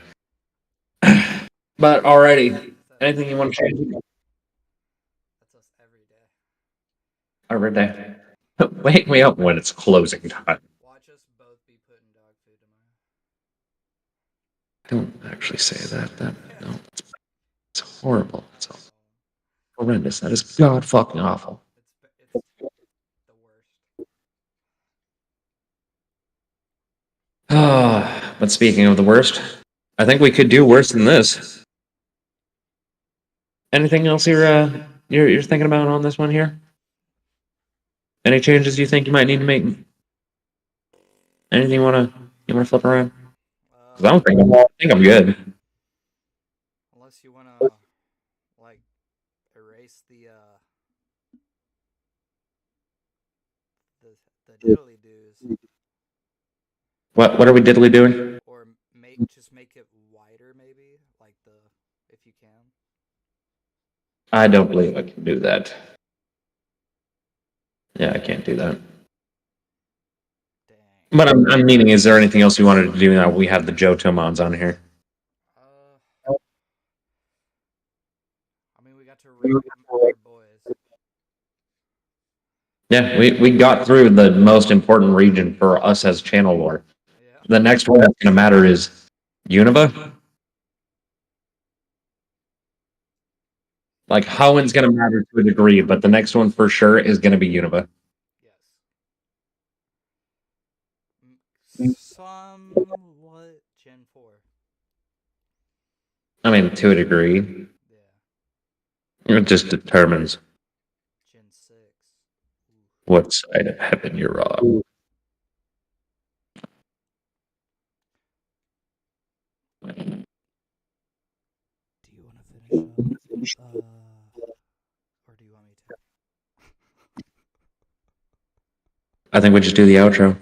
But alrighty, anything you want to change? That's us every day. Every day. Wake me up when it's closing time. Watch us both be putting dog food tomorrow. Don't actually say that. No, it's horrible. It's horrendous. That is god fucking awful. It's the worst. But speaking of the worst, I think we could do worse than this. Anything else you're thinking about on this one here? Any changes you think you might need to make? Anything you wanna flip around? 'Cause I think I'm good. Unless you wanna like erase the diddly doos. What are we diddly doing? Or just make it wider, maybe, like if you can. I don't believe I can do that. Yeah, I can't do that. Dang. But I'm meaning, is there anything else you wanted to do now? We have the Jotomons on here. I mean, we got to rate our boys. Yeah, we got through the most important region for us as channel lore. Yeah. The next one that's going to matter is Unova. Like, Hoen's going to matter to a degree, but the next one for sure is going to be Unova. Yes. Somewhat Gen 4. I mean, to a degree. Yeah. It just determines Gen 6. what side of heaven you're on. Do you want to finish up? Or do you want me to? I think we just do the outro.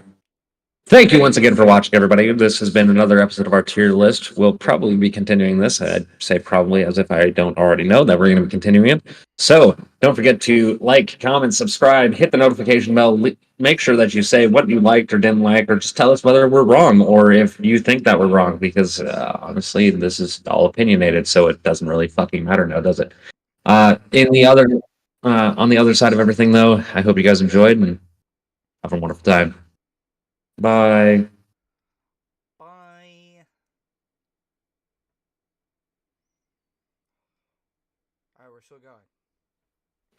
Thank you once again for watching, everybody. This has been another episode of our tier list. We'll probably be continuing this. I'd say probably as if I don't already know that we're going to be continuing it. So don't forget to like, comment, subscribe, hit the notification bell. Make sure that you say what you liked or didn't like, or just tell us whether we're wrong or if you think that we're wrong. Because honestly, this is all opinionated, so it doesn't really fucking matter now, does it? On the other side of everything, though, I hope you guys enjoyed and have a wonderful time. Bye. Bye. Alright, we're still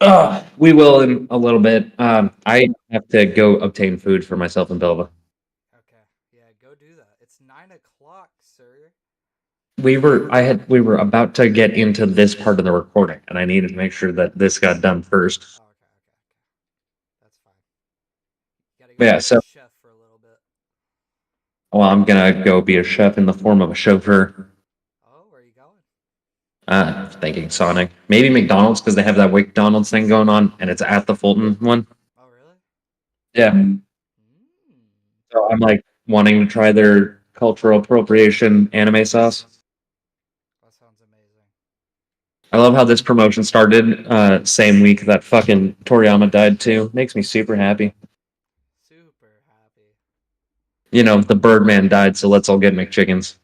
going. We will in a little bit. I have to go obtain food for myself and Belva. Okay. Yeah, go do that. It's 9 o'clock, sir. We were about to get into this part of the recording, and I needed to make sure that this got done first. Oh, okay. That's fine. You gotta go Yeah, be so a chef for a little bit. well, I'm gonna go be a chef in the form of a chauffeur. Oh, where are you going? Thinking Sonic, maybe McDonald's because they have that McDonald's thing going on, and it's at the Fulton one. Oh, really? Yeah. So I'm like wanting to try their cultural appropriation anime sauce. That sounds amazing. I love how this promotion started same week that fucking Toriyama died too. Makes me super happy. Super happy. You know, the Birdman died, so let's all get McChickens.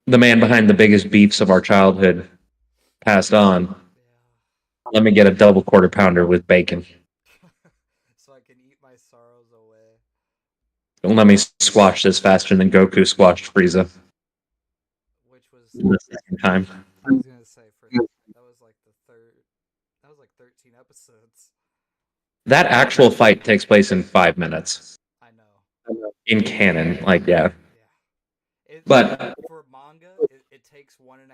The man behind the biggest beefs of our childhood passed on. Yeah. Let me get a double quarter pounder with bacon. So I can eat my sorrows away. Let me squash this faster than Goku squashed Frieza Which was the second time. I was gonna say that was like the third. That was like 13 episodes. That actual fight takes place in 5 minutes. I know. In canon, like, yeah. Yeah. But for manga, it takes 1.5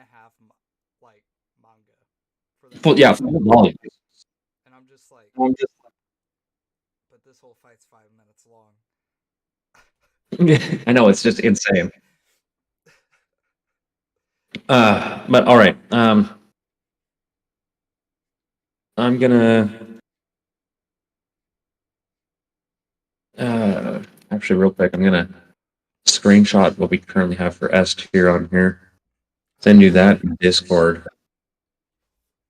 like manga for that. full, yeah, full volume. And I'm just like, but this whole fight's 5 minutes long. I know, it's just insane. But all right. I'm gonna actually real quick, I'm gonna screenshot what we currently have for S tier on here. Send you that in Discord.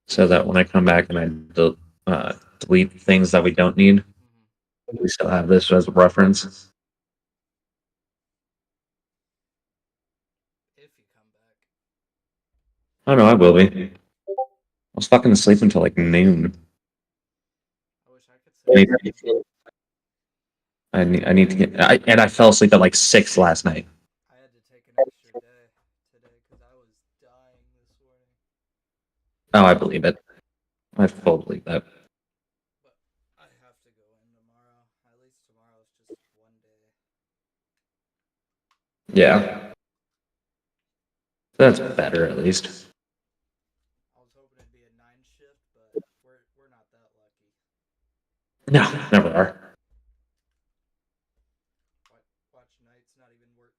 So that when I come back and I delete things that we don't need, we still have this as a reference. If you come back. Oh no, I will be. I was fucking asleep until like noon. I wish I could say. I need to get. And I fell asleep at like 6 last night. I had to take an extra day today because I was dying this morning. Oh, I believe it. I fully believe that. But I have to go in tomorrow. At least tomorrow's just one day. Yeah. That's better at least. I was hoping it'd be a 9 shift, but we're not that lucky. No, never are. Watch nights not even work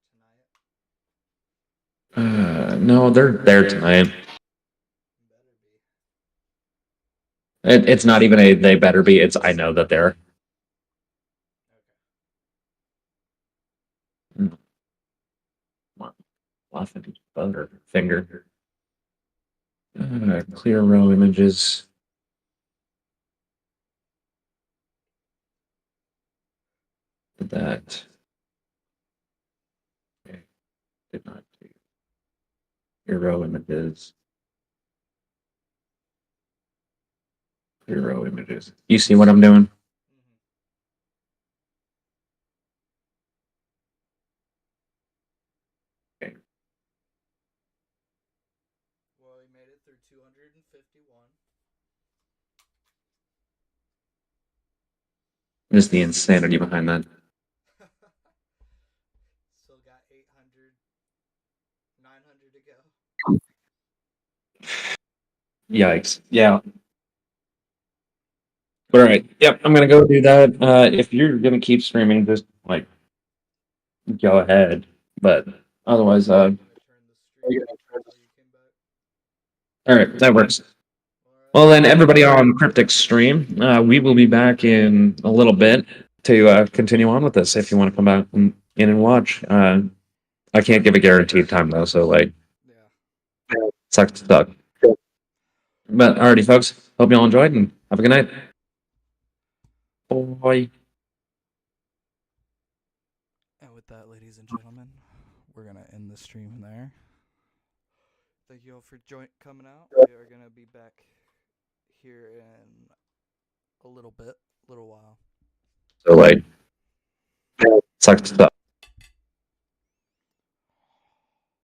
tonight. No, they're there tonight. Better be. It's not even a they better be. It's I know that they're. Laughing butter finger. Clear row images. That. Okay. Did not do. Clear row images. Clear row images. You see what I'm doing? Okay. Well, we made it through 251. Just the insanity behind that. Still got 800, 900 to go. Yikes. Yeah. All right. Yep. I'm gonna go do that. If you're gonna keep streaming, just like go ahead. But otherwise, I turned the stream off until you came back. all right, that works. Alright. Well, then, everybody on Cryptic Stream, we will be back in a little bit to continue on with this. If you want to come back in and watch, I can't give a guaranteed time though, so like, Yeah. sucks to suck. But alrighty, folks. Hope you all enjoyed and have a good night. Bye. And with that, ladies and gentlemen, we're gonna end the stream there. Thank you all for coming out. We are gonna be back here in a little while. So like, sucks to suck.